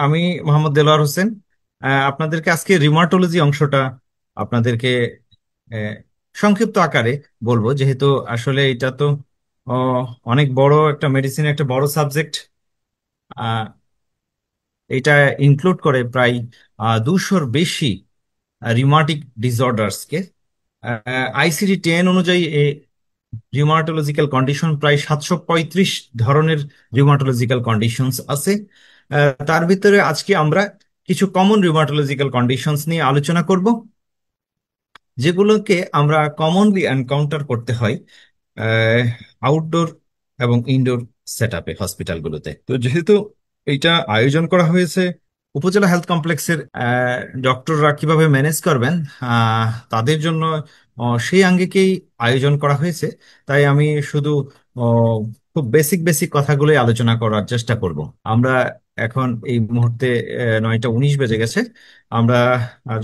আমি মোহাম্মদ দেলোয়ার হোসেন। আপনাদেরকে আজকে রিমাটোলজি অংশটা আপনাদেরকে আহ, সংক্ষিপ্ত আকারে বলবো, যেহেতু আসলে এটা তো অনেক বড় একটা মেডিসিন, একটা বড় সাবজেক্ট। এটা ইনক্লুড করে প্রায় 200-র বেশি রিমাটিক ডিসঅর্ডার্সকে। ICD-10 অনুযায়ী রিউমাটোলজিক্যাল কন্ডিশন প্রায় 735 ধরনের রিউমাটোলজিক্যাল কন্ডিশনস আছে। তার ভিতরে আজকে আমরা কিছু কমন রিউমাটোলজিক্যাল কন্ডিশনস নিয়ে আলোচনা করব, যেগুলোকে আমরা কমনলি এনকাউন্টার করতে হয় আউটডোর এবং ইনডোর সেট আপে হসপিটালগুলোতে। তো যেহেতু এইটা আয়োজন করা হয়েছে উপজেলা হেলথ কমপ্লেক্সের ডক্টররা কিভাবে ম্যানেজ করবেন তাদের জন্য, সেই আঙ্গিকেই আয়োজন করা হয়েছে। তাই আমি শুধু আহ, খুব বেসিক বেসিক কথাগুলোই আলোচনা করার চেষ্টা করব। আমরা এখন এই মুহূর্তে 9টা 19 বেজে গেছে। আমরা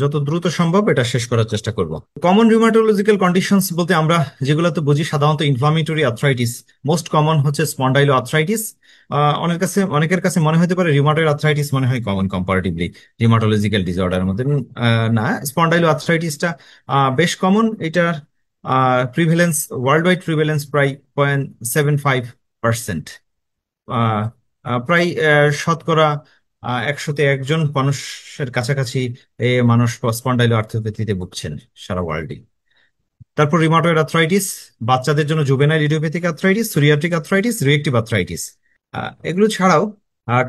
যত দ্রুত সম্ভব এটা শেষ করার চেষ্টা করব। কমন রিউমাটোলজিক্যাল কন্ডিশনস বলতে আমরা যেগুলো তো বুঝি, সাধারণত ইনফ্লামেটরি আর্থ্রাইটিস মোস্ট কমন হচ্ছে, স্পন্ডাইলো আর্থ্রাইটিস। অনেকের কাছে মনে হতে পারে রিউমাটয়েড আর্থ্রাইটিস মনে হয় কমন কম্পারেটিভলি রিউমাটোলজিক্যাল ডিসঅর্ডারের মধ্যে। না, স্পন্ডাইলো আর্থ্রাইটিসটা বেশ কমন। এটার প্রিভেলেন্স, ওয়ার্ল্ড ওয়াইড প্রিভেলেন্স প্রায় 0.75%। প্রায় শতকরা 100-তে একজন মানুষের কাছাকাছি মানুষ স্পন্ডাইলো আর্থ্রোপ্যাথিতে ভুগছেন সারা ওয়ার্ল্ডে। তারপর রিমাটয়েড আর্থ্রাইটিস, বাচ্চাদের জন্য juvenile idiopathic arthritis, psoriatic arthritis, reactive arthritis. এগুলো ছাড়াও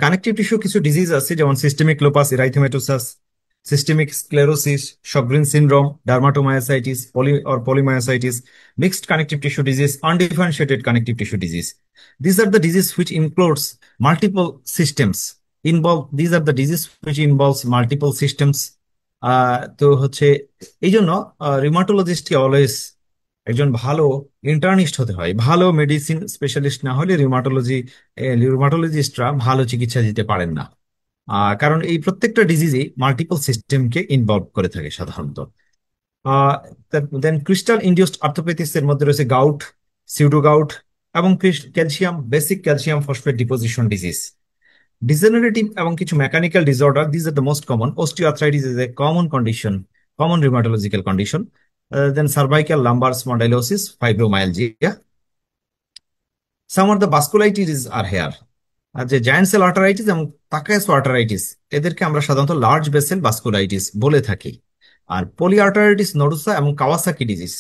কানেকটিভ টিস্যু কিছু ডিজিজ আছে, যেমন systemic lupus erythematosus, systemic sclerosis, Sjogren syndrome, dermatomyositis, polymyositis, mixed connective tissue disease, undifferentiated connective tissue disease. These are the disease which includes multiple systems these are the disease which involves multiple systems। তো হচ্ছে এই জন্য রিমাটোলজিস্টকে always একজন ভালো internist হতে হয়। ভালো medicine specialist না হলে রিউমাটোলজিস্টরা ভালো চিকিৎসা দিতে পারেন না। কারণ এই প্রত্যেকটা ডিজিজই মাল্টিপল সিস্টেমকে ইনভলভ করে থাকে সাধারণত। দেন ক্রিস্টাল ইনডিউসড আর্থোপ্যাথিস এর মধ্যে রয়েছে গাউট, সিউডো গাউট এবং basic calcium phosphate deposition disease. Degenerative এবং কিছু mechanical disorder, this are the most common. Osteoarthritis is a common condition, common rheumatological condition. Then cervical lumbar spondylosis, fibromyalgia. Some of the vasculitis are here. আর যে giant sell arteritis এবং তাকায়াসো arteritis, এদেরকে আমরা সাধারণত large vessel vasculitis বলে থাকি। আর poly arteritis nodosa এবং Kawasaki disease,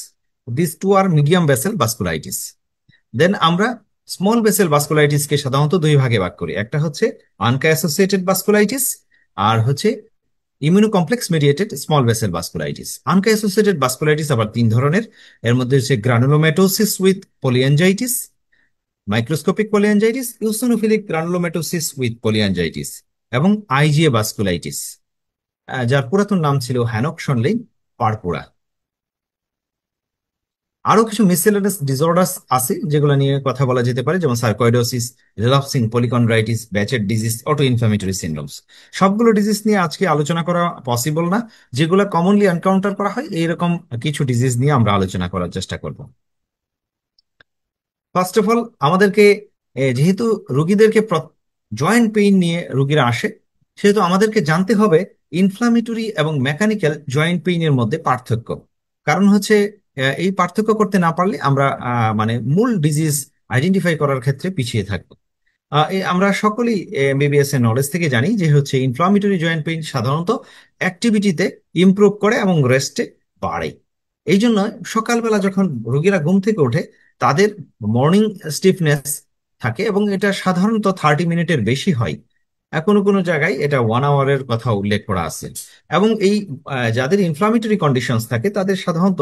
this two are medium vessel vasculitis. Then আমরা স্মল ভেসেল ভাস্কুলাইটিসকে সাধারণত দুই ভাগে ভাগ করি। একটা হচ্ছে আনকা অ্যাসোসিয়েটেড ভাস্কুলাইটিস, আর হচ্ছে immuno complex mediated small vessel vasculitis. ANCA associated vasculitis আবার তিন ধরনের। এর মধ্যে হচ্ছে granulomatosis with polyangiitis, microscopic polyangiitis, eosinophilic granulomatosis with polyangiitis, এবং আইজিএ ভাস্কুলাইটিস, যার পুরাতন নাম ছিল হ্যানক শনলেই পারপুরা। আরো কিছু মিসেলেনাস ডিসঅর্ডার্স আছে যেগুলো নিয়ে কথা বলা যেতে পারে, যেমন সার্কয়েডোসিস, রিলাপসিং পলিকন্ড্রাইটিস, ব্যাচেট ডিজিজ, অটো ইনফ্লামেটরি সিনড্রোমস। সবগুলো ডিজিজ নিয়ে আজকে আলোচনা করা পসিবল না। যেগুলো কমনলি এনকাউন্টার করা হয় এইরকম কিছু ডিজিজ নিয়ে আমরা আলোচনা করার চেষ্টা করব। ফার্স্ট অফ অল আমাদেরকে যেহেতু রুগীদেরকে জয়েন্ট পেইন নিয়ে রুগীরা আসে, সেহেতু আমাদেরকে জানতে হবে ইনফ্লামেটরি এবং মেকানিক্যাল জয়েন্ট পেইনের মধ্যে পার্থক্য। কারণ হচ্ছে এই পার্থক্য করতে না পারলে আমরা মানে মূল ডিজিজ আইডেন্টিফাই করার ক্ষেত্রে পিছিয়ে থাকবো। আমরা সকলেই এমবিবিএস এর নলেজ থেকে জানি যে হচ্ছে ইনফ্লামেটরি জয়েন্ট পেইন সাধারণত অ্যাক্টিভিটিতে ইমপ্রুভ করে এবং রেস্টে বাড়ে। এই জন্য সকালবেলা যখন রোগীরা ঘুম থেকে ওঠে, তাদের মর্নিং স্টিফনেস থাকে এবং এটা সাধারণত 30 মিনিটের বেশি হয়। কোনো কোনো জায়গায় এটা 1 আওয়ারের কথা উল্লেখ করা আছে। এবং এই যাদের ইনফ্লামেটরি কন্ডিশনস থাকে তাদের সাধারণত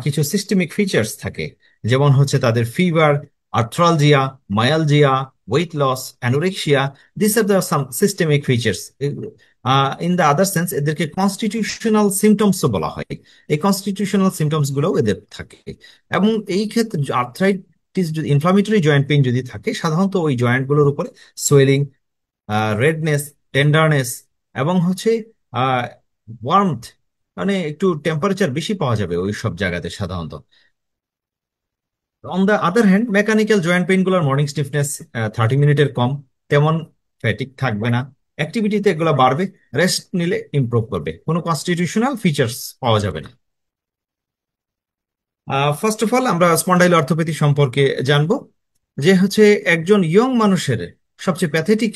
কিছু সিস্টেমিক ফিচার্স থাকে, যেমন হচ্ছে তাদের fever, arthralgia, myalgia, weight loss, anorexia. This are the some systemic features. In the other sense এদেরকে কনস্টিটিউশনাল সিমটমসও বলা হয়। এই কনস্টিটিউশনাল সিমটমস গুলোও এদের থাকে। এবং এই ক্ষেত্রে আর্থ্রাইটিস, ইনফ্লামেটরি জয়েন্ট পেইন যদি থাকে, সাধারণত ওই জয়েন্ট গুলোর উপরে সোয়েলিং, রেডনেস, টেন্ডারনেস এবং হচ্ছে ওয়ার্মথ, মানে একটু টেম্পারেচার বেশি পাওয়া যাবে ওই সব জায়গাতে সাধারণত। On the other hand mechanical joint pain গুলোর মর্নিং স্টিফনেস 30 মিনিটের কম, তেমন ফ্যাটিক থাকবে না, অ্যাক্টিভিটিতে এগুলো বাড়বে, রেস্ট নিলে ইমপ্রুভ করবে, কোনো কনস্টিটিউশনাল ফিচার্স পাওয়া যাবে না। ফার্স্ট অফ অল আমরা স্পন্ডাইলো অর্থোপ্যাথি সম্পর্কে জানবো, যে হচ্ছে একজন ইয়ং মানুষের সবচেয়ে প্যাথেটিক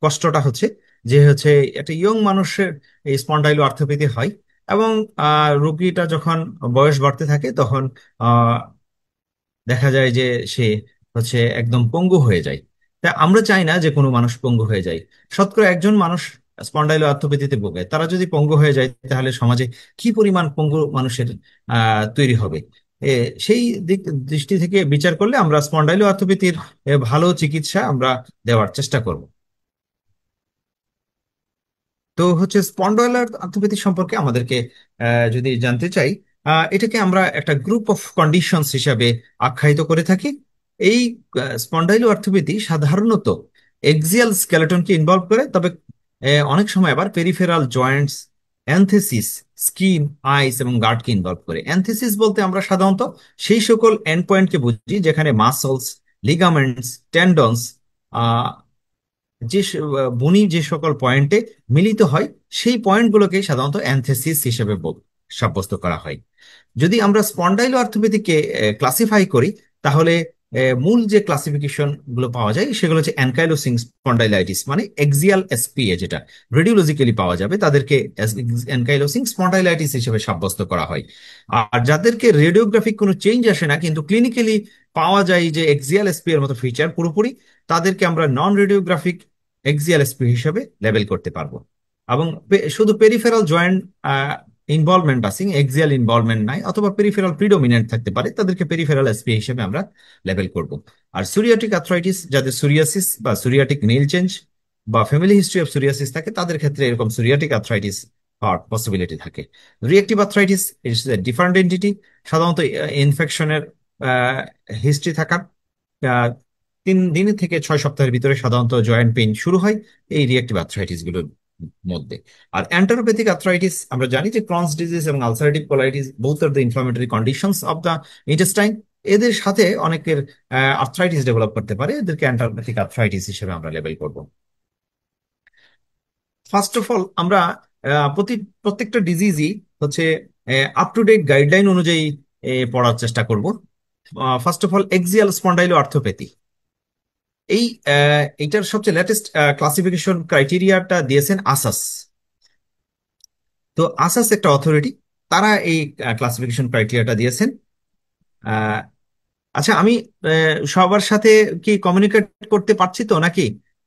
কষ্টটা হচ্ছে যে হচ্ছে একটা ইয়ং মানুষের এই স্পন্ডাইলো অর্থোপ্যাথি হয়, এবং রোগীটা যখন বয়স বাড়তে থাকে তখন দেখা যায় যে সে হচ্ছে একদম পঙ্গু হয়ে যায়। তা আমরা চাই না যে কোনো মানুষ পঙ্গু হয়ে যায়। শতকরা একজন মানুষ স্পন্ডাইলো আর্থ্রোপ্যাথিতে ভোগে, তারা যদি পঙ্গু হয়ে যায় তাহলে সমাজে কি পরিমাণ পঙ্গু মানুষের তৈরি হবে। এ, সেই দিক দৃষ্টি থেকে বিচার করলে আমরা স্পন্ডাইলো আর্থ্রোপ্যাথির ভালো চিকিৎসা আমরা দেওয়ার চেষ্টা করব। তো হচ্ছে স্পন্ডাইলার আর্থ্রোপ্যাথি সম্পর্কে আমাদেরকে যদি জানতে চাই, এটাকে আমরা একটা গ্রুপ অফ কন্ডিশনস হিসাবে আখ্যায়িত করে থাকি। এই স্পন্ডাইলো আর্থ্রোপ্যাথি সাধারণত এক্সিয়াল স্কেলেটনকে ইনভলভ করে, তবে অনেক সময় আবার পেরিফেরাল জয়েন্টস, অ্যানথেসিস, স্কিন, আইস এবং গার্ডকে ইনভলভ করে। অ্যানথেসিস বলতে আমরা সাধারণত সেই সকল এন্ড পয়েন্টকে বুঝি যেখানে মাসলস, লিগামেন্টস, টেন্ডনস, বনি যে সকল পয়েন্টে মিলিত হয়, সেই পয়েন্টগুলোকে সাধারণত অ্যানথেসিস হিসেবে সাব্যস্ত করা হয়। যদি আমরা স্পন্ডাইলো অর্থোপেডিককে ক্লাসিফাই করি, তাহলে মূল যে ক্লাসিফিকেশন গুলো পাওয়া যায় সেগুলো হচ্ছে অ্যানকাইলোসিং স্পন্ডাইলাইটিস, মানে এক্সিয়াল এসপিএ, যেটা রেডিওলজিক্যালি পাওয়া যাবে তাদেরকে অ্যানকাইলোসিং স্পন্ডাইলাইটিস হিসেবে সাব্যস্ত করা হয়। আর যাদেরকে রেডিওগ্রাফিক কোনো চেঞ্জ আসে না কিন্তু ক্লিনিক্যালি পাওয়া যায় যে এক্সিয়াল এসপি এর মতো ফিচার পুরোপুরি, তাদেরকে আমরা নন রেডিওগ্রাফিক এক্সিয়াল এসপি হিসেবে লেবেল করতে পারবো। এবং শুধু পেরিফেরাল জয়েন্ট ইনভলভমেন্ট আছে, এক্সিয়াল ইনভলভমেন্ট নাই, অথবা পেরিফেরাল প্রিডোমিনেন্ট থাকতে পারে, তাদেরকে পেরিফেরাল এসপি হিসেবে আমরা লেবেল করব। আর সুরিয়াটিক আর্থ্রাইটিস, যাদের সুরিয়াসিস বা সুরিয়াটিক নেইল চেঞ্জ বা ফ্যামিলি হিস্ট্রি অফ সুরিয়াসিস থাকে, তাদের ক্ষেত্রে এরকম সুরিয়াটিক আর্থ্রাইটিস হওয়ার পসিবিলিটি থাকে। Reactive arthritis it's a different entity, সাধারণত ইনফেকশনের হিস্ট্রি থাকার 3 দিন থেকে 6 সপ্তাহের ভিতরে সাধারণত জয়েন্ট পেইন শুরু হয় এই রিয়েক্টিভ আর্থ্রাইটিস গুলোর মধ্যে। আর অ্যান্টারোপ্যাথিক আর্থ্রাইটিস আমরা জানি যে ক্রনস ডিজিজ এবং ulcerative colitis both are the inflammatory conditions of the intestine, এদের সাথে অনেকের আর্থ্রাইটিস ডেভেলপ করতে পারে, এদেরকে অ্যান্টারোপ্যাথিক আর্থ্রাইটিস হিসেবে আমরা লেবেল করব। ফার্স্ট অফ অল আমরা প্রত্যেকটা ডিজিজই হচ্ছে আপ টু ডেট গাইডলাইন অনুযায়ী পড়ার চেষ্টা করব। First of all axial spondylo arthropathy, এই এইটার সবচেয়ে লেটেস্ট ক্লাসিফিকেশন ক্রাইটেরিয়াটা দিয়েছেন আসাস। তো আসাস একটা অথরিটি, তারা এই ক্লাসিফিকেশন ক্রাইটেরিয়াটা দিয়েছেন। আহ, আচ্ছা, আমি সবার সাথে কি কমিউনিকেট করতে পারছি তো নাকি?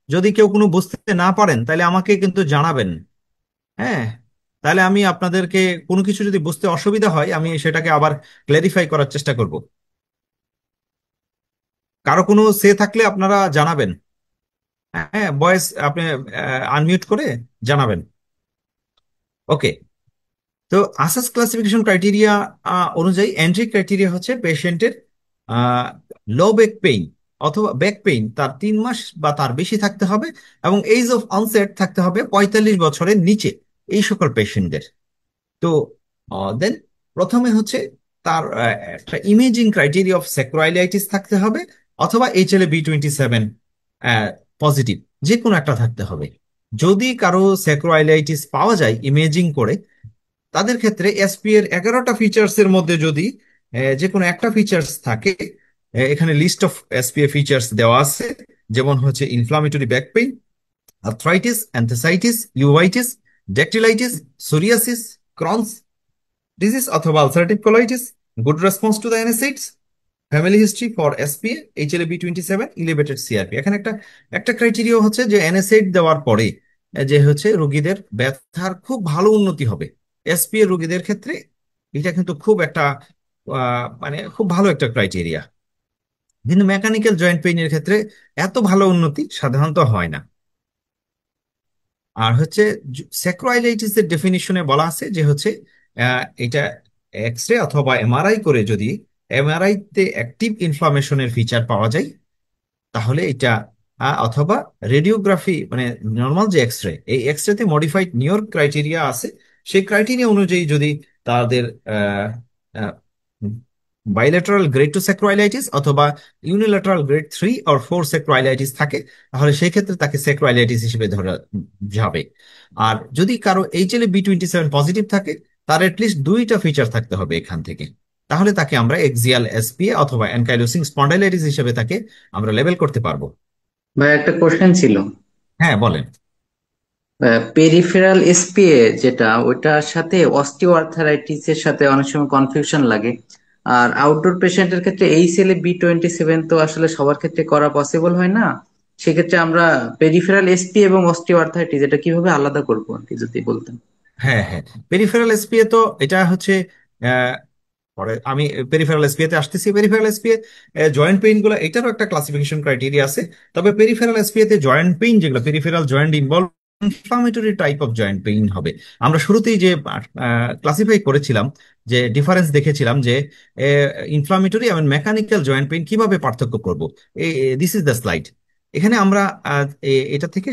যদি কেউ কোনো বুঝতে না পারেন তাহলে আমাকে কিন্তু জানাবেন। হ্যাঁ, তাহলে আমি আপনাদেরকে কোনো কিছু যদি বুঝতে অসুবিধা হয় আমি সেটাকে আবার ক্ল্যারিফাই করার চেষ্টা করব। কারো কোনো সে থাকলে আপনারা জানাবেন। হ্যাঁ, ভয়েস আপনি আনমিউট করে জানাবেন। ওকে। তো আসাস ক্লাসিফিকেশন ক্রাইটেরিয়া অনুযায়ী এন্ট্রি ক্রাইটেরিয়া হচ্ছে পেশেন্টের লো ব্যাক পেইন অথবা ব্যাক পেইন তার 3 মাস বা তার বেশি থাকতে হবে, এবং এইজ অফ অনসেট থাকতে হবে 45 বছরের নিচে এই সকল পেশেন্টদের। তো দেন প্রথমে হচ্ছে তার একটা ইমেজিং ক্রাইটেরিয়া অফ স্যাক্রোইলাইটিস থাকতে হবে, অথবা HLA-B27 পজিটিভ, যে কোনো একটা থাকতে হবে। যদি কারো স্যাক্রোইলাইটিস পাওয়া যায় ইমেজিং করে, তাদের ক্ষেত্রে এসপি এর 11টা ফিচার্স এর মধ্যে যদি যে কোনো একটা ফিচার্স থাকে, এখানে লিস্ট অফ এসপি এর ফিচার্স দেওয়া আছে, যেমন হচ্ছে inflammatory back pain, arthritis, enthesitis, uveitis, dactylitis, psoriasis, Crohn's disease অথবা ulcerative colitis, good response to the NSAIDs, family history for SpA, HLA-B27, elevated CRP. এখানে একটা একটা ক্রাইটেরিয়া হচ্ছে যে এনএসএইড দেওয়ার পরে যে হচ্ছে রোগীদের ব্যথার খুব ভালো উন্নতি হবে। এসপিএ রোগীদের ক্ষেত্রে এটা কিন্তু খুব একটা মানে খুব ভালো একটা ক্রাইটেরিয়া, কিন্তু মেকানিক্যাল জয়েন্ট পেইনের ক্ষেত্রে এত ভালো উন্নতি সাধারণত হয় না। আর হচ্ছে স্যাক্রোইলাইটিস এর ডেফিনিশনে বলা আছে যে হচ্ছে এটা এক্স রে অথবা এমআরআই করে যদি এমআরআই তে অ্যাক্টিভ ইনফ্লামেশনের ফিচার পাওয়া যায়, তাহলে এটা অথবা রেডিওগ্রাফি মানে নর্মাল যে এক্স রে, এই এক্স রে তে মডিফাইড নিউর ক্রাইটেরিয়া আছে, সেই ক্রাইটেরিয়া অনুযায়ী যদি তাদের বাইলেটারাল গ্রেড 2 স্যাক্রোয়াইলাইটিস অথবা ইউনিল্যাটারাল গ্রেড 3 or 4 স্যাক্রোয়াইলাইটিস থাকে, তাহলে সেই ক্ষেত্রে তাকে স্যাক্রোয়াইলাইটিস হিসেবে ধরা যাবে। আর যদি কারো HLA-B27 পজিটিভ থাকে, তার লিস্ট দুইটা ফিচার থাকতে হবে এখান থেকে, তাহলে তাকে আমরা এক্সিয়াল এসপিএ অথবা অ্যানকাইলোসিং স্পন্ডাইলাইটিস হিসেবে তাকে আমরা লেবেল করতে পারবো। ভাই একটা কোশ্চেন ছিল। হ্যাঁ, বলেন। পেরিফেরাল এসপিএ যেটা, ওইটার সাথে অস্টিও আর্থারাইটিস এর সাথে অনেক সময় কনফিউশন লাগে। আর আউটডোর পেশেন্টের ক্ষেত্রে HLA-B27 তো আসলে সবার ক্ষেত্রে করা পসিবল হয় না। সেক্ষেত্রে আমরা পেরিফেরাল এসপি এবং অস্টিও আর্থারাইটিস এটা কিভাবে আলাদা করবো আর কি, যদি বলতেন। হ্যাঁ, হ্যাঁ, পেরিফেরাল এসপিএ তো এটা হচ্ছে পরে আমি পেরিফেরাল এসপিএ তে আসতেছি। পেরিফেরাল এসপিএ জয়েন্ট পেইন গুলো, এটারও একটা ক্লাসিফিকেশন ক্রাইটেরিয়া আছে। তবে পেরিফেরাল এসপিএ তে জয়েন্ট পেইন যেগুলো peripheral joint involve inflammatory type of joint pain হবে। আমরা শুরুতেই যে ক্লাসিফাই করেছিলাম, যে ডিফারেন্স দেখেছিলাম যে ইনফ্লামেটরি এবং মেকানিক্যাল জয়েন্ট পেইন কিভাবে পার্থক্য করব, দিস ইজ দ্য স্লাইড। এখানে আমরা এটা থেকে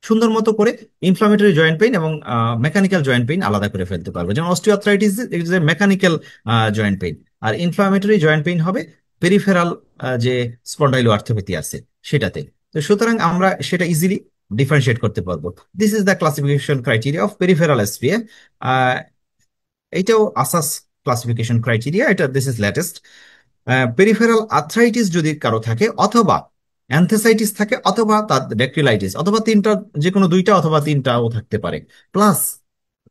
সুন্দর মতো করে ইনফ্লামেটরি জয়েন্ট পেইন এবং মেকানিক্যাল জয়েন্ট পেইন আলাদা করে ফেলতে পারবো। যেমন osteoarthritis is a mechanical joint pain, আর ইনফ্লামেটরি জয়েন্ট পেইন হবে পেরিফেরাল যে স্পন্ডাইলো আর্থোপ্যাথি আছে সেটাতে। তো সুতরাং আমরা সেটা ইজিলি ডিফারেন্সিয়েট করতে পারবো। This is the classification criteria of peripheral SPA. এইটাও আসাস ক্লাসিফিকেশন ক্রাইটেরিয়া, এটা this is latest. Peripheral arthritis যদি কারো থাকে, অথবা অ্যানথেসাইটিস থাকে, অথবা তার ড্যাকটিলাইটিস, অথবা তিনটা, যে কোনো দুইটা অথবা তিনটাও থাকতে পারে, plus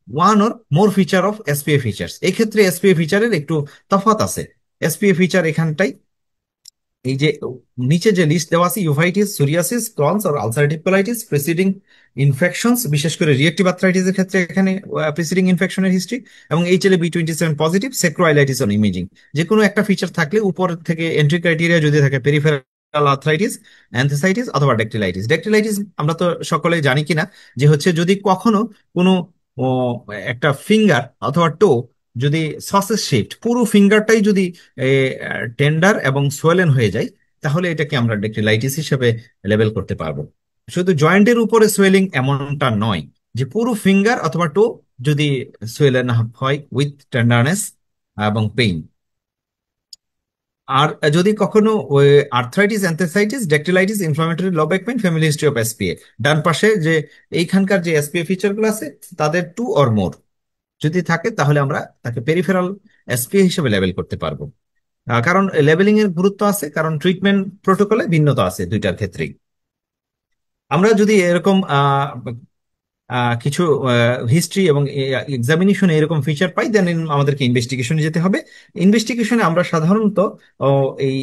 one or more feature of SPA features. এই ক্ষেত্রে এসপিএ ফিচারের একটু তফাৎ আছে। এসপিএ ফিচার এখানটাই, এই যে নিচে যে লিস্ট দেওয়া আছে, ইউভাইটিস, সোরিয়াসিস, ক্রনস আর আলসারেটিভ কোলাইটিস, প্রিসিডিং ইনফেকশনস, বিশেষ করে রিয়েক্টিভ আর্থ্রাইটিসের ক্ষেত্রে এখানে প্রিসিডিং ইনফেকশনের হিস্ট্রি, এবং HLA-B27 পজিটিভ, সেক্রোয়াইলাইটিস অন ইমেজিং, যে কোনো একটা ফিচার থাকলে উপর থেকে এন্ট্রি ক্রাইটেরিয়া যদি থাকে পেরিফেরাল আর্থ্রাইটিস, অ্যানথেসাইটিস অথবা ড্যাকটিলাইটিস। ড্যাকটিলাইটিস আমরা তো সকলেই জানি কিনা, যে হচ্ছে যদি কখনো কোনো ও, একটা ফিঙ্গার অথবা টো যদি সসেজ শেপড, পুরো ফিঙ্গারটাই যদি টেন্ডার এবং সোয়েলেন হয়ে যায়, তাহলে এটাকে আমরা ডেক্টিলাইটিস হিসেবে লেবেল করতে পারবো। শুধু জয়েন্টের উপরে সোয়েলিং এমনটা নয়, যে পুরো ফিঙ্গার অথবা টো যদি সোয়েলেন হয় উইথ টেন্ডারনেস এবং পেইন। আর যদি কখনো ওই arthritis, enthesitis, dactylitis, inflammatory low back pain, family history of SpA, ডান পাশে যে এইখানকার যে এসপিএ ফিচার গুলো আছে তাদের 2 or more যদি থাকে, তাহলে আমরা তাকে পেরিফেরাল এসপিএ হিসেবে লেবেল করতে পারবো। কারণ লেবেলিং এর গুরুত্ব আছে, কারণ ট্রিটমেন্ট প্রোটোকলে ভিন্নতা আছে দুইটার ক্ষেত্রেই। আমরা যদি এরকম কিছু হিস্ট্রি এবং এক্সামিনেশনে এরকম ফিচার পাই, দেন আমাদেরকে ইনভেস্টিগেশনে যেতে হবে। ইনভেস্টিগেশনে আমরা সাধারণত ও, এই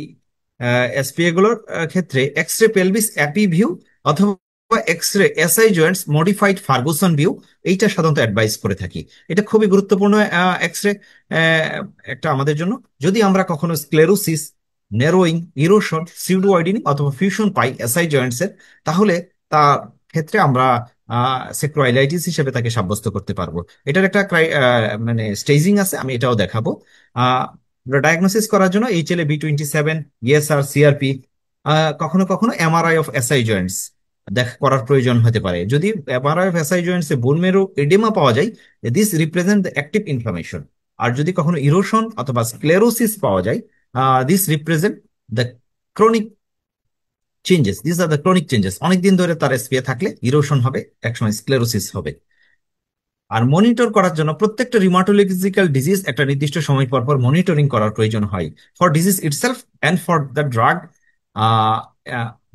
এসপিএ গুলোর ক্ষেত্রে X ray pelvis AP view অথবা X ray SI joints modified Ferguson view, এইটা সাধারণত অ্যাডভাইস করে থাকি। এটা খুবই গুরুত্বপূর্ণ এক্স রে একটা আমাদের জন্য। যদি আমরা কখনো স্ক্লেরোসিস, নেরোয়িং, ইরোশন, সিউডোয়েডিনিং অথবা ফিউশন পাই এসআই জয়েন্টস এর, তাহলে তার ক্ষেত্রে আমরা সেক্রোয়াইলাইটিস হিসেবে তাকে সাব্যস্ত করতে পারবো। এটার একটা মানে স্টেজিং আছে, আমি এটাও দেখাবো। ডায়াগনোসিস করার জন্য HLA-B27, ইএসআর, সিআরপি, কখনো কখনো এমআরআই অফ এসআই জয়েন্টস করার প্রয়োজন হতে পারে। যদি এমআরআই অফ এসআই জয়েন্টস এ বোন মেরু এডেমা পাওয়া যায়, this represent the active inflammation. আর যদি কখনো ইরোশন অথবা স্ক্লেরোসিস পাওয়া যায়, this represent the chronic changes, this are the chronic changes. অনেকদিন ধরে তার এসপিএ থাকলে ইরোশন হবে, একসময় স্ক্লেরোসিস হবে। আর মনিটর করার জন্য প্রত্যেকটা রিমাটোলজিক্যাল ডিজিজ একটা নির্দিষ্ট সময় পর পর মনিটরিং করার প্রয়োজন হয়, for disease itself and for the drug.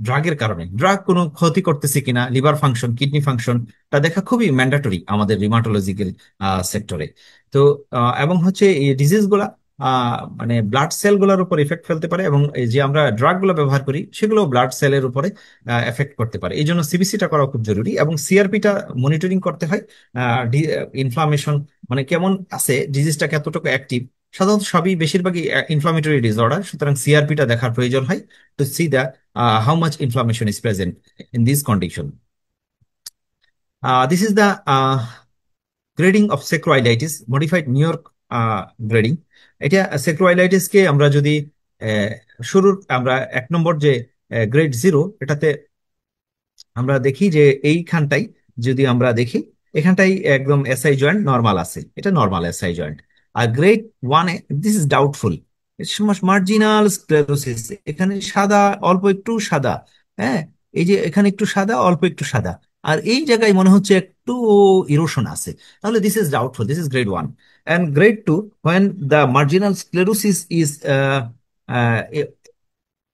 ড্রাগের কারণে ড্রাগ কোনো ক্ষতি করতেছে কিনা, লিভার ফাংশন, কিডনি ফাংশন, তা দেখা খুবই ম্যান্ডাটরি আমাদের রিমাটোলজিক্যাল সেক্টরে। তো এবং হচ্ছে এই ডিজিজ গুলা মানে ব্লাড সেল গুলোর উপর ইফেক্ট ফেলতে পারে, এবং এই যে আমরা ড্রাগ গুলো ব্যবহার করি সেগুলো ব্লাড সেলের উপরে এফেক্ট করতে পারে। এই জন্য সিবিসিটা করা খুব জরুরি, এবং সিআরপিটা মনিটরিং করতে হয়। ইনফ্লামেশন মানে কেমন আছে, ডিজিজটা কতটুকু অ্যাক্টিভ, সাধারণত সবই বেশিরভাগই ইনফ্লামেটরি ডিসঅর্ডার, সুতরাং সিআরপিটা দেখার প্রয়োজন হয় to see the how much inflammation is present in this condition. This is the grading of sacroiliitis, modified New York grading. এটা সেক্রোয়াইলাইটিসকে আমরা যদি আহ, শুরুর আমরা 1 নম্বর যে গ্রেড 0, এটাতে আমরা দেখি যে এইখানটাই যদি আমরা দেখি, এখানটাই একদম এসআই জয়েন্ট নর্মাল আছে, এটা নর্মাল এসআই জয়েন্ট। আর গ্রেড ওয়ানে this is doubtful, marginal sclerosis, এখানে সাদা, অল্প একটু সাদা, হ্যাঁ, এই যে এখানে একটু সাদা, অল্প একটু সাদা, আর এই জায়গায় মনে হচ্ছে একটু ইরোশন আছে, তাহলে this is doubtful, this is grade one. And grade two, when the marginal sclerosis is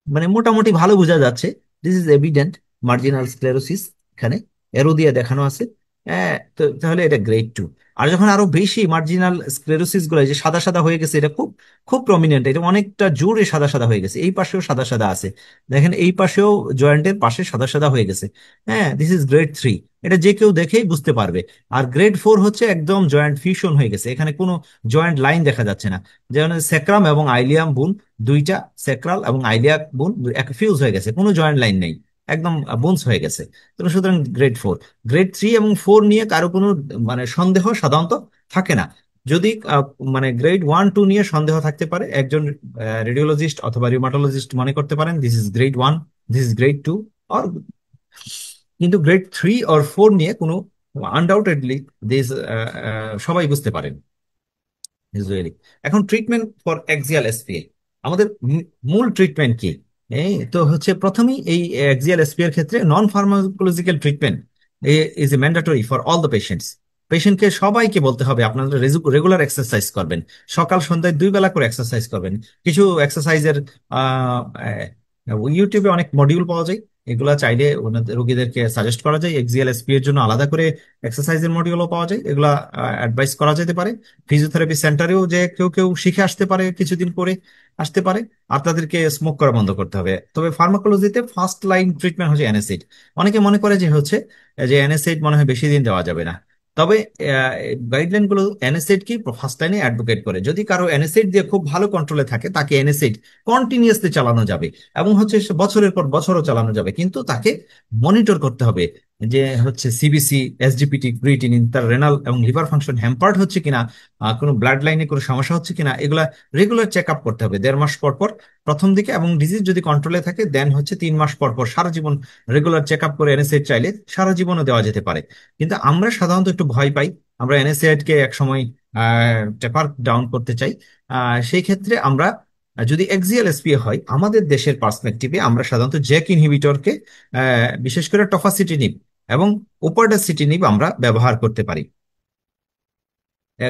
মানে মোটামুটি ভালো বোঝা যাচ্ছে, this is evident marginal sclerosis, এখানে এরো দিয়ে দেখানো আছে, তো তাহলে এটা গ্রেড টু। আর যখন আরো বেশি মার্জিনাল স্ক্লেরোসিস গুলো, এই যে সাদা সাদা হয়ে গেছে, এটা খুব খুব প্রমিনেন্ট, এটা অনেকটা জোরে সাদা সাদা হয়ে গেছে, এই পাশেও সাদা সাদা আছে, দেখেন এই পাশেও জয়েন্টের পাশে সাদা সাদা হয়ে গেছে, হ্যাঁ, দিস ইজ গ্রেড থ্রি। এটা যে কেউ দেখেই বুঝতে পারবে। আর গ্রেড ফোর হচ্ছে একদম জয়েন্ট ফিউশন হয়ে গেছে, এখানে কোনো জয়েন্ট লাইন দেখা যাচ্ছে না, যেমন সেক্রাম এবং আইলিয়াম বোন দুইটা, সেক্রাল এবং আইলিয়াক বোন ফিউজ হয়ে গেছে, কোনো জয়েন্ট লাইন নেই, একদম বোনস হয়ে গেছে। তো সুতরাং গ্রেড ফোর। গ্রেড থ্রি এবং ফোর নিয়ে কারো কোনো মানে সন্দেহ সাধারণত থাকে না। যদি মানে গ্রেড ওয়ান টু নিয়ে সন্দেহ থাকতে পারে, একজন রেডিওলজিস্ট অথবা রিউমাটোলজিস্ট মনে করতে পারেন this is grade one, this is grade two, or, কিন্তু গ্রেড থ্রি অর ফোর নিয়ে কোনো আনডাউটেডলি দিস সবাই বুঝতে পারেন ইউজুয়ালি। এখন ট্রিটমেন্ট ফর এক্সিয়াল এসপিএ, আমাদের মূল ট্রিটমেন্ট কি? এই তো হচ্ছে প্রথমেই এই এক্সিয়াল এসপিএর ক্ষেত্রে non pharmacological treatment is a mandatory for all the patients. পেশেন্টকে সবাইকে বলতে হবে আপনারা রেগুলার এক্সারসাইজ করবেন, সকাল সন্ধ্যায় 2 বেলা করে এক্সারসাইজ করবেন। কিছু এক্সারসাইজের ইউটিউবে অনেক মডিউল পাওয়া যায়, এগুলা চাইলে ওনাদের রোগীদেরকে সাজেস্ট করা যায়। এক্সিএল এসপি এর জন্য আলাদা করে এক্সারসাইজের মডিউলও পাওয়া যায়, এগুলা অ্যাডভাইস করা যেতে পারে। ফিজিওথেরাপি সেন্টারেও যে কেউ কেউ শিখে আসতে পারে, কিছুদিন করে আসতে পারে। আর তাদেরকে স্মোক করা বন্ধ করতে হবে। তবে ফার্মাকোলজিতে ফার্স্ট লাইন ট্রিটমেন্ট হচ্ছে অ্যানাসিড। অনেকে মনে করে যে হচ্ছে যে অ্যানাসিড মনে হয় বেশি দিন দেওয়া যাবে না, তবে গাইডলাইন গুলো অ্যানাসিড কি ফার্স্ট লাইনে অ্যাডভোকেট করে। যদি কারো অ্যানাসিড দিয়ে খুব ভালো কন্ট্রোলে থাকে, তাকে অ্যানাসিড কন্টিনিউয়াসলি চালানো যাবে, এবং হচ্ছে সে বছরের পর বছরও চালানো যাবে, কিন্তু তাকে মনিটর করতে হবে যে হচ্ছে সিবিসি, এসজিপিটি, ক্রিয়েটিনিন, তার রেনাল এবং লিভার ফাংশন হ্যাম্পার্ড হচ্ছে কিনা, কোনো ব্লাড লাইনে কোনো সমস্যা হচ্ছে কিনা, এগুলা রেগুলার চেক আপ করতে হবে 1.5 মাস পর পর প্রথম দিকে। এবং ডিজিজ যদি কন্ট্রোলে থাকে দেন হচ্ছে 3 মাস পর পর সারা জীবন রেগুলার চেক আপ করে এনএসএইড চাইলে সারা জীবনও দেওয়া যেতে পারে। কিন্তু আমরা সাধারণত একটু ভয় পাই, আমরা এনএসএইড কে একসময় টেপার ডাউন করতে চাই। সেই ক্ষেত্রে আমরা যদি এক্সিএল এসপিএ হয়, আমাদের দেশের পার্সপেক্টিভে আমরা সাধারণত জ্যাক ইনহিবিটরকে, বিশেষ করে টফাসিটিনিব এবং ওপারডাসিটিনিব আমরা ব্যবহার করতে পারি।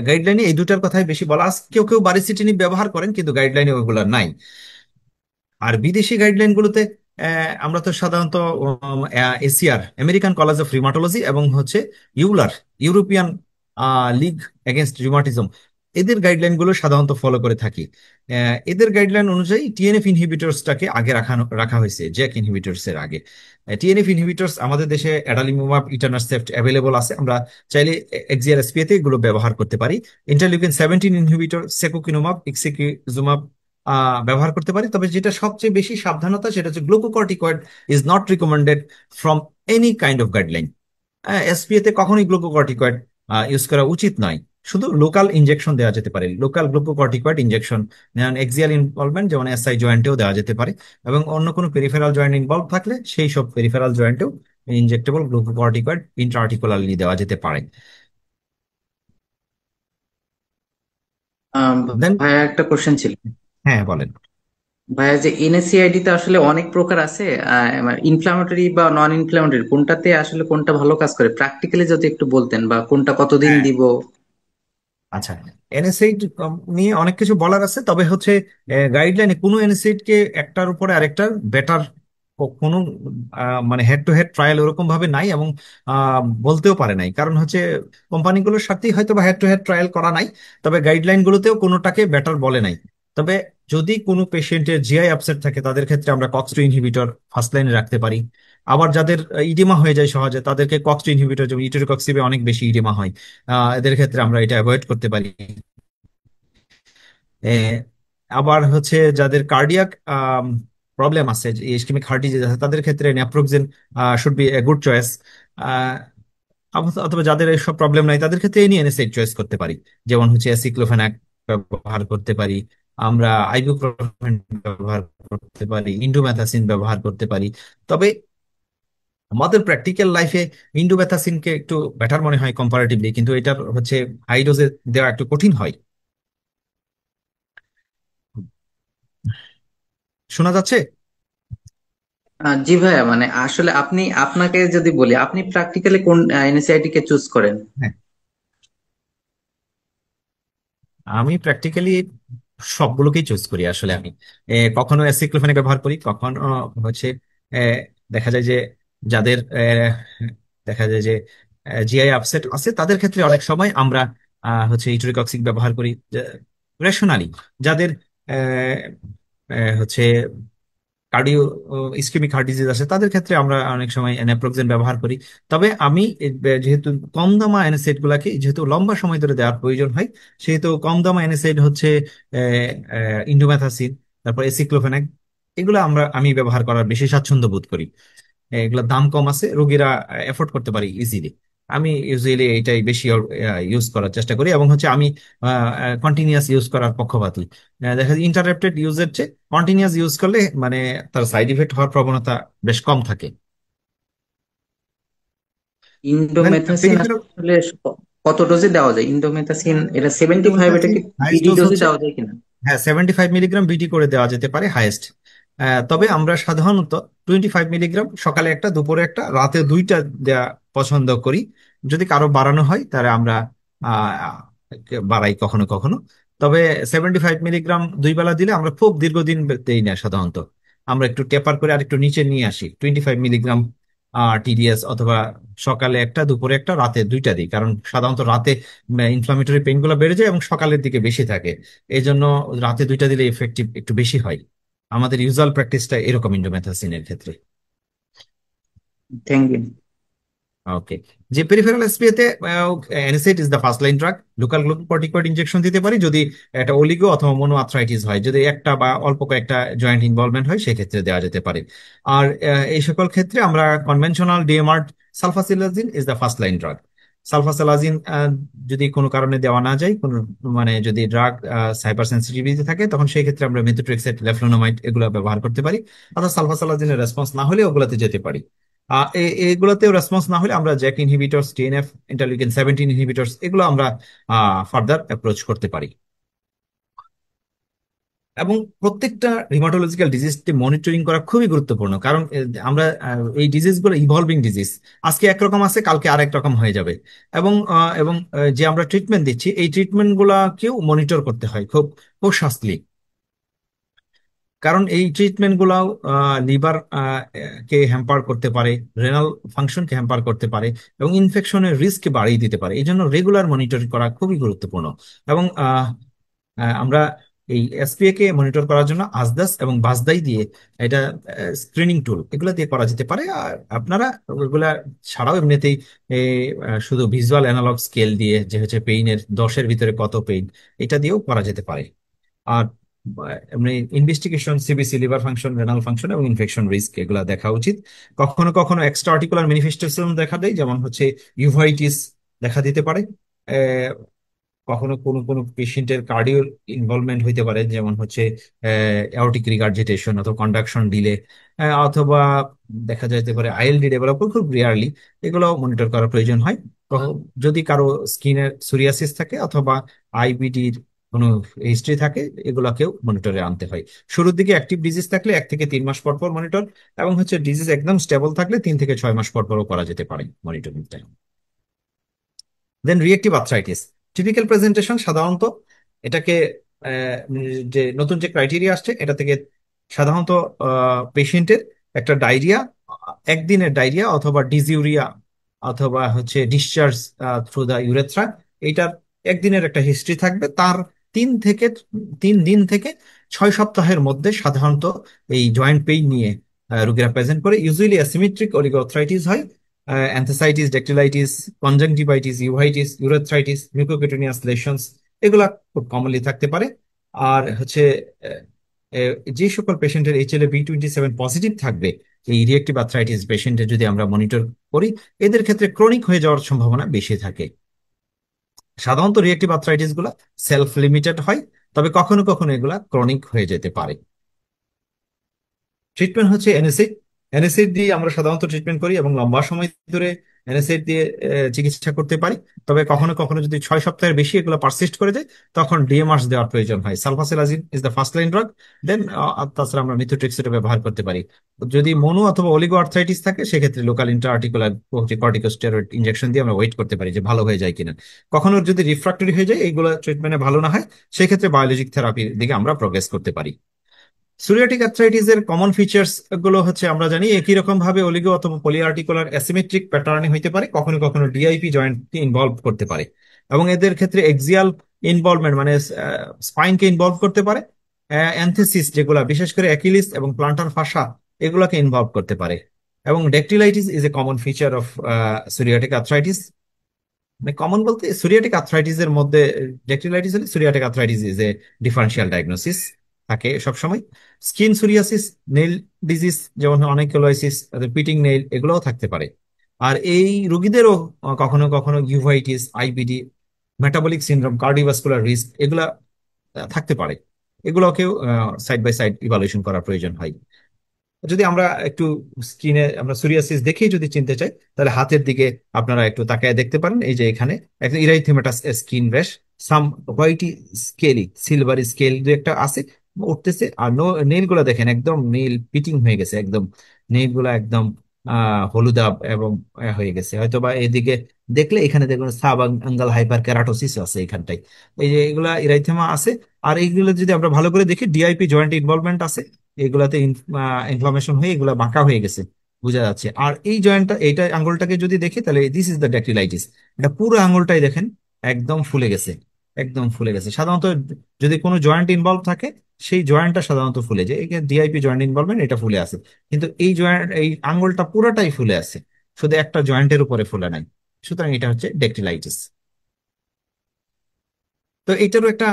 গাইডলাইনে এই দুটার কথাই বেশি বলা আছে। কেউ কেউ বারিসিটিনিব ব্যবহার করেন, কিন্তু গাইডলাইনে ওইগুলো নাই। আর বিদেশি গাইডলাইন গুলোতে আমরা তো সাধারণত ACR, American college of rheumatology, এবং হচ্ছে ইউলার, ইউরোপিয়ান লিগ এগেনস্ট রিউমাটিজম, এদের গাইডলাইন গুলো সাধারণত ফলো করে থাকি। এদের গাইডলাইন অনুযায়ী টিএনএফ ইনহিবিটরসটাকে আগে রাখা হয়েছে জ্যাক ইনহিবিটরস এর আগে। টিএনএফ ইনহিবিটরস আমাদের দেশে অ্যাডালিমুমাব, ইটানারসেপ্ট অ্যাভেলেবল আছে, আমরা চাইলে এক্সিআরএসপি তে এগুলো ব্যবহার করতে পারি। ইন্টারলিউকিন 17 ইনহিবিটর, সেকুকিনুমাব, ইক্সিকিজুমাব ব্যবহার করতে পারি। তবে যেটা সবচেয়ে বেশি সাবধানতা সেটা হচ্ছে glucocorticoid is not recommended from any kind of guideline. SPA তে কখনোই গ্লুকোকর্টিকয়েড ইউজ করা উচিত নয়, শুধু লোকাল ইনজেকশন দেওয়া যেতে পারে, local glucocorticoid injection. Axial involvement যেমন এসআই জয়েন্টেও দেওয়া যেতে পারে, এবং অন্য কোনো পেরিফেরাল জয়েন্ট ইনভলভ থাকলে সেই সব পেরিফেরাল জয়েন্টেও ইনজেক্টেবল গ্লুকোকর্টিকয়েড ইন্ট্রাআর্টিকুলারলি দেওয়া যেতে পারে। আহ, দেন, ভাইয়া একটা কোশ্চেন ছিল। হ্যাঁ বলেন। ভাইয়া যে এনএসিআইডি তে আসলে অনেক প্রকার আছে, ইনফ্লামেটরি বা নন ইনফ্লামেটরি, কোনটাতে আসলে কোনটা ভালো কাজ করে প্র্যাকটিক্যালি যদি একটু বলতেন, বা কোনটা কতদিন হ্যাঁ, দিব? আচ্ছা, এনএসএইড নিয়ে অনেক কিছু বলার আছে, তবে হচ্ছে গাইডলাইনে কোনো এনএসএইড কে একটার উপরে আরেকটার বেটার কোনো মানে হেড টু হেড ট্রায়াল ওরকম ভাবে নাই, এবং বলতেও পারে নাই, কারণ হচ্ছে কোম্পানিগুলোর সাথেই হয়তো বা হেড টু হেড ট্রায়াল করা নাই। তবে গাইডলাইন গুলোতেও কোনোটাকে বেটার বলে নাই। তবে যদি কোনো পেশেন্টের জিআই আপসেট থাকে, তাদের ক্ষেত্রে আমরা কক্স টু ইনহিবিটর ফার্স্ট লাইনে রাখতে পারি। আবার যাদের ইডিমা হয়ে যায় সহজে, তাদেরকে কক্স টু ইনহিবিটর, যেমন ইটোরিকক্সিবে অনেক বেশি ইডিমা হয়, এদের ক্ষেত্রে আমরা এটা অ্যাভয়েড করতে পারি। এ, আবার হচ্ছে যাদের কার্ডিয়াক প্রবলেম আছে, ইসকেমিক হার্ট ডিজিজ আছে, তাদের ক্ষেত্রে naproxen should B a good choice. অথবা যাদের এইসব প্রবলেম নাই, তাদের ক্ষেত্রে এই নিয়ে এনএসএইড চয়েস করতে পারি, যেমন হচ্ছে অ্যাসিক্লোফেনাক ব্যবহার করতে পারি, আমরা আইবুপ্রোফেন ব্যবহার করতে পারি, ইন্ডোমেথাসিন ব্যবহার করতে পারি। তবে আমাদের প্র্যাকটিক্যাল লাইফে ইন্ডোমেথাসিনকে একটু বেটার মনে হয় কম্পারেটিভলি, কিন্তু এটার হচ্ছে হাই ডোজে দেওয়া একটু কঠিন হয়। শোনা যাচ্ছে? জি ভাইয়া, মানে আসলে আপনাকে যদি বলি, আপনি প্র্যাকটিক্যালি কোন এনএসআইটি কে চুজ করেন? হ্যাঁ, আমি প্র্যাকটিক্যালি সবগুলোকেই চুজ করি আসলে। আমি কখনো অ্যাসিক্লোফেনিক ব্যবহার করি, কখনো হচ্ছে এ, দেখা যায় যে যাদের দেখা যায় যে জিআই আপসেট আছে তাদের ক্ষেত্রে অনেক সময় আমরা হচ্ছে ইটরিকক্সিক ব্যবহার করি রেশনালি। যাদের আহ, হচ্ছে কার্ডিও ইসকেমিক হার্ট ডিজিজ আছে তাদের ক্ষেত্রে আমরা অনেক সময় এনাপ্রোক্সেন ব্যবহার করি। তবে আমি যেহেতু কম দামা অ্যানাসাইড গুলাকে যেহেতু লম্বা সময় ধরে দেওয়ার প্রয়োজন হয়, সেহেতু কম দামা অ্যানাসাইড হচ্ছে ইন্ডোমেথাসিন, তারপর এসিক্লোফেনাক, এগুলো আমি ব্যবহার করার বেশি স্বাচ্ছন্দ্য বোধ করি। এগুলোর দাম কম আছে, রোগীরা এফোর্ড করতে পারি ইজিলি। আমি ইউজুয়ালি এটাই বেশি ইউজ করার চেষ্টা করি, এবং হচ্ছে আমি কন্টিনিউয়াস ইউজ করার পক্ষপাতী। দেখা যায় ইন্টারাপ্টেড ইউজের চেয়ে কন্টিনিউয়াস ইউজ করলে মানে তার সাইড ইফেক্ট হওয়ার প্রবণতা বেশ কম থাকে। দেন ইন্ডোমেথাসিন পেরিফেরাল আসলে কত ডোজে দেওয়া যায়? ইন্ডোমেথাসিন এটা 75, এটা ইন্ডোমেথাসিন কি হাইস্ট বিডি ডোজ ডোজে হচ্ছে, দেওয়া যায় কিনা? হ্যাঁ, 75 মিলিগ্রাম বিটি করে দেওয়া যেতে পারে হাইয়েস্ট। তবে আমরা সাধারণত 25 মিলিগ্রাম সকালে একটা, দুপুরে একটা, রাতে দুইটা দেওয়া পছন্দ করি। যদি কারো বাড়ানো হয় তাহলে আমরা আহ, বাড়াই কখনো কখনো। তবে 75 মিলিগ্রাম দুই বেলা দিলে আমরা খুব দীর্ঘদিন দেই না সাধারণত। আমরা একটু টেপার করে আর একটু নিচে নিয়ে আসি 25 মিলিগ্রাম টিডিএস, অথবা সকালে একটা, দুপুরে একটা, রাতে দুইটা দিই, কারণ সাধারণত রাতে ইনফ্লামেটরি পেইন গুলো বেড়ে যায় এবং সকালের দিকে বেশি থাকে। এই জন্য রাতে দুইটা দিলে ইফেক্টিভ একটু বেশি হয়। আমাদের ইউজুয়াল প্র্যাকটিসটা এরকম ইন্ডোমেথাসিনের ক্ষেত্রে। Thank you. ওকে। যে পেরিফেরাল এসপিএতে NSAID is the first line drug. Local glucocorticoid injection দিতে পারি যদি একটা অলিগো অথবা মনো আর্থ্রাইটিস হয়, যদি একটা বা অল্প কয়েকটা জয়েন্ট ইনভলভমেন্ট হয় সেক্ষেত্রে দেওয়া যেতে পারে। আর এই সকল ক্ষেত্রে আমরা conventional DMARD sulfasalazine is the first line drug. Sulfasalazine যদি কোনো কারণে দেওয়া না যায়, কোনো মানে যদি ড্রাগ হাইপার সেন্সিটিভিটি থাকে, তখন সেই ক্ষেত্রে আমরা মেথোট্রেক্সেট, লেফলোনোমাইড এগুলো ব্যবহার করতে পারি। অর্থাৎ সালফাসালাজিনের রেসপন্স না হলে ওগুলোতে যেতে পারি। এগুলোতেও রেসপন্স না হলে আমরা Jack inhibitors, TNF, interleukin 17 inhibitors, এগুলো আমরা ফার্দার অ্যাপ্রোচ করতে পারি। এবং প্রত্যেকটা রিমাটোলজিক্যাল ডিজিজকে মনিটরিং করা খুবই গুরুত্বপূর্ণ, কারণ আমরা এই ডিজিজগুলো ইভলভিং ডিজিজ। আজকে একরকম আছে, কালকে আরেক রকম হয়ে যাবে। যে আমরা ট্রিটমেন্ট দিচ্ছি এই ট্রিটমেন্ট গুলাকেও মনিটর করতে হয় খুব কোশ্বাসলি, কারণ এই ট্রিটমেন্ট গুলাও লিভার কে হ্যাম্পার করতে পারে, রেনাল ফাংশনকে হ্যাম্পার করতে পারে, এবং ইনফেকশনের রিস্ক বাড়িয়ে দিতে পারে। এই জন্য রেগুলার মনিটরিং করা খুবই গুরুত্বপূর্ণ। এবং আমরা এই এসপিএ কে মনিটর করার জন্য আজদাস এবং বাজদাই দিয়ে, এটা স্ক্রিনিং টুল, এগুলো দিয়ে করা যেতে পারে। আর আপনারা ওগুলা ছাড়াও এমনিতেই এই, শুধু ভিজুয়াল অ্যানালগ স্কেল দিয়ে, যে হচ্ছে পেইনের 10-এর ভিতরে কত পেইন, এটা দিয়েও করা যেতে পারে। আর এমনি investigation CBC, liver function, renal function এবং ইনফেকশন রিস্ক, এগুলা দেখা উচিত। কখনো কখনো এক্সট্রা আর্টিকুলার ম্যানিফেস্টেশন দেখা দেয়, যেমন হচ্ছে ইউভাইটিস দেখা দিতে পারে। কখনো কোনো কোনো পেশেন্টের কার্ডিও ইনভলভমেন্ট হইতে পারে, যেমন হচ্ছে অ্যাওর্টিক রিগার্জিটেশন অথবা কন্ডাকশন ডিলে, অথবা দেখা যেতে পারে আইএলডি ডেভেলপ, খুব রিয়ারলি এগুলো মনিটর করার প্রয়োজন হয়। যদি কারো স্কিনের সোরিয়াসিস থাকে অথবা আইবিডির কোনো হিস্ট্রি থাকে, এগুলাকেও মনিটরে আনতে হয়। শুরুর দিকে অ্যাক্টিভ ডিজিজ থাকলে 1 থেকে 3 মাস পর পর মনিটর, এবং হচ্ছে ডিজিজ একদম স্টেবল থাকলে 3 থেকে 6 মাস পর পরও করা যেতে পারে মনিটরিংটা। দেন রিয়েক্টিভ আর্থ্রাইটিস, টিপিক্যাল প্রেজেন্টেশন সাধারণত এটাকে যে নতুন যে ক্রাইটেরিয়া আসছে এটা থেকে সাধারণত পেশেন্টের একটা ডায়রিয়া, একদিনের ডায়রিয়া অথবা ডিজিউরিয়া, অথবা হচ্ছে ডিসচার্জ থ্রু দা ইউরেথ্রা, এইটার একদিনের একটা হিস্ট্রি থাকবে। তার 3 দিন থেকে 6 সপ্তাহের মধ্যে সাধারণত এই জয়েন্ট পেইন নিয়ে রোগীরা প্রেজেন্ট করে। ইউজুয়ালি অ্যাসিমেট্রিক অলিগোআর্থ্রাইটিস হয়, অ্যান্থাসাইটিস, ডেক্টিলাইটিস, কনজাংটিভাইটিস, ইউভাইটিস, ইউরেথ্রাইটিস, মিউকোকুটেনিয়াস লেশনস, এগুলা খুব কমনলি থাকতে পারে। আর হচ্ছে আহ, যে সকল পেশেন্টের HLA-B27 পজিটিভ থাকবে, এই রিয়েক্টিভ আর্থ্রাইটিস পেশেন্টের যদি আমরা মনিটর করি, এদের ক্ষেত্রে ক্রনিক হয়ে যাওয়ার সম্ভাবনা বেশি থাকে। সাধারণত রিয়েক্টিভ আর্থ্রাইটিস গুলা সেলফ লিমিটেড হয়, তবে কখনো কখনো এগুলা ক্রনিক হয়ে যেতে পারে। ট্রিটমেন্ট হচ্ছে এনএসএইড। এনএসএইড দিয়ে আমরা সাধারণত ট্রিটমেন্ট করি এবং লম্বা সময় ধরে এনএসএইড দিয়ে চিকিৎসা করতে পারি। তবে কখনো কখনো যদি 6 সপ্তাহের বেশি এগুলো পারসিস্ট করে যায়, তখন ডিএমআরস দেওয়ার প্রয়োজন হয়। Sulfasalazine is the first line drug. Then তাছাড়া আমরা মিথোট্রেক্সেট ব্যবহার করতে পারি। যদি মনো অথবা অলিগো আর্থ্রাইটিস থাকে, সেক্ষেত্রে লোকাল ইন্ট্রা-আর্টিকুলার কর্টিকোস্টেরয়েড ইনজেকশন দিয়ে আমরা ওয়েট করতে পারি যে ভালো হয়ে যায় কিনা। কখনো যদি রিফ্রাক্টরি হয়ে যায়, এইগুলো ট্রিটমেন্টে ভালো না হয়, সেক্ষেত্রে বায়োলজিক থেরাপির দিকে আমরা প্রোগ্রেস করতে পারি। সোরিয়াটিক আর্থ্রাইটিস এর কমন ফিচার্স গুলো হচ্ছে, আমরা জানি একই রকম ভাবে অলিগো অথবা পলিআর্টিকুলার অ্যাসিমেট্রিক প্যাটার্নে হইতে পারে, কখনো কখনো ডিআইপি জয়েন্ট ইনভলভ করতে পারে। এবং এদের ক্ষেত্রে এক্সিয়াল ইনভলভমেন্ট মানে স্পাইনকে ইনভলভ করতে পারে। অ্যান্থেসিস যেগুলা বিশেষ করে অ্যাকিলিস এবং প্লান্টার ফাসা, এগুলাকে ইনভলভ করতে পারে। এবং dactylitis is a common feature of psoriatic arthritis. মানে কমন বলতে সোরিয়াটিক আর্থ্রাইটিস এর মধ্যে ডেকটিলাইটিস হলে psoriatic arthritis is a differential diagnosis থাকে সবসময়। স্কিন সোরিয়াসিস, নেইল ডিজিজ যেমন অনেকোলাইসিস, পিটিং নেইল, এগুলোও থাকতে পারে। আর এই রোগীদেরও কখনো কখনো uveitis, IBD, metabolic syndrome, cardiovascular risk, এগুলা থাকতে পারে। এগুলোকেও সাইড বাই সাইড ইভালুয়েশন করার প্রয়োজন হয়। যদি আমরা একটু স্কিনে আমরা সোরিয়াসিস দেখেই যদি চিনতে চাই, তাহলে হাতের দিকে আপনারা একটু তাকায় দেখতে পারেন। এই যে এখানে একটা ইরাইথেমাটাস স্কিন র্যাশ, সাম হোয়াইটি স্কেলি সিলভারি স্কেল দু একটা আছে, উঠতেছে। আর নেইল গুলা দেখেন একদম নেইল পিটিং হয়ে গেছে, একদম নেইল গুলা একদম হলুদাভ এবং হয়ে গেছে। হয়তো বা এদিকে দেখলে এখানে দেখবেন সাব আঙ্গাল হাইপার ক্যারাটোসিস আছে এখানটায়। এই যে এগুলা ইরাইথেমা আছে। আর এইগুলো যদি আমরা ভালো করে দেখি, ডিআইপি জয়েন্ট ইনভলভমেন্ট আছে, এগুলাতে ইনফ্লামেশন হয়ে এগুলা বাঁকা হয়ে গেছে, বোঝা যাচ্ছে। আর এই জয়েন্টটা, এইটা আঙ্গুলটাকে যদি দেখি, তাহলে দিস ইজ দ্য ড্যাকটিলাইটিস। এটা পুরো আঙ্গুলটাই দেখেন একদম ফুলে গেছে, একদম ফুলে গেছে। সাধারণত যদি কোনো জয়েন্ট ইনভলভ থাকে, সেই জয়েন্টটা সাধারণত ফুলে যায়। এখানে ডিআইপি জয়েন্ট ইনভলভমেন্ট, এটা ফুলে আছে। কিন্তু এই জয়েন্ট, এই আঙ্গুলটা পুরোটাই ফুলে আছে, শুধু একটা জয়েন্টের উপরে ফুলে নাই। সুতরাং এটা হচ্ছে ডেকটিলাইটিস। তো এটারও একটা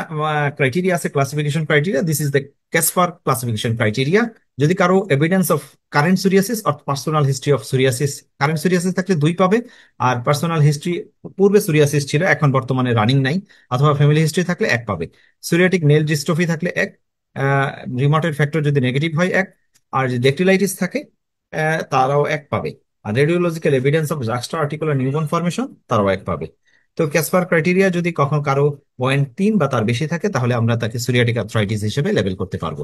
ক্রাইটেরিয়া আছে, classification criteria. This is the CASPAR classification criteria. যদি কারো evidence of current psoriasis or personal history of psoriasis, current psoriasis থাকলে 2 পাবে। আর পার্সোনাল হিস্ট্রি, পূর্বে সোরিয়াসিস ছিল এখন বর্তমানে রানিং নাই, অথবা ফ্যামিলি হিস্ট্রি থাকলে 1 পাবে। সোরিয়াটিক নেল ডিস্ট্রফি থাকলে 1, রিমোটেড ফ্যাক্টর যদি নেগেটিভ হয় 1, আর যদি ডেকটিলাইটিস থাকে তারাও 1 পাবে। আর radiological evidence of juxta articular new bone formation, তারাও 1 পাবে। তো ক্যাসপার ক্রাইটেরিয়া যদি কখন কারো 0.3 বা তার বেশি থাকে, তাহলে আমরা তাকে সোরিয়াটিক আর্থ্রাইটিস হিসেবে লেবেল করতে পারবো।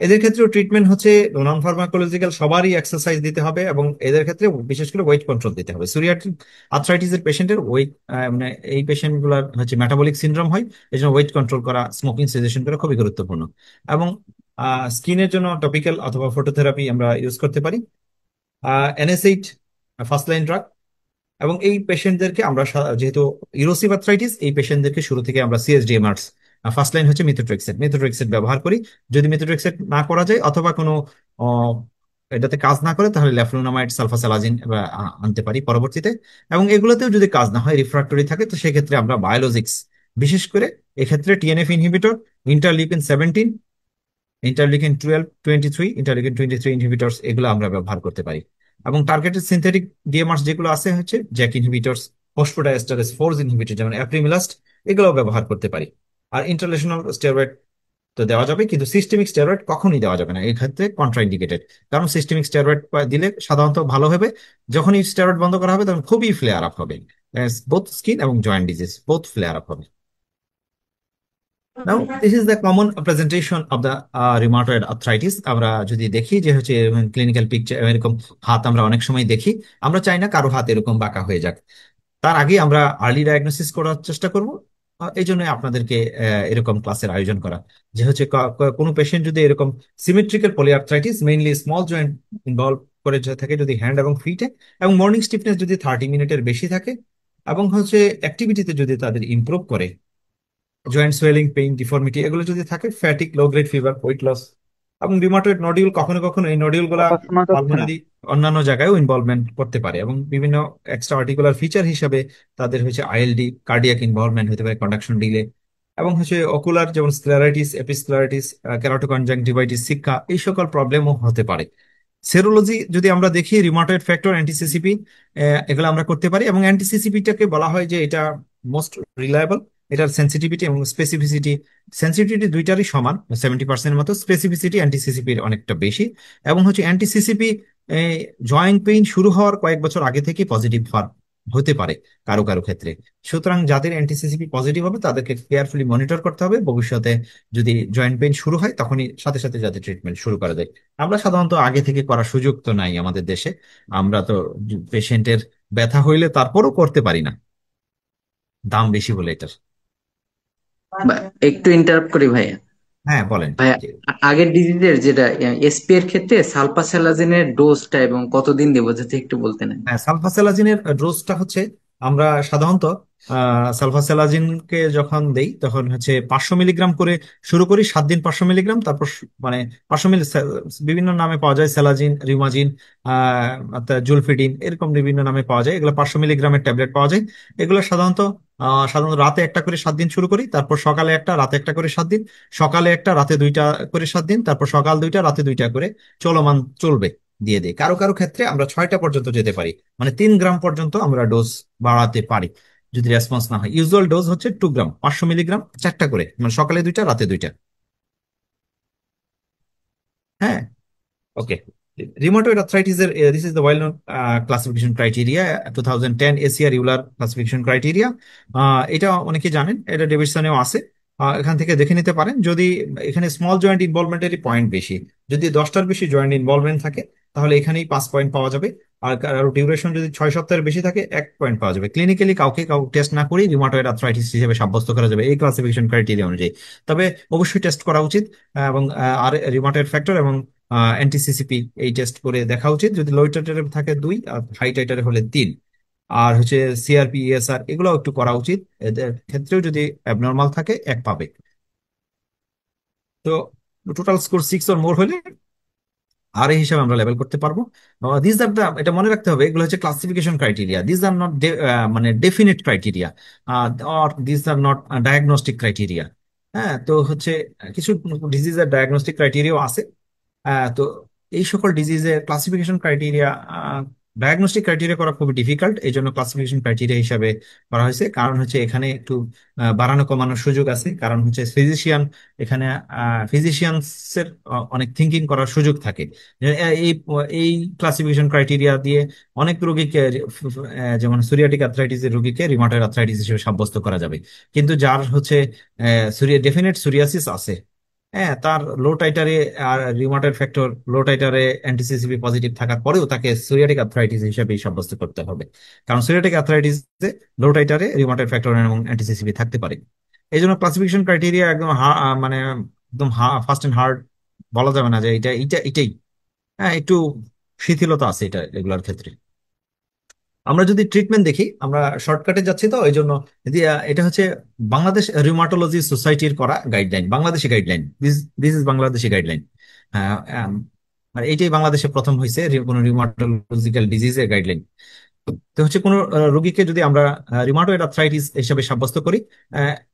এদের ক্ষেত্রেও ট্রিটমেন্ট হচ্ছে নন ফার্মাকোলজিক্যাল, সবারই এক্সারসাইজ দিতে হবে, এবং এদের ক্ষেত্রে বিশেষ করে ওয়েট কন্ট্রোল দিতে হবে। সোরিয়াটিক আর্থ্রাইটিস এর পেশেন্টের ওয়েট, মানে এই পেশেন্ট গুলার হচ্ছে মেটাবলিক সিনড্রোম হয়, এই জন্য ওয়েট কন্ট্রোল করা, স্মোকিং সেজেশন করা খুবই গুরুত্বপূর্ণ। এবং স্কিনের জন্য টপিক্যাল অথবা ফটোথেরাপি আমরা ইউজ করতে পারি। এনএসএইট ফার্স্ট লাইন ড্রাগ। এবং এই পেশেন্টদেরকে আমরা যেহেতু ইরোসিভ আর্থ্রাইটিস, এই পেশেন্টদেরকে শুরু থেকে আমরা সিএসডিএমআরস, ফার্স্ট লাইন হচ্ছে মিথোট্রেক্সেট, মিথোট্রেক্সেট ব্যবহার করি। যদি মিথোট্রেক্সেট না করা যায় অথবা কোনো আহ, এটাতে কাজ না করে, তাহলে ল্যাফ্লুনামাইড, সালফাসালাজিন আনতে পারি পরবর্তীতে। এবং এগুলোতেও যদি কাজ না হয়, রিফ্রাক্টরি থাকে, তো সেক্ষেত্রে আমরা বায়োলজিক্স, বিশেষ করে এক্ষেত্রে TNF inhibitor, interleukin 17, interleukin 12, 23, interleukin 23 inhibitors, এগুলো আমরা ব্যবহার করতে পারি। এবং টার্গেটেড সিনথেটিক ডিএমআরস যেগুলো আছে হচ্ছে জ্যাক ইনহিবিটরস, ফসফোডাইএস্টারেস 4 ইনহিবিটর যেমন অ্যাপ্রিমিলাস্ট, এগুলো ব্যবহার করতে পারি। আর ইন্টারলেশনাল স্টেরয়েড তো দেওয়া যাবে, কিন্তু সিস্টেমিক স্টেরয়েড কখনই দেওয়া যাবে না, এই ক্ষেত্রে কন্ট্রাইন্ডিকেটেড। কারণ সিস্টেমিক স্টেরয়েড দিলে সাধারণত ভালো হবে, যখনই স্টেরয়েড বন্ধ করা হবে তখন খুবই ফ্লেয়ার আপ হবে, বোথ স্কিন এবং joint disease both flair up হবে। Now, this is the common presentation of the rheumatoid arthritis. আমরা যদি দেখি যে হচ্ছে ক্লিনিক্যাল পিকচার, এরকম হাত আমরা অনেক সময় দেখি, আমরা চাই না কারো হাত এরকম বাঁকা হয়ে যাক। তার আগে আমরা আর্লি ডায়াগনোসিস করার চেষ্টা করব। এই জন্য আপনাদেরকে এরকম ক্লাসের আয়োজন করা, যে হচ্ছে কোনো পেশেন্ট যদি এরকম symmetrical polyarthritis, mainly small joint involve করে থাকে যদি হ্যান্ড এবং ফিটে, এবং মর্নিং স্টিফনেস যদি 30 মিনিটের বেশি থাকে, এবং হচ্ছে অ্যাক্টিভিটিতে যদি তাদের ইমপ্রুভ করে, জয়েন্ট সোয়েলিং, পেইন, ডিফর্মিটি এগুলো যদি থাকে, fatigue, low grade fever, weight loss, এবং রিউমাটয়েড নডিউল, কখনো কখনো এই নডিউল গুলা কথা শোনা যাচ্ছে না। পালমোনারি অন্যান্য জায়গায়ও ইনভলভমেন্ট করতে পারে, এবং বিভিন্ন এক্সট্রা আর্টিকুলার ফিচার হিসাবে তাদের হচ্ছে আইএলডি, কার্ডিয়াক ইনভলভমেন্ট হতে পারে, কন্ডাকশন ডিলে, এবং হচ্ছে অকুলার যেমন স্ক্লেরাইটিস, এপিস্ক্লেরাইটিস, কেরাটোকনজাংটিভাইটিস, শিক্ষা, এই সকল প্রবলেমও হতে পারে। সেরোলজি যদি আমরা দেখি, রিউমাটয়েড ফ্যাক্টর, অ্যান্টিসিসিপি, এগুলো আমরা করতে পারি। এবং অ্যান্টিসিসিপিটাকে বলা হয় যে এটা মোস্ট রিলায়েবল। এটার সেন্সিটিভিটি এবং স্পেসিফিসিটি, সেন্সিটিভিটি দুইটারই সমান 70% মতো, স্পেসিফিসিটি অ্যান্টিসিসিপির অনেকটা বেশি। এবং হচ্ছে অ্যান্টিসিসিপি জয়েন্ট পেইন শুরু হওয়ার কয়েক বছর আগে থেকে পজিটিভ হতে পারে কারো কারো ক্ষেত্রে। সুতরাং যাদের অ্যান্টিসিসিপি পজিটিভ হবে তাদেরকে কেয়ারফুলি মনিটর করতে হবে। ভবিষ্যতে যদি জয়েন্ট পেইন শুরু হয় তখনই সাথে সাথে যাতে ট্রিটমেন্ট শুরু করা যায়। আমরা সাধারণত আগে থেকে করার সুযোগ তো নাই আমাদের দেশে। আমরা তো পেশেন্টের ব্যথা হইলে তারপরও করতে পারি না, দাম বেশি বলে এটার। বা একটু ইন্টারাপ্ট করি ভাইয়া। হ্যাঁ, বলেন। ভাইয়া, আগের ডিজিজের যেটা এসপি এর ক্ষেত্রে সালফাসালাজিনের ডোজটা এবং কতদিন দেবো যদি একটু বলতেন। হ্যাঁ, সালফাসালাজিনের ডোজটা হচ্ছে আমরা সাধারণত সালফাসালাজিনকে যখন দেই তখন হচ্ছে 500 মিলিগ্রাম করে শুরু করি, 7 দিন 500 মিলিগ্রাম, তারপর মানে 500 মিলি বিভিন্ন নামে পাওয়া যায়, স্যালাজিন, রিমাজিন, জুলফিডিন, এরকম বিভিন্ন নামে পাওয়া যায়। এগুলো 500 মিলিগ্রামের ট্যাবলেট পাওয়া যায়। এগুলো সাধারণত রাতে একটা করে 7 দিন শুরু করি, তারপর সকালে একটা রাতে একটা করে 7 দিন, সকালে একটা রাতে দুইটা করে 7 দিন, তারপর সকাল দুইটা রাতে দুইটা করে চলমান চলবে দিয়ে দিই। কারো কারো ক্ষেত্রে আমরা 6টা পর্যন্ত যেতে পারি, মানে 3 গ্রাম পর্যন্ত আমরা ডোজ বাড়াতে পারি যদি রেসপন্স না হয়। ইউজুয়াল ডোজ হচ্ছে 2 গ্রাম, 500 মিলিগ্রাম, 4টা করে, মানে সকালে দুইটা রাতে দুইটা। হ্যাঁ, ওকে। রিউমাটয়েড আর্থ্রাইটিসের this is the well known classification criteria, 2010 ACR Euler classification criteria. এটা অনেকে জানেন, এটা ডেভিডসনেও আছে। এখান থেকে দেখে নিতে পারেন। যদি এখানে স্মল জয়েন্ট ইনভলভমেন্টেরই পয়েন্ট বেশি, যদি 10টার বেশি জয়েন্ট ইনভলভমেন্ট থাকে তাহলে এখানেই 5 পয়েন্ট পাওয়া যাবে। আর ডিউরেশন যদি 6 সপ্তাহের বেশি থাকে 1 পয়েন্ট পাওয়া যাবে। ক্লিনিক্যালি কাউকে টেস্ট না করেই রিউমাটয়েড আর্থ্রাইটিস হিসেবে সাব্যস্ত করা যাবে এই ক্লাসিফিকেশন ক্রাইটেরিয়া অনুযায়ী। তবে অবশ্যই টেস্ট করা উচিত, এবং আর রিউমাটয়েড ফ্যাক্টর এবং অ্যান্টিসিসিপি এই টেস্ট করে দেখা উচিত। যদি লো টাইটারে থাকে 2, আর হাই টাইটারে হলে 3। আর হচ্ছে সিআরপি, ইএসআর, এগুলো একটু করা উচিত। এদের ক্ষেত্রেও যদি অ্যাবনর্মাল থাকে 1 পাবে। তো টোটাল স্কোর 6 or more হলে আর এই হিসাবে আমরা লেভেল করতে পারবো। দিস আর দা, এটা মনে রাখতে হবে, এগুলো হচ্ছে classification criteria, this are not মানে definite criteria, or this are not diagnostic criteria. হ্যাঁ, তো হচ্ছে কিছু ডিজিজের ডায়াগনস্টিক ক্রাইটেরিয়াও আছে। তো এই সকল ডিজিজের ক্লাসিফিকেশন ক্রাইটেরিয়া, ডায়াগনস্টিক ক্রাইটেরিয়া করা খুবই ডিফিকাল্ট, এই জন্য ক্লাসিফিকেশন ক্রাইটেরিয়া হিসাবে করা হয়েছে। কারণ হচ্ছে এখানে একটু বাড়ানো কমানোর সুযোগ আছে, কারণ হচ্ছে এখানে ফিজিশিয়ানসের অনেক থিঙ্কিং করার সুযোগ থাকে। যে, এই এই ক্লাসিফিকেশন ক্রাইটেরিয়া দিয়ে অনেক রোগীকে, যেমন সোরিয়াটিক আর্থ্রাইটিসের রোগীকে রিমাটয়েড আর্থ্রাইটিস হিসেবে সাব্যস্ত করা যাবে। কিন্তু যার হচ্ছে ডেফিনেট সোরিয়াসিস আছে, হ্যাঁ, তার লো টাইটারে আর রিউমাটয়েড ফ্যাক্টর লো টাইটারে অ্যান্টিসিসিপি পজিটিভ থাকার পরেও তাকে সোরিয়াটিক আর্থ্রাইটিস হিসেবে সাব্যস্ত করতে হবে। কারণ সোরিয়াটিক আর্থ্রাইটিসে লো টাইটারে রিউমাটয়েড ফ্যাক্টর এবং অ্যান্টিসিসিপি থাকতে পারে। এই জন্য ক্লাসিফিকেশন ক্রাইটেরিয়া একদম মানে একদম ফাস্ট এন্ড হার্ড বলা যাবে না যে এটা এটা এটাই। হ্যাঁ, একটু শিথিলতা আছে এটা এগুলোর ক্ষেত্রে। আমরা যদি ট্রিটমেন্ট দেখি, আমরা শর্টকাটে যাচ্ছি তো এই জন্য। যদি, এটা হচ্ছে বাংলাদেশ রিউমাটোলজি সোসাইটির করা guideline, Bangladeshi guideline, this this is Bangladeshi guideline. আর এইটাই বাংলাদেশে প্রথম হয়েছে কোনো রিউমাটোলজিক্যাল ডিজিজের গাইডলাইন। তো হচ্ছে কোনো রোগীকে যদি আমরা রিউমাটয়েড আর্থ্রাইটিস হিসেবে সাব্যস্ত করি,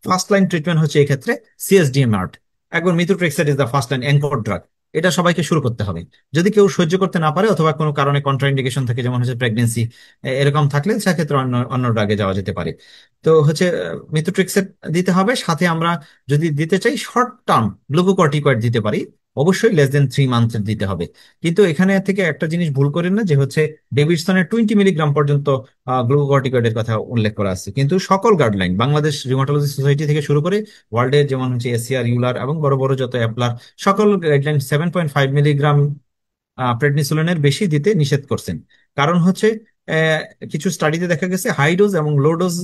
ফার্স্ট লাইন ট্রিটমেন্ট হচ্ছে এই ক্ষেত্রে সিএসডিএমআর। একবার methotrexate is the first line anchor drug. এটা সবাইকে শুরু করতে হবে। যদি কেউ সহ্য করতে না পারে অথবা কোনো কারণে কন্ট্রাইন্ডিকেশন থাকে, যেমন হচ্ছে প্রেগনেন্সি, এরকম থাকলে সেক্ষেত্রে অন্য অন্য ড্রাগে যাওয়া যেতে পারে। তো হচ্ছে মিথোট্রেক্সাট দিতে হবে। সাথে আমরা যদি দিতে চাই শর্ট টার্ম গ্লুকোকর্টিকয়েড দিতে পারি, অবশ্যই less than 3 মান্থের দিতে হবে। কিন্তু এখানে থেকে একটা জিনিস ভুল করেন না, যে হচ্ছে ডেভিডসনের 20 মিলিগ্রাম পর্যন্ত গ্লুকোকর্টিকয়েডের কথা উল্লেখ করা আছে। কিন্তু সকল গাইডলাইন, বাংলাদেশ রিউমাটোলজি সোসাইটি থেকে শুরু করে ওয়ার্ল্ডের যেমন হচ্ছে এসিআর, ইউলার এবং বড় বড় যত অ্যাপলার, সকল গাইডলাইন 7.5 মিলিগ্রাম প্রেডনিসোলনের বেশি দিতে নিষেধ করছেন। কারণ হচ্ছে আহ, কিছু স্টাডিতে দেখা গেছে হাই ডোজ এবং লো ডোজ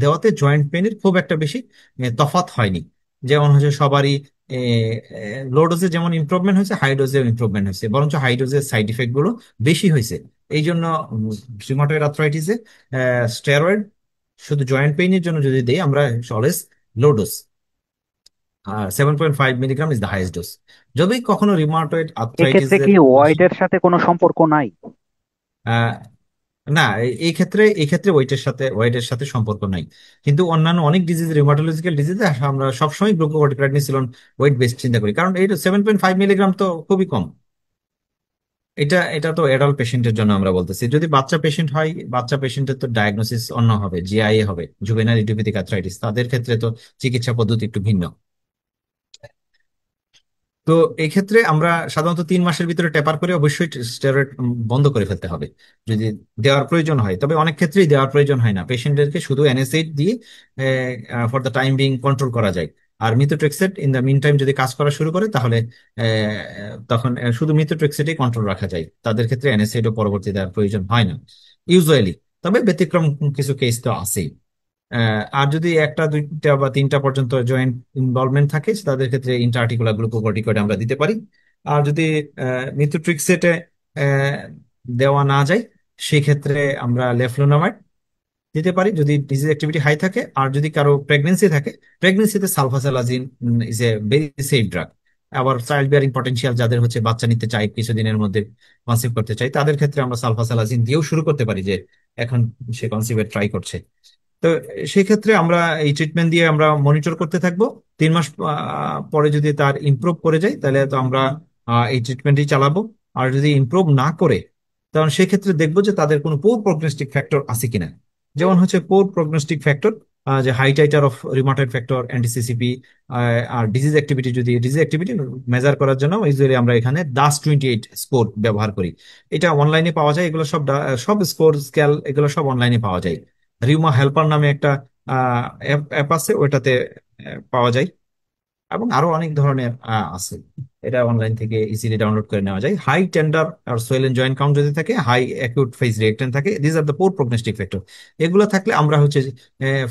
দেওয়াতে জয়েন্ট পেনের খুব একটা বেশি তফাৎ হয়নি। যেমন হচ্ছে সবারই লো ডোজে যেমন ইমপ্রুভমেন্ট হয়েছে, হাই ডোজেও ইমপ্রুভমেন্ট হয়েছে, বরঞ্চ হাই ডোজের সাইড ইফেক্ট গুলো বেশি হয়েছে। এই জন্য রিউমাটয়েড আর্থ্রাইটিসে স্টেরয়েড শুধু জয়েন্ট পেইনের জন্য যদি দেই আমরা, always low dose, 7.5 milligram is the highest dose. যদি কখনো রিউমাটয়েড এক্ষেত্রে আর্থ্রাইটিসের কি ওয়েটের সাথে কোনো সম্পর্ক নাই? না, এই ক্ষেত্রে ওয়েটের সাথে সম্পর্ক নাই। কিন্তু অন্যান্য অনেক ডিজিজ, রিউমাটোলজিক্যাল ডিজিজে আমরা সবসময় গ্লুকোকর্টিকয়েড লোন ওয়েট বেস চিন্তা করি, কারণ এই 7.5 মিলিগ্রাম তো খুবই কম। এটা এটা তো অ্যাডাল্ট পেশেন্টের জন্য আমরা বলতেছি। যদি বাচ্চা পেশেন্ট হয়, বাচ্চা পেশেন্টের তো ডায়াগনোসিস অন্য হবে, জিআইএ হবে, জুভেনাইল ইডিওপ্যাথিক আর্থ্রাইটিস, তাদের ক্ষেত্রে তো চিকিৎসা পদ্ধতি একটু ভিন্ন। তো এই ক্ষেত্রে আমরা সাধারণত 3 মাসের ভিতরে টেপার করে অবশ্যই স্টেরয়েড বন্ধ করে ফেলতে হবে যদি দেওয়ার প্রয়োজন হয়। তবে অনেক ক্ষেত্রেই দেওয়ার প্রয়োজন হয় না, পেশেন্টদেরকে শুধু এনএসএইড দিয়ে for the time being control করা যায়। আর methotrexate in the mean time যদি কাজ করা শুরু করে তাহলে তখন শুধু মিথোট্রেক্সেটই কন্ট্রোল রাখা যায়, তাদের ক্ষেত্রে এনএসএইডও পরবর্তী দেওয়ার প্রয়োজন হয় না ইউজুয়ালি। তবে ব্যতিক্রম কিছু কেস তো আছেই। আর যদি একটা দুইটা বা তিনটা পর্যন্ত জয়েন্ট ইনভলভমেন্ট থাকে তাদের ক্ষেত্রে ইন্ট্রা-আর্টিকুলার গ্লুকোকর্টিকয়েড আমরা দিতে পারি। আর যদি মিথোট্রিক্সেটে দেওয়া না যায় সেই ক্ষেত্রে আমরা লেফলুনামাইড দিতে পারি যদি ডিজিজ অ্যাক্টিভিটি হাই থাকে। আর যদি কারো প্রেগনেন্সি থাকে, প্রেগনেন্সিতে sulfasalazine is a very safe drug. আবার চাইল্ড বিয়ারিং পটেনশিয়াল যাদের হচ্ছে বাচ্চা নিতে চায় কিছুদিনের মধ্যে কনসিভ করতে চাই তাদের ক্ষেত্রে আমরা সালফাসালাজিন দিয়েও শুরু করতে পারি, যে এখন সে কনসিভের ট্রাই করছে। তো সেই ক্ষেত্রে আমরা এই ট্রিটমেন্ট দিয়ে আমরা মনিটর করতে থাকবো। 3 মাস পরে যদি তার ইমপ্রুভ করে যায় তাহলে তো আমরা এই ট্রিটমেন্টই চালাবো। আর যদি ইমপ্রুভ না করে তখন সেক্ষেত্রে দেখবো যে তাদের কোনো পোর প্রগনোস্টিক ফ্যাক্টর আছে কিনা। যেমন হচ্ছে পোর প্রগনোস্টিক ফ্যাক্টর, যে high titre of rheumatoid factor, anti CCP, আর ডিজিজ অ্যাক্টিভিটি। যদি ডিজিজ অ্যাক্টিভিটি মেজার করার জন্য ইউজুয়ালি আমরা এখানে DAS28 স্কোর ব্যবহার করি। এটা অনলাইনে পাওয়া যায়, এগুলো সব সব স্কোর স্কেল এগুলো সব অনলাইনে পাওয়া যায়। রিউমা হেল্পার নামে একটা অ্যাপ আছে, ওইটাতে পাওয়া যায়। এবং আরো অনেক ধরনের আছে, এটা অনলাইন থেকে ইজিলি ডাউনলোড করে নেওয়া যায়। হাই টেন্ডার আর সোয়েল এন্ড জয়েন্ট কাউন্ট যদি থাকে, হাই অ্যাকিউট ফেজ রিঅ্যাক্টেন্ট থাকে, this are the poor prognostic factor. এগুলো থাকলে আমরা হচ্ছে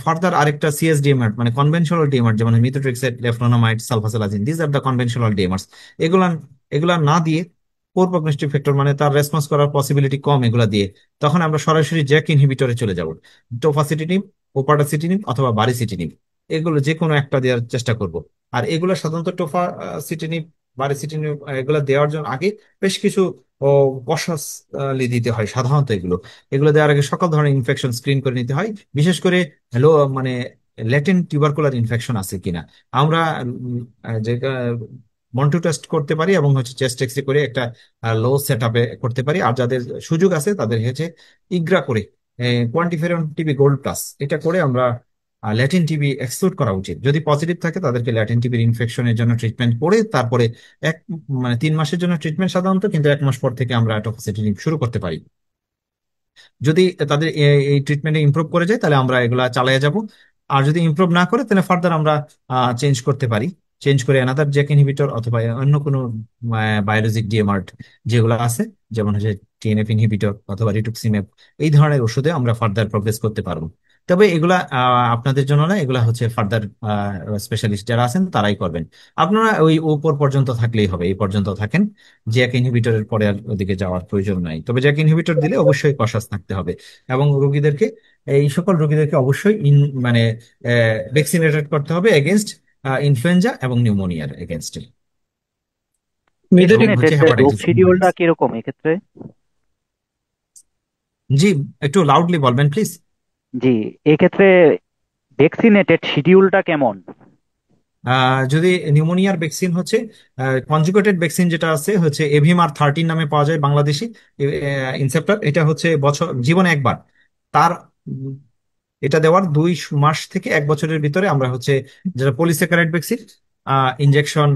ফার্দার আরেকটা সিএসডিএমআর মানে কনভেনশনাল ডিএমআর, যেমন methotrexate, leflunomide, sulfasalazine, this are the conventional DMARDs. এগুলা এগুলা না দিয়ে, পোর প্রগনোস্টিক ফ্যাক্টর মানে তার রেসপন্স করার পসিবিলিটি কম, এগুলা দিয়ে তখন আমরা সরাসরি জ্যাক ইনহিবিটরে চলে যাব। টোফাসিটিনিব, ওপাটাসিটিনিব অথবা বারিসিটিনিব, এগুলো যে কোনো একটা দেওয়ার চেষ্টা করব। আর এগুলো সাধারণত টোফাসিটিনিব, বারিসিটিনিব এগুলো দেওয়ার জন্য আগে বেশ কিছু ও কষালি দিতে হয় সাধারণত। এগুলো এগুলো দেওয়ার আগে সকল ধরনের ইনফেকশন স্ক্রিন করে নিতে হয়, বিশেষ করে লো মানে ল্যাটেন্ট টিউবারকুলার ইনফেকশন আছে কিনা। আমরা যে মন্টু টেস্ট করতে পারি এবং হচ্ছে চেস্ট এক্সরে করে একটা লো সেট আপে করতে পারি। আর যাদের সুযোগ আছে তাদের হচ্ছে ইগ্রা করে কোয়ান্টিফেরন টিবি গোল্ড প্লাস এটা করে আমরা ল্যাটিন টিবি এক্সক্লুড করা উচিত। যদি পজিটিভ থাকে তাদেরকে ল্যাটিন টিবির ইনফেকশনের জন্য ট্রিটমেন্ট করে তারপরে এক মানে 3 মাসের জন্য ট্রিটমেন্ট সাধারণত, কিন্তু 1 মাস পর থেকে আমরা টোফাসিটিনিব শুরু করতে পারি। যদি তাদের এই ট্রিটমেন্টে ইমপ্রুভ করে যায় তাহলে আমরা এগুলা চালিয়ে যাব। আর যদি ইমপ্রুভ না করে তাহলে ফার্দার আমরা চেঞ্জ করতে পারি, চেঞ্জ করে অ্যানাদার জ্যাক ইনহিবিটর অথবা অন্য কোনো বায়োলজিক ডিএমআর যেগুলো আছে, যেমন হচ্ছে টিএনএফ ইনহিবিটর অথবা রিটুক্সিমেব, এই ধরনের ওষুধে আমরা ফার্দার প্রগ্রেস করতে পারবো। তবে এগুলা আপনাদের জন্য না, এগুলা হচ্ছে ফার্দার স্পেশালিস্ট যারা আছেন তারাই করবেন। আপনারা ওই উপর পর্যন্ত থাকলেই হবে, এই পর্যন্ত থাকেন। জ্যাক ইনহিবিটরের পরে আর ওদিকে যাওয়ার প্রয়োজন নাই। তবে জ্যাক ইনহিবিটর দিলে অবশ্যই কশাস থাকতে হবে। এবং রোগীদেরকে, এই সকল রোগীদেরকে অবশ্যই মানে ভ্যাকসিনেটেড করতে হবে এগেনস্ট ইনফ্লুয়েঞ্জা এবং নিউমোনিয়ার এগেনস্টে, এবং মেথোডিক হচ্ছে ভ্যাকসিনেটেড রোগ হেপাটাইটিস। শিডিউলটা কিরকম এক্ষেত্রে? জি, একটু লাউডলি বলবেন প্লিজ। জি, এক্ষেত্রে ভ্যাকসিনেটেড শিডিউলটা কেমন? যদি নিউমোনিয়ার ভ্যাকসিন হচ্ছে কনজুগেটেড ভ্যাকসিন যেটা আছে হচ্ছে এভিমার 13 নামে পাওয়া যায় বাংলাদেশি ইনসেপ্টার। এটা হচ্ছে বছর জীবনে একবার। তার এটা দেওয়ার 2 মাস থেকে 1 বছরের ভিতরে আমরা হচ্ছে যেটা পলিস্যাকারাইড ভ্যাকসিন ইনজেকশন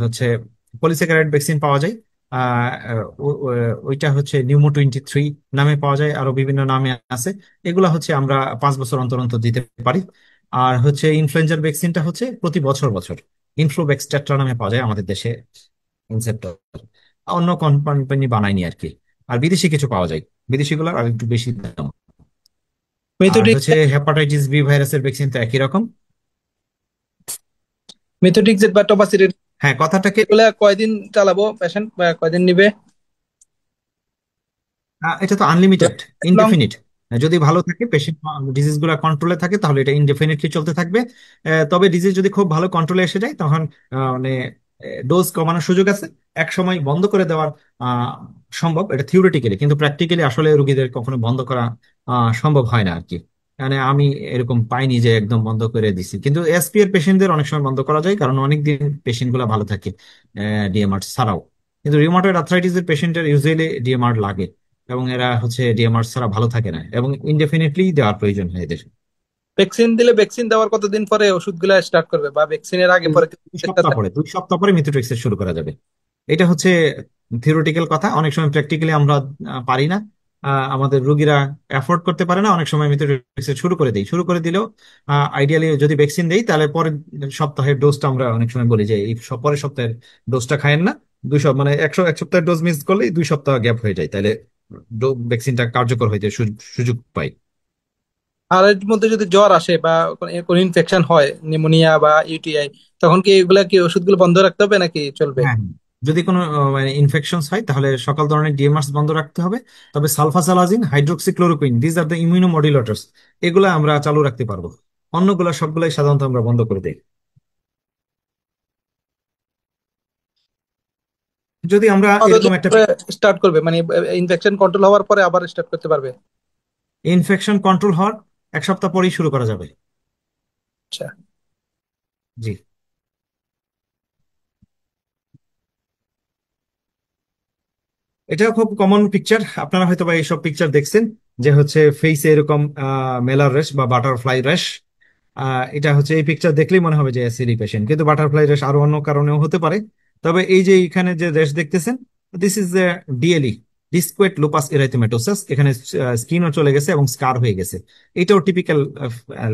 হচ্ছে পলিস্যাকারাইড ভ্যাকসিন পাওয়া যায়। ওইটা হচ্ছে নিউমো 23 নামে পাওয়া যায়, আরো বিভিন্ন নামে আছে। এগুলা হচ্ছে আমরা 5 বছর অন্তর অন্তর দিতে পারি। আর হচ্ছে ইনফ্লুয়েঞ্জার ভ্যাকসিনটা হচ্ছে প্রতি বছর বছর ইনফ্লুভ্যাক্স টেট্রা নামে পাওয়া যায় আমাদের দেশে ইনসেপ্টর। অন্য কোম্পানি বানায়নি আর কি। আর বিদেশি কিছু পাওয়া যায়, বিদেশিগুলো আর একটু বেশি দাম। আর মেথোডিক হচ্ছে হেপাটাইটিস বি ভাইরাসের ভ্যাকসিন তো একই রকম। মেথোডিক জেট বা টপাসিডির হ্যাঁ, কথাটাকে এগুলা কয়দিন চালাবো পেশেন্ট, বা কয়দিন নিবে? এটা তো আনলিমিটেড, লং ইনডেফিনিট। যদি ভালো থাকে পেশেন্ট, ডিজিজ গুলা কন্ট্রোলে থাকে তাহলে এটা ইনডেফিনিটলি চলতে থাকবে। তবে ডিজিজ যদি খুব ভালো কন্ট্রোলে এসে যায় তখন মানে ডোজ কমানোর সুযোগ আছে। এক সময় বন্ধ করে দেওয়ার আহ, সম্ভব, এটা থিওরিটিক্যালি, কিন্তু প্র্যাকটিক্যালি আসলে রোগীদের কখনো বন্ধ করা সম্ভব হয় না আর কি। মানে আমি এরকম পাইনি যে একদম বন্ধ করে দিছি, কিন্তু এসপি এর পেশেন্টদের অনেক সময় বন্ধ করা যায় কারণ অনেক দিন পেশেন্ট গুলা ভালো থাকে ডিএমআর ছাড়াও। কিন্তু রিউমাটয়েড আর্থ্রাইটিস এর পেশেন্টের ইউজুয়ালি ডিএমআর লাগে, এবং এরা হচ্ছে ডিএমআর ছাড়া ভালো থাকে না, এবং ইনডেফিনিটলি দেওয়ার প্রয়োজন হয় এদের। ভ্যাকসিন দিলে ভ্যাকসিন দেওয়ার কতদিন পরে ওষুধগুলো স্টার্ট করবে, বা ভ্যাকসিনের আগে পরে দুই সপ্তাহ পরে 2 সপ্তাহ পরে মিথোট্রেক্সের শুরু করা যাবে। এটা হচ্ছে থিওরিটিক্যাল কথা, অনেক সময় প্র্যাকটিক্যালি আমরা পারি না। আমাদের রোগীরা অ্যাফোর্ড করতে পারে না, অনেক সময় মিথোট্রেক্সের শুরু করে দেই, শুরু করে দিলেও আইডিয়ালি যদি ভ্যাকসিন দেই তাহলে পরের সপ্তাহের ডোজটা আমরা অনেক সময় বলি যে এই পরের সপ্তাহের ডোজটা খায়েন না। 2 সপ্তাহ মানে এক সপ্তাহের ডোজ মিস করলে 2 সপ্তাহ গ্যাপ হয়ে যায়, তাহলে ভ্যাকসিনটা কার্যকর হইতে সুযোগ পাই। আর এর মধ্যে যদি জ্বর আসে বা কোনো ইনফেকশন হয়, নিউমোনিয়া বা ইউটিআই, তখন কি এগুলা কি ওষুধগুলো বন্ধ রাখতে হবে নাকি চলবে? হ্যাঁ, যদি কোনো মানে ইনফেকশনস হয় তাহলে সকল ধরনের ডিএমআরস বন্ধ রাখতে হবে। তবে sulfasalazine, hydroxychloroquine, these are the immunomodulators, এগুলো আমরা চালু রাখতে পারবো। অন্যগুলা সবগুলাই সাধারণত আমরা বন্ধ করে দিই। যদি আমরা এরকম কতদিন একটা পরে স্টার্ট করবে, মানে ইনফেকশন কন্ট্রোল হওয়ার পরে আবার স্টার্ট করতে পারবে? ইনফেকশন কন্ট্রোল হওয়ার 1 সপ্তাহ পরেই শুরু করা যাবে। আচ্ছা। জি। এটাও খুব কমন পিকচার, আপনারা হয়তো বা এইসব পিকচার দেখছেন, যে হচ্ছে ফেসে এরকম মেলার রেশ বা বাটারফ্লাই রেশ। এটা হচ্ছে এই পিকচার দেখলেই মনে হবে যে এসিডি পেশেন্ট, কিন্তু বাটারফ্লাই রেশ আরো অন্য কারণেও হতে পারে। তবে এই যে এখানে যে রেশ দেখতেছেন, দিস ইজ ডিএলই, ডিসকুয়েট লুপাস এরাইথেমেটোসাস। এখানে স্কিনও চলে গেছে এবং স্কার হয়ে গেছে। এটাও টিপিক্যাল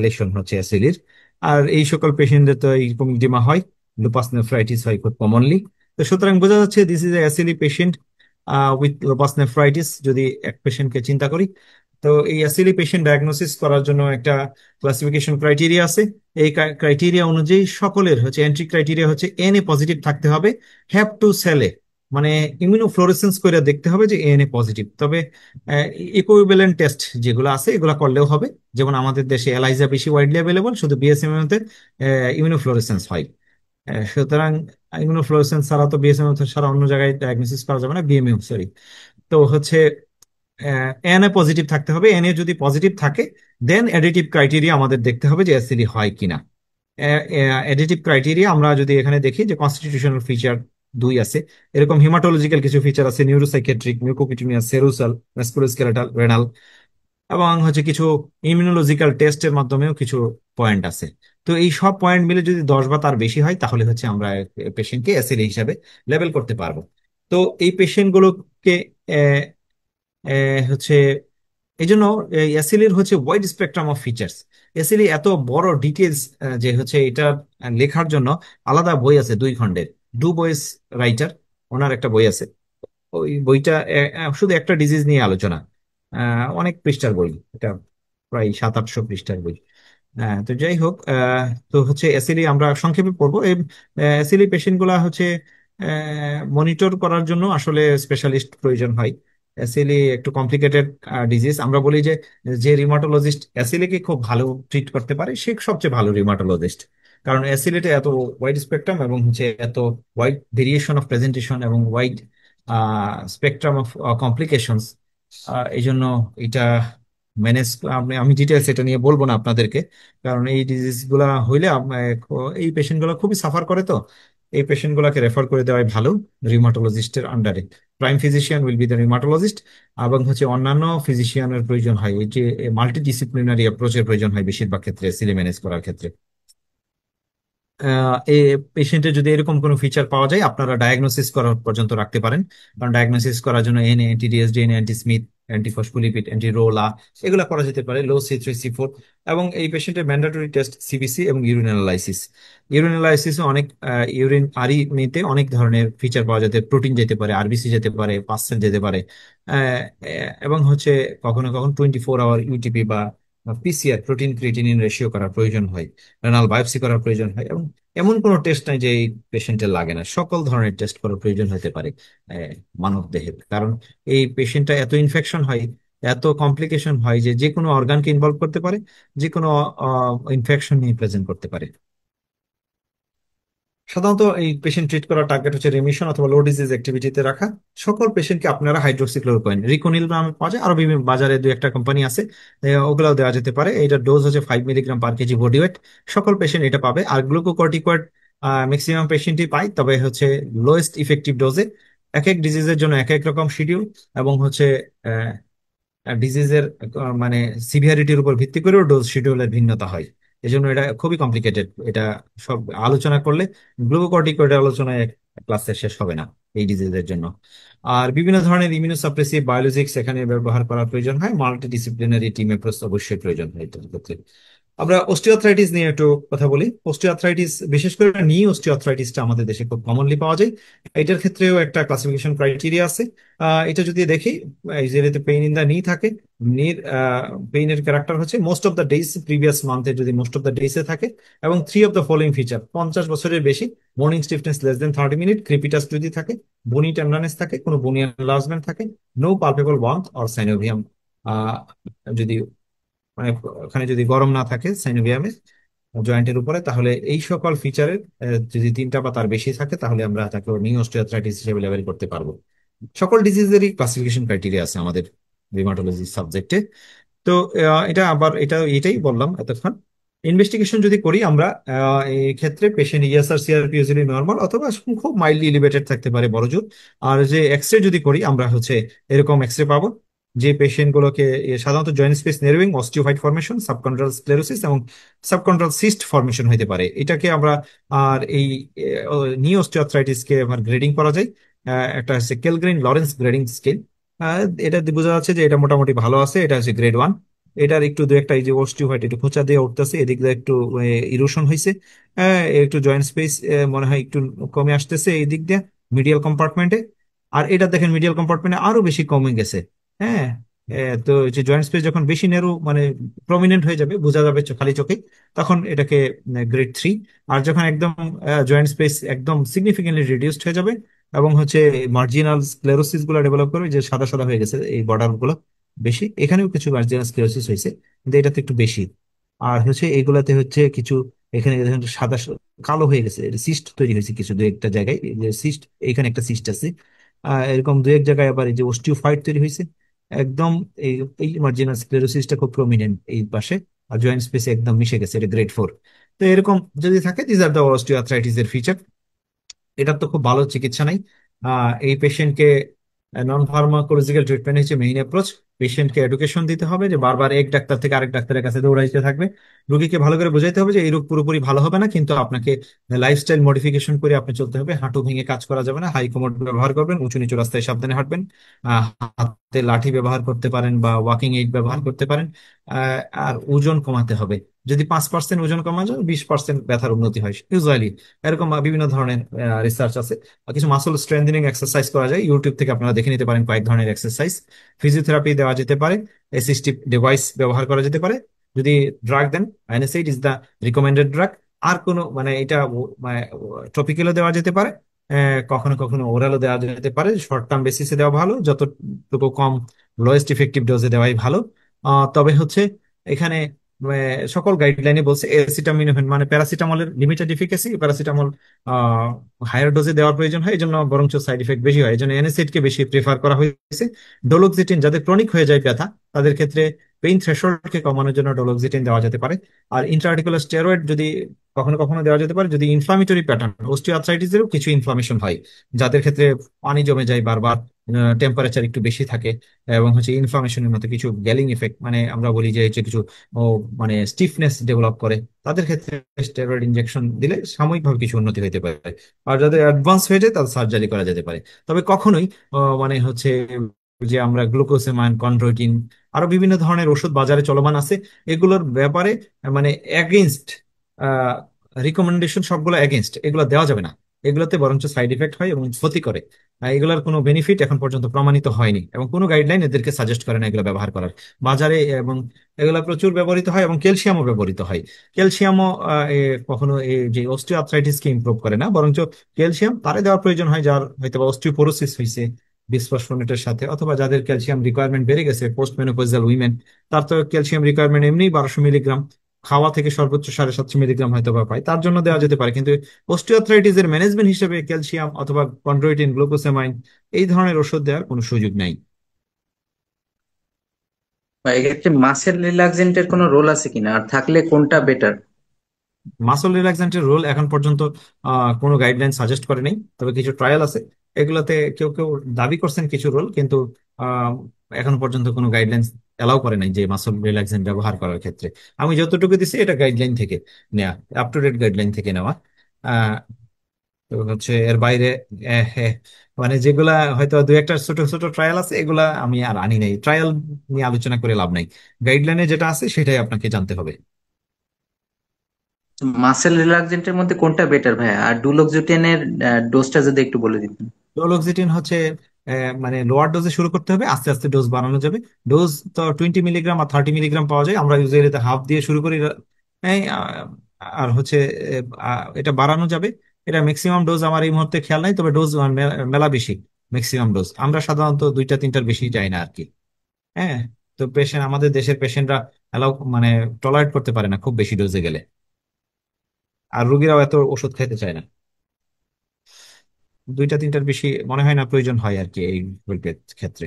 লেশন হচ্ছে অ্যাসিডির। আর এই সকল পেশেন্টদের তো এইরকম ইডিমা হয়, লুপাস নেফ্রাইটিস হয় খুব কমনলি। তো সুতরাং বোঝা যাচ্ছে this is a অ্যাসিডি patient with lupus nephritis, যদি এক পেশেন্টকে চিন্তা করি। তো এই অ্যাসিডি পেশেন্ট ডায়াগনোসিস করার জন্য একটা ক্লাসিফিকেশন ক্রাইটেরিয়া আছে। এই ক্রাইটেরিয়া অনুযায়ী সকলের হচ্ছে এন্ট্রি ক্রাইটেরিয়া হচ্ছে এনএ পজিটিভ থাকতে হবে, হ্যাভ টু সেলে, মানে ইমিউনোফ্লোরেসেন্স করে দেখতে হবে যে এনএ পজিটিভ। তবে ইকুইভ্যালেন্ট টেস্ট যেগুলো আছে এগুলো করলেও হবে। যেমন আমাদের দেশে এলাইজা বেশি ওয়াইডলি অ্যাভেলেবল, শুধু বিএসএমএম তে ইমিউনোফ্লোরেসেন্স হয়। সুতরাং ইমিউনোফ্লোরেসেন্স ছাড়া তো বিএসএমএম ছাড়া অন্য জায়গায় ডায়াগনোসিস করা যাবে না, বিএমএম সরি। তো হচ্ছে এনএ পজিটিভ থাকতে হবে। এনএ যদি পজিটিভ থাকে দেন অ্যাডিটিভ ক্রাইটেরিয়া আমাদের দেখতে হবে যে অ্যাসিডি হয় কিনা। অ্যাডিটিভ ক্রাইটেরিয়া আমরা যদি এখানে দেখি যে কনস্টিটিউশনাল ফিচার 2 আছে, এরকম হিমাটোলজিক্যাল কিছু ফিচার আছে, নিউরোসাইকেট্রিক, মিউকোকিউটিনিয়া, সেরুসাল, মাস্কুলোস্কেলেটাল, রেনাল, এবং হচ্ছে কিছু ইমিউনোলজিক্যাল টেস্টের মাধ্যমেও কিছু পয়েন্ট আছে। তো এই সব পয়েন্ট মিলে যদি 10 বা তার বেশি হয় তাহলে হচ্ছে আমরা পেশেন্টকে অ্যাসিড হিসাবে লেবেল করতে পারবো। তো এই পেশেন্ট গুলোকে হচ্ছে এই জন্য এসিলির হচ্ছে ওয়াইড স্পেকট্রাম অফ ফিচার্স। এসিলি এত বড় ডিটেলস যে হচ্ছে এটা লেখার জন্য আলাদা বই আছে 2 খণ্ডের। ডু বয়েস রাইটার, ওনার একটা বই আছে। ওই বইটা শুধু একটা ডিজিজ নিয়ে আলোচনা, অনেক পৃষ্ঠার বই এটা, প্রায় 700-800 পৃষ্ঠার বই। তো যাই হোক, তো হচ্ছে এসিলি আমরা সংক্ষেপে পড়বো। এই এসিলি পেশেন্ট গুলা হচ্ছে মনিটর করার জন্য আসলে স্পেশালিস্ট প্রয়োজন হয়। এসিলি একটু কমপ্লিকেটেড ডিজিজ। আমরা বলি যে যে রিমাটোলজিস্ট অ্যাসিলিকে খুব ভালো ট্রিট করতে পারে সে সবচেয়ে ভালো রিমাটোলজিস্ট। কারণ অ্যাসিলিতে এত ওয়াইড স্পেকট্রাম এবং হচ্ছে এত ওয়াইড ভেরিয়েশন অফ প্রেজেন্টেশন এবং ওয়াইড স্পেকট্রাম অফ কমপ্লিকেশনস। এই জন্য এটা ম্যানেজ, আমি ডিটেলস এটা নিয়ে বলবো না আপনাদেরকে, কারণ এই ডিজিজ গুলা হইলে এই পেশেন্ট গুলা খুবই সাফার করে। তো এই পেশেন্ট গুলাকে রেফার করে দেওয়াই ভালো রিমাটোলজিস্টের আন্ডারে। Prime physician will be the রিমাটোলজিস্ট, এবং হচ্ছে অন্যান্য ফিজিশিয়ানের প্রয়োজন হয়, এই যে মাল্টি ডিসিপ্লিনারি অ্যাপ্রোচের প্রয়োজন হয় বেশিরভাগ ক্ষেত্রে সিলি ম্যানেজ করার ক্ষেত্রে। এই পেশেন্টের যদি এরকম কোনো ফিচার পাওয়া যায় আপনারা ডায়াগনোসিস করা পর্যন্ত রাখতে পারেন। কারণ ডায়াগনোসিস করার জন্য ANA, anti dsDNA, anti Smith, anti phospholipid, anti Ro La, এগুলো করা যেতে পারে, লো C3 C4। এবং এই পেশেন্টের ম্যান্ডেটরি টেস্ট সিবিসি এবং ইউরিন অ্যানালাইসিস। ইউরিন অ্যানালাইসিসে অনেক ইউরিন নিতে অনেক ধরনের ফিচার পাওয়া যেতে, প্রোটিন যেতে পারে, আরবিসি যেতে পারে, পাসসেল যেতে পারে। এবং হচ্ছে কখনো কখনো 24 আওয়ার ইউটিপি বা পিসিআর, প্রোটিন ক্রিয়েটিনিন রেশিও করার প্রয়োজন হয়, রেনাল বায়োপসি করার প্রয়োজন হয়। এবং এমন কোনো টেস্ট নাই যে এই পেশেন্টের লাগে না, সকল ধরনের টেস্ট করার প্রয়োজন হতে পারে মানব দেহের। কারণ এই পেশেন্টটা এত ইনফেকশন হয়, এত কমপ্লিকেশন হয় যে যে কোনো অর্গানকে ইনভলভ করতে পারে, যে কোনো ইনফেকশন নিয়ে প্রেজেন্ট করতে পারে। সাধারণত এই পেশেন্ট ট্রিট করার টার্গেট হচ্ছে রিমিশন অথবা লো ডিজিজ অ্যাক্টিভিটিতে রাখা। সকল পেশেন্টকে আপনারা হাইড্রোক্সিক্লোরোকুইন, রিকোনিল নামে পাওয়া যায়, আরো বিভিন্ন বাজারে 2-1টা কোম্পানি আছে, ওগুলাও দেওয়া যেতে পারে। এটার ডোজ হচ্ছে 5 মিলিগ্রাম/কেজি বডি ওয়েট। সকল পেশেন্ট এটা পাবে। আর গ্লুকোকর্টিকয়েড ম্যাক্সিমাম পেশেন্টই পায়, তবে হচ্ছে লোয়েস্ট ইফেক্টিভ ডোজে। এক এক ডিজিজের জন্য এক এক রকম শিডিউল, এবং হচ্ছে ডিজিজের মানে সিভিয়ারিটির উপর ভিত্তি করেও ডোজ শিডিউলের ভিন্নতা হয়। এজন্য এটা খুবই কমপ্লিকেটেড। এটা সব আলোচনা করলে গ্লুকোকর্টিকয়েড আলোচনায় ক্লাসে শেষ হবে না এই ডিজিজের জন্য। আর বিভিন্ন ধরনের ইমিউনোসাপ্রেসিভ বায়োলজিক্স এখানে ব্যবহার করার প্রয়োজন হয়, মাল্টি ডিসিপ্লিনারি টিম অ্যাপ্রোচ অবশ্যই প্রয়োজন হয় এটার ক্ষেত্রে। আমরা অস্টিওআর্থ্রাইটিস নিয়ে একটু কথা বলি। অস্টিওআর্থ্রাইটিস, বিশেষ করে নি অস্টিওআর্থ্রাইটিসটা আমাদের দেশে খুব কমনলি পাওয়া যায়। এটার ক্ষেত্রেও একটা ক্লাসিফিকেশন ক্রাইটেরিয়া আছে। এটা যদি দেখি, এই যে পেইন ইন দা নি থাকে, নির পেইনের ক্যারেক্টার হচ্ছে most of the days, previous মান্থে যদি মোস্ট অফ দ্য ডেইসে থাকে, এবং three of the following feature, 50 বছরের বেশি, morning stiffness less than 30 minute, crepitus যদি থাকে, বনি টেন্ডারনেস থাকে, কোনো বনি এনলার্জমেন্ট থাকে, no palpable warmth or synovium, যদি মানে ওখানে যদি গরম না থাকে সাইনোভিয়ামে জয়েন্টের উপরে, তাহলে এই সকল ফিচারের যদি তিনটা বা তার বেশি থাকে, তাহলে আমরা তাকে নিউ অস্টিওআর্থ্রাইটিস হিসেবে লেবেল করতে পারবো। সকল ডিজিজেরই ক্লাসিফিকেশন ক্রাইটেরিয়া আছে আমাদের রিমাটোলজি সাবজেক্টে। তো এটাই বললাম এতক্ষণ। ইনভেস্টিগেশন যদি করি আমরা, এই ক্ষেত্রে patient ESR CRP usually normal অথবা খুব মাইল্ডলি এলিভেটেড থাকতে পারে বড় জোর। আর যে এক্সরে যদি করি আমরা এরকম এক্সরে পাবো যে পেশেন্ট গুলোকে সাধারণত joint space narrowing, osteophyte formation, subchondral sclerosis এবং সাবকন্ড্রাল সিস্ট ফর্মেশন হতে পারে এটাকে আমরা। আর এই নি অস্টিওআর্থ্রাইটিস কে আবার গ্রেডিং করা যায়। একটা হচ্ছে কেলগ্রিন লরেন্স গ্রেডিং স্কেল। এটা দিয়ে বোঝা যাচ্ছে যে এটা মোটামুটি ভালো আছে, এটা হচ্ছে গ্রেড 1। এটার একটু দু একটা এই যে অস্টিওফাইট একটু খোঁচা দিয়ে উঠতেছে, এদিক দিয়ে একটু ইরোশন হয়েছে, একটু জয়েন্ট স্পেস মনে হয় একটু কমে আসতেছে এই দিক দিয়ে মিডিয়াল কম্পার্টমেন্টে। আর এটা দেখেন মিডিয়াল কম্পার্টমেন্টে আরো বেশি কমে গেছে। হ্যাঁ, তো এই যে জয়েন্ট স্পেস যখন বেশি নেরো মানে প্রমিনেন্ট হয়ে যাবে, বোঝা যাবে খালি চোখে, তখন এটাকে গ্রেড 3। আর যখন একদম জয়েন্ট স্পেস একদম সিগনিফিকেন্টলি রিডিউসড হয়ে যাবে এবং মার্জিনাল স্ক্লেরোসিস গুলো ডেভেলপ করবে, যে সাদা সাদা হয়ে গেছে এই বর্ডার গুলো বেশি, এখানেও কিছু মার্জিনাল স্ক্লেরোসিস হয়েছে, কিন্তু এটাতে একটু বেশি। আর এইগুলাতে কিছু, এখানে দেখেন সাদা কালো হয়ে গেছে, সিস্ট তৈরি হয়েছে কিছু দু একটা জায়গায়, এই যে সিস্ট, এখানে একটা সিস্ট আছে। এরকম দু এক জায়গায় আবার এই যে অস্টিওফাইট তৈরি হয়েছে একদম। এই এই মার্জিনাল স্ক্লেরোসিসটা খুব প্রমিনেন্ট এই পাশে, আর জয়েন্ট স্পেসে একদম মিশে গেছে, এটা গ্রেড 4। তো এরকম যদি থাকে, দিস আর দ্য অস্টিওআর্থ্রাইটিস এর ফিচার। এটার তো খুব ভালো চিকিৎসা নাই। এই পেশেন্টকে নন ফার্মাকোলজিক্যাল ট্রিটমেন্ট হচ্ছে মেইন অ্যাপ্রোচ। পেশেন্টকে এডুকেশন দিতে হবে, যে বারবার এক ডাক্তার থেকে আরেক ডাক্তারের কাছে দৌড়াইতে থাকবে। রোগীকে ভালো করে বোঝাইতে হবে যে এই রোগ পুরোপুরি ভালো হবে না, কিন্তু আপনাকে লাইফস্টাইল মডিফিকেশন করে আপনি চলতে হবে। হাঁটু ভেঙে কাজ করা যাবে না, হাই কমোড ব্যবহার করবেন, উঁচু নিচু রাস্তায় সাবধানে হাঁটবেন, হাতে লাঠি ব্যবহার করতে পারেন বা ওয়াকিং এইড ব্যবহার করতে পারেন। আর ওজন কমাতে হবে। যদি 5% ওজন কমা যায়, 20% ব্যথার উন্নতি হয় ইউজুয়ালি। এরকম বিভিন্ন ধরনের রিসার্চ আছে। আর কিছু মাসল স্ট্রেংথেনিং এক্সারসাইজ করা যায়, ইউটিউব থেকে আপনারা দেখে নিতে পারেন কয়েক ধরনের এক্সারসাইজ। ফিজিওথেরাপি দেওয়া যেতে পারে, অ্যাসিস্টিভ ডিভাইস ব্যবহার করা যেতে পারে। যদি ড্রাগ দেন, NSAID is the recommended drug. আর কোনো এটা টপিক্যালও দেওয়া যেতে পারে, কখনো কখনো ওরালও দেওয়া যেতে পারে। শর্ট টার্ম বেসিসে দেওয়া ভালো, যতটুকু কম লোয়েস্ট ইফেক্টিভ ডোজে দেওয়াই ভালো। তবে এখানে সকল গাইডলাইনে বলছে অ্যাসিটামিনোফেন মানে প্যারাসিটামলের লিমিটেড এফিকাসি, প্যারাসিটামল হায়ার ডোজে দেওয়ার প্রয়োজন হয়, এই জন্য বরঞ্চ সাইড ইফেক্ট বেশি হয়, এই জন্য NSAID কে বেশি প্রেফার করা হয়েছে। ডোলোক্সিটিন যাদের ক্রনিক হয়ে যায় ব্যথা, তাদের ক্ষেত্রে পেইন থ্রেশহোল্ডকে কমানোর জন্য ডোলোক্সিটিন দেওয়া যেতে পারে। আর ইন্ট্রাআর্টিকুলার স্টেরয়েড যদি কখনো কখনো দেওয়া যেতে পারে, যদি ইনফ্লামেটরি প্যাটার্ন, অস্টিওআর্থ্রাইটিসেরও কিছু ইনফ্লামেশন হয়, যাদের ক্ষেত্রে পানি জমে যায় বারবার, টেম্পারেচার একটু বেশি থাকে, এবং ইনফ্লামেশনের মতো কিছু গ্যালিং ইফেক্ট, মানে আমরা বলি যে কিছু ও স্টিফনেস ডেভেলপ করে, তাদের ক্ষেত্রে স্টেরয়েড ইনজেকশন দিলে সাময়িকভাবে কিছু উন্নতি হতে পারে। আর যাদের অ্যাডভান্স হয়ে যায়, তাদের সার্জারি করা যেতে পারে। তবে কখনোই যে আমরা গ্লুকোসেমাইন, কন্ড্রোইটিন, আরো বিভিন্ন ধরনের ওষুধ বাজারে চলমান আছে, এগুলোর ব্যাপারে এগেইনস্ট রিকমেন্ডেশন, সবগুলো এগেইনস্ট, এগুলো দেওয়া যাবে না। এগুলোতে বরঞ্চ সাইড ইফেক্ট হয় এবং ক্ষতি করে। এগুলোর কোনো বেনিফিট এখন পর্যন্ত প্রমাণিত হয়নি, এবং কোনো গাইডলাইন এদেরকে সাজেস্ট করে না এগুলো ব্যবহার করার বাজারে। এবং এগুলো প্রচুর ব্যবহৃত হয়, এবং ক্যালসিয়ামও ব্যবহৃত হয়। ক্যালসিয়ামও কখনো এই যে অস্টিওআর্থ্রাইটিসকে ইমপ্রুভ করে না, বরঞ্চ ক্যালসিয়াম তারে দেওয়ার প্রয়োজন হয় যার হয়তো অস্টিওপোরোসিস হয়েছে বিসফসফোনেটের সাথে, অথবা যাদের ক্যালসিয়াম রিকোয়ারমেন্ট বেড়ে গেছে, পোস্ট মেনোপজাল উইমেন, তার তো ক্যালসিয়াম রিকোয়ারমেন্ট এমনি 1200 মিলিগ্রাম, খাওয়া থেকে সর্বোচ্চ 750 মিলিগ্রাম হয়তো বা পায়, তার জন্য দেওয়া যেতে পারে। কিন্তু অস্টিওআর্থ্রাইটিস এর ম্যানেজমেন্ট হিসেবে ক্যালসিয়াম অথবা কন্ড্রোইটিন, গ্লুকোসামাইন, এই ধরনের ওষুধ দেওয়ার কোনো সুযোগ নাই। বা এক্ষেত্রে মাসেল রিল্যাক্সেন্টের কোনো রোল আছে কিনা, আর থাকলে কোনটা বেটার? মাসল রিল্যাক্সেন্টের রোল এখন পর্যন্ত কোনো গাইডলাইন সাজেস্ট করে নেই, তবে কিছু ট্রায়াল আছে। এগুলোতে কেউ কেউ দাবি করছেন কিছু রোল, কিন্তু আহ, এখন পর্যন্ত কোনো গাইডলাইন্স এলাও করে নাই যে মাসল রিল্যাক্সেন্ট ব্যবহার করার ক্ষেত্রে। আমি যতটুকু দিছি এটা গাইডলাইন থেকে নেওয়া, আপ টু ডেট গাইডলাইন থেকে নেওয়া। আহ, তো হচ্ছে এর বাইরে মানে যেগুলা হয়তো দু একটা ছোট ছোট ট্রায়াল আছে, এগুলা আমি আর আনি নাই। ট্রায়াল নিয়ে আলোচনা করে লাভ নাই, গাইডলাইনে যেটা আছে সেটাই আপনাকে জানতে হবে। মাসেল রিল্যাক্সেন্টের মধ্যে কোনটা বেটার ভাই? আর ডুলোক্সিটিনের ডোজটা যদি একটু বলে দিতেন। ডোলোক্সিটিন হচ্ছে মানে লোয়ার ডোজে শুরু করতে হবে, আস্তে আস্তে ডোজ বাড়ানো যাবে। ডোজ তো 20 মিলিগ্রাম আর 30 মিলিগ্রাম পাওয়া যায়, আমরা ইউজুয়ালি হাফ দিয়ে শুরু করি। এই, আর হচ্ছে এটা বাড়ানো যাবে। এটা ম্যাক্সিমাম ডোজ আমার এই মুহূর্তে খেয়াল নাই, তবে ডোজ মেলা বেশি। ম্যাক্সিমাম ডোজ আমরা সাধারণত দুইটা তিনটার বেশি যাই না আর কি। হ্যাঁ। তো পেশেন্ট, আমাদের দেশের পেশেন্টরা অ্যালাউ মানে টলারেট করতে পারে না খুব বেশি ডোজে গেলে, আর রোগীরাও এত ওষুধ খাইতে চায় না। দুইটা তিনটার বেশি মনে হয় না প্রয়োজন হয় আর কি এই রোগের ক্ষেত্রে।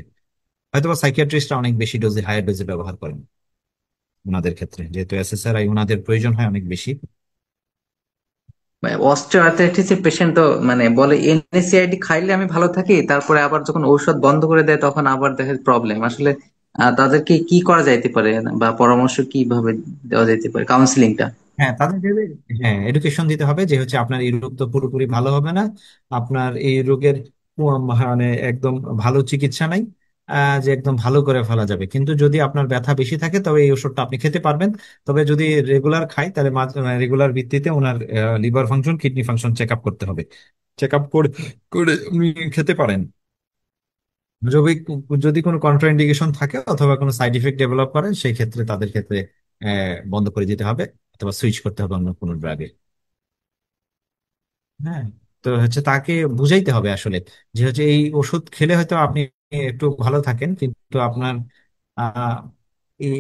হয়তোবা সাইকিয়াট্রিস্টরা অনেক বেশি ডোজে, হায়ার ডোজে ব্যবহার করেন ওনাদের ক্ষেত্রে, যেহেতু এসএসআরআই ওনাদের প্রয়োজন হয় অনেক বেশি। অস্টিও আর্থ্রাইটিসের পেশেন্ট তো মানে বলে এনএসিআইডি খাইলে আমি ভালো থাকি, তারপরে আবার যখন ঔষধ বন্ধ করে দেয় তখন আবার দেখে প্রবলেম। আসলে তাদেরকে কি করা যাইতে পারে, বা পরামর্শ কিভাবে দেওয়া যাইতে পারে, কাউন্সিলিংটা? হ্যাঁ, হ্যাঁ এডুকেশন দিতে হবে যে হচ্ছে আপনার এই রোগ তো পুরোপুরি ভালো হবে না, আপনার এই রোগের মানে একদম ভালো চিকিৎসা নাই, যে একদম ভালো করে ফেলা যাবে। কিন্তু যদি আপনার ব্যথা বেশি থাকে তবে এই ওষুধটা আপনি খেতে পারবেন। তবে যদি রেগুলার খাই তাহলে রেগুলার ভিত্তিতে ওনার liver function, kidney function check up করতে হবে। চেক আপ করে করে উনি খেতে পারেন। যদি যদি কোনো কন্ট্রাইন্ডিকেশন থাকে অথবা কোনো সাইড ইফেক্ট ডেভেলপ করে, সেই ক্ষেত্রে তাদের ক্ষেত্রে বন্ধ করে দিতে হবে অথবা সুইচ করতে হবে অন্য কোনো ড্রাগে। হ্যাঁ। তো হচ্ছে তাকে বুঝাইতে হবে আসলে যে হচ্ছে এই ওষুধ খেলে হয়তো আপনি একটু ভালো থাকেন, কিন্তু আপনার আহ এই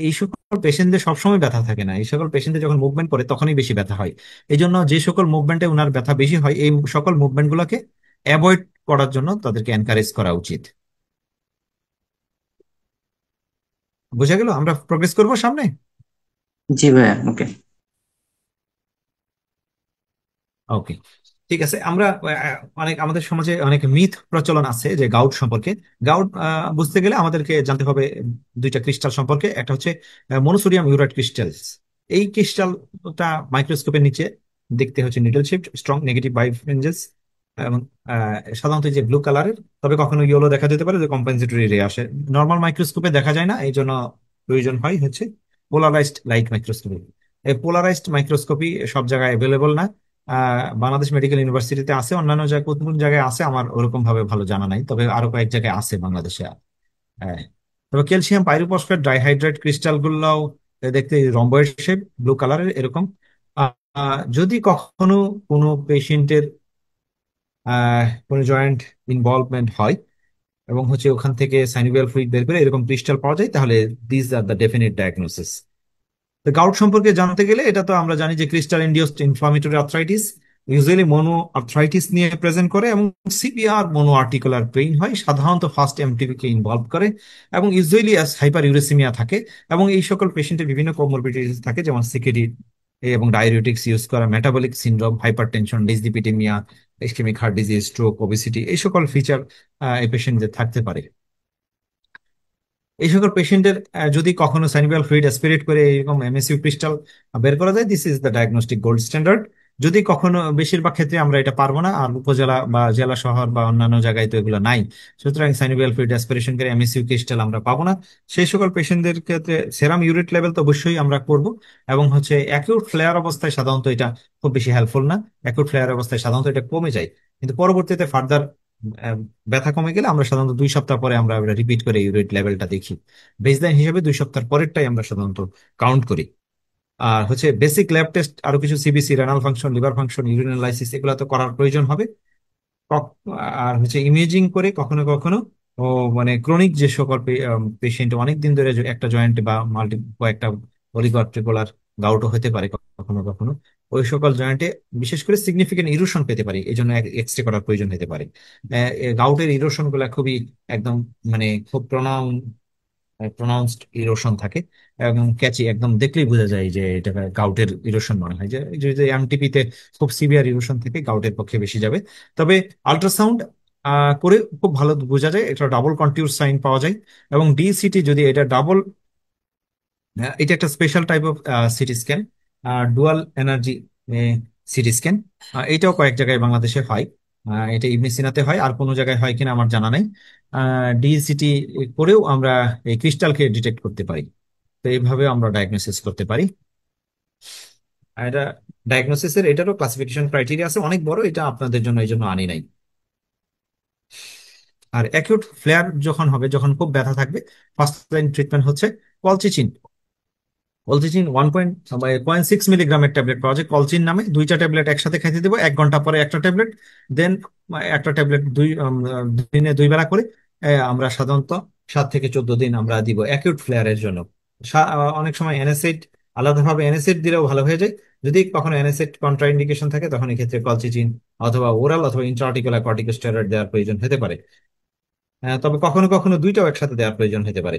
এই সকল পেশেন্টদের সবসময় ব্যথা থাকে না। এই সকল পেশেন্টদের যখন মুভমেন্ট করে তখনই বেশি ব্যথা হয়। এই জন্য যে সকল মুভমেন্টে ওনার ব্যথা বেশি হয় এই সকল মুভমেন্ট গুলোকে অ্যাভয়েড করার জন্য তাদেরকে এনকারেজ করা উচিত। বুঝা গেল? আমরা প্রোগ্রেস করবো সামনে। জি ভাইয়া, ওকে। ওকে, ঠিক আছে। আমরা অনেক আমাদের সমাজে অনেক মিথ প্রচলন আছে যে গাউট সম্পর্কে। গাউট বুঝতে গেলে আমাদেরকে জানতে হবে দুইটা ক্রিস্টাল সম্পর্কে। একটা হচ্ছে মনোসোডিয়াম ইউরাইট ক্রিস্টালস। এই ক্রিস্টালটা মাইক্রোস্কোপের নিচে দেখতে হচ্ছে নিডল শেপড, স্ট্রং নেগেটিভ বাইফ্রেঞ্জেস, এবং সাধারণত এই যে ব্লু কালারের, তবে কখনো ইয়েলো দেখা যেতে পারে যে কম্পেনসেটরি রে আসে। নর্মাল মাইক্রোস্কোপে দেখা যায় না, এই জন্য প্রয়োজন হয় হচ্ছে পোলারাইজড লাইট মাইক্রোস্কোপি। এই পোলারাইজড মাইক্রোস্কোপি সব জায়গায় অ্যাভেলেবল না। বাংলাদেশ মেডিকেল ইউনিভার্সিটিতে আছে, অন্যান্য জায়গায় কোন কোন জায়গায় আছে আমার ওরকম ভাবে ভালো জানা নাই, তবে আরো কয়েক জায়গায় আছে বাংলাদেশে। হ্যাঁ। তবে ক্যালসিয়াম পাইরোফসফেট ডাইহাইড্রেট ক্রিস্টাল গুলাও দেখতে রম্বয়েড শেপ, ব্লু কালারের এরকম। যদি কখনো কোনো পেশেন্টের কোনো জয়েন্ট ইনভলভমেন্ট হয় এবং হচ্ছে ওখান থেকে সাইনোভিয়াল ফ্লুইড বের করে এরকম ক্রিস্টাল পাওয়া যায়, তাহলে this are the definite diagnosis. তো গাউট সম্পর্কে জানতে গেলে এটা তো আমরা জানি যে crystal induced inflammatory arthritis usually mono arthritis নিয়ে প্রেজেন্ট করে, এবং সিভিয়ার মনো আর্টিকুলার পেইন হয়, সাধারণত ফার্স্ট এমটিবি কে ইনভলভ করে, এবং ইউজুয়ালি হাইপার ইউরেসিমিয়া থাকে। এবং এই সকল পেশেন্টের বিভিন্ন কোমরবিডিটিস থাকে, যেমন সিকেডি এবং ডায়ুরেটিক্স ইউজ করা, metabolic syndrome, hypertension, dyslipidemia, ischemic heart disease, stroke, obesity, এই সকল ফিচার এই পেশেন্টদের থাকতে পারে। এই সকল পেশেন্টের যদি কখনো সাইনোভিয়াল ফ্লুইড অ্যাসপিরেট করে এরকম এমএসইউ ক্রিস্টাল বের করা যায়, this is the diagnostic gold standard. যদি কখনো, বেশিরভাগ ক্ষেত্রে আমরা এটা পারবো না, আর উপজেলা বা জেলা শহর বা অন্যান্য জায়গায় তো এগুলো নাই, সুতরাং সাইনোভিয়াল ফ্লুইড অ্যাসপিরেশন করে এমএসইউ ক্রিস্টাল আমরা পাবো না। সেই সকল পেশেন্টদের ক্ষেত্রে সেরাম ইউরিক লেভেল তো অবশ্যই আমরা করব। এবং হচ্ছে অ্যাকিউট ফ্লেয়ার অবস্থায় সাধারণত এটা খুব বেশি হেল্পফুল না। অ্যাকিউট ফ্লেয়ার অবস্থায় সাধারণত এটা কমে যায়, কিন্তু পরবর্তীতে ফার্দার ব্যথা কমে গেলে আমরা সাধারণত 2 সপ্তাহ পরে আমরা রিপিট করে ইউরিক লেভেলটা দেখি। বেসলাইন হিসেবে 2 সপ্তাহ পরেরটাই আমরা সাধারণত কাউন্ট করি। আর হচ্ছে বেসিক ল্যাব টেস্ট আরো কিছু, CBC, renal function, liver function, urinalysis, এগুলো তো করার প্রয়োজন হবে। কক- আর হচ্ছে ইমেজিং করে কখনো কখনো ও মানে ক্রনিক যে সকল পেশেন্ট অনেক দিন ধরে একটা জয়েন্ট বা মাল্টি একটা অলিগো গাউটও হতে পারে কখনো কখনো, ওই সকল জয়েন্টে বিশেষ করে সিগনিফিকেন্ট ইরোশন পেতে পারি, এই জন্য এক্সরে করার প্রয়োজন হতে পারে। গাউটের ইরোশন গুলা খুবই একদম মানে খুব প্রনাউন্সড ইরোশন থাকে, এবং ক্যাচি, একদম দেখলেই বোঝা যায় যে এটা গাউটের ইরোশন মনে হয়। যে এমটিপি তে খুব সিভিয়ার ইরোশন থেকে গাউটের পক্ষে বেশি যাবে। তবে আল্ট্রাসাউন্ড করে খুব ভালো বোঝা যায়, এটা ডাবল কন্টিউর সাইন পাওয়া যায়। এবং ডিসিটি যদি এটা ডাবল, এটা একটা special type of CT scan, dual energy CT scan. এটাও কয়েক জায়গায় বাংলাদেশে হয়। এটা ইবনে সিনাতে হয়, আর কোনো জায়গায় হয় কিনা আমার জানা নাই। ডিসিটি করেও আমরা এই ক্রিস্টালকে ডিটেক্ট করতে পারি। তো এইভাবে আমরা ডায়াগনোসিস করতে পারি। আর এটা ডায়াগনোসিসের এটারও ক্লাসিফিকেশন ক্রাইটেরিয়া আছে অনেক বড়, এটা আপনাদের জন্য এই জন্য আনি নাই। আর অ্যাকিউট ফ্লেয়ার যখন হবে, যখন খুব ব্যথা থাকবে, ফার্স্ট লাইন ট্রিটমেন্ট হচ্ছে কলচিচিন। কলচিচিন 1.6 মিলিগ্রামের ট্যাবলেট পাওয়া যায় কলচিন নামে, দুইটা ট্যাবলেট একসাথে খাইতে দেবো, 1 ঘন্টা পরে একটা ট্যাবলেট। দেন একটা ট্যাবলেট দিনে 2 বেলা করে। আমরা সাধারণত 7 থেকে 14 দিন আমরা দিব অ্যাকিউট ফ্লেয়ারের জন্য। অনেক সময় এনএসএইড, আলাদাভাবে এনএসএইড দিলেও ভালো হয়ে যায়। যদি কখনো এনএসএইড কন্ট্রাইন্ডিকেশন থাকে, তখন এক্ষেত্রে কলচিচিন অথবা ওরাল অথবা ইন্ট্রাআর্টিকুলার কর্টিকোস্টেরয়েড দেওয়ার প্রয়োজন হতে পারে। তবে কখনো কখনো দুইটাও একসাথে দেওয়ার প্রয়োজন হতে পারে,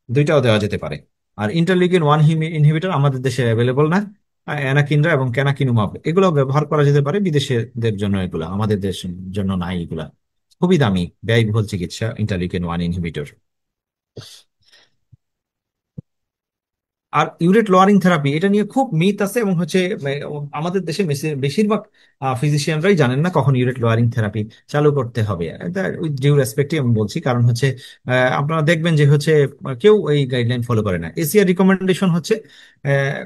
দুইটাও দেওয়া যেতে পারে। আর ইন্টারলিউকিন 1 ইনহিবিটর আমাদের দেশে অ্যাভেলেবল না। অ্যানাকিনরা এবং ক্যানাকিনুমাব এগুলো ব্যবহার করা যেতে পারে বিদেশের জন্য, এগুলো আমাদের দেশের জন্য নাই। এগুলা খুবই দামি, ব্যয়বহুল চিকিৎসা ইন্টারলিউকিন 1 ইনহিবিটর। আর ইউরেট লোয়ারিং থেরাপি, এটা নিয়ে খুব মিথ আছে, এবং হচ্ছে আমাদের দেশে বেশিরভাগ ফিজিশিয়ানরাই জানেন না কখন ইউরেট লোয়ারিং থেরাপি চালু করতে হবে। এটা উইথ ডিউ রেসপেক্টই আমি বলছি, কারণ হচ্ছে আপনারা দেখবেন যে হচ্ছে কেউ এই গাইডলাইন ফলো করে না। এশিয়ার রিকমেন্ডেশন হচ্ছে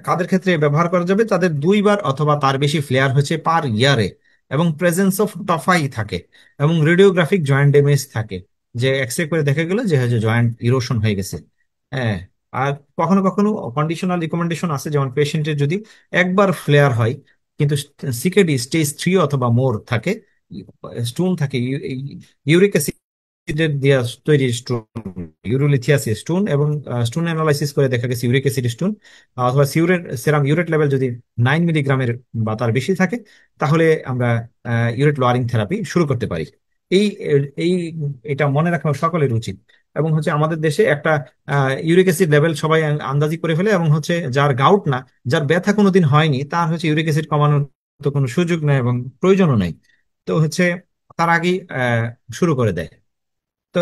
কাদের ক্ষেত্রে ব্যবহার করা যাবে, তাদের 2 বার অথবা তার বেশি ফ্লেয়ার হচ্ছে পার ইয়ারে, এবং প্রেজেন্স অফ টফাই থাকে, এবং রেডিওগ্রাফিক জয়েন্ট ড্যামেজ থাকে, যে এক্সরে করে দেখা গেল যে হচ্ছে জয়েন্ট ইরোশন হয়ে গেছে। হ্যাঁ। আর কখনো কখনো কন্ডিশনাল রিকমেন্ডেশন আছে, যেমন পেশেন্টের যদি একবার ফ্লেয়ার হয় কিন্তু সিকেডি স্টেজ 3 অথবা মোর থাকে, স্টোন থাকে, ইউরিক অ্যাসিডের দিয়া তৈরি স্টোন, ইউরোলিথিয়াসিস স্টোন, এবং স্টোন অ্যানালাইসিস করে দেখা গেছে ইউরিক অ্যাসিড স্টোন, অথবা সেরাম ইউরেট লেভেল যদি 9 মিলিগ্রামের বা তার বেশি থাকে, তাহলে আমরা ইউরেট লোয়ারিং থেরাপি শুরু করতে পারি। এই এই এটা মনে রাখা সকলের উচিত। এবং হচ্ছে আমাদের দেশে একটা ইউরিক অ্যাসিড লেভেল সবাই আন্দাজি করে ফেলে, এবং হচ্ছে যার গাউট না, যার ব্যথা কোনোদিন হয়নি, তার হচ্ছে ইউরিক অ্যাসিড কমানোর তো কোনো সুযোগ নেই এবং প্রয়োজনও নেই। তো হচ্ছে তার আগেই শুরু করে দেয়। তো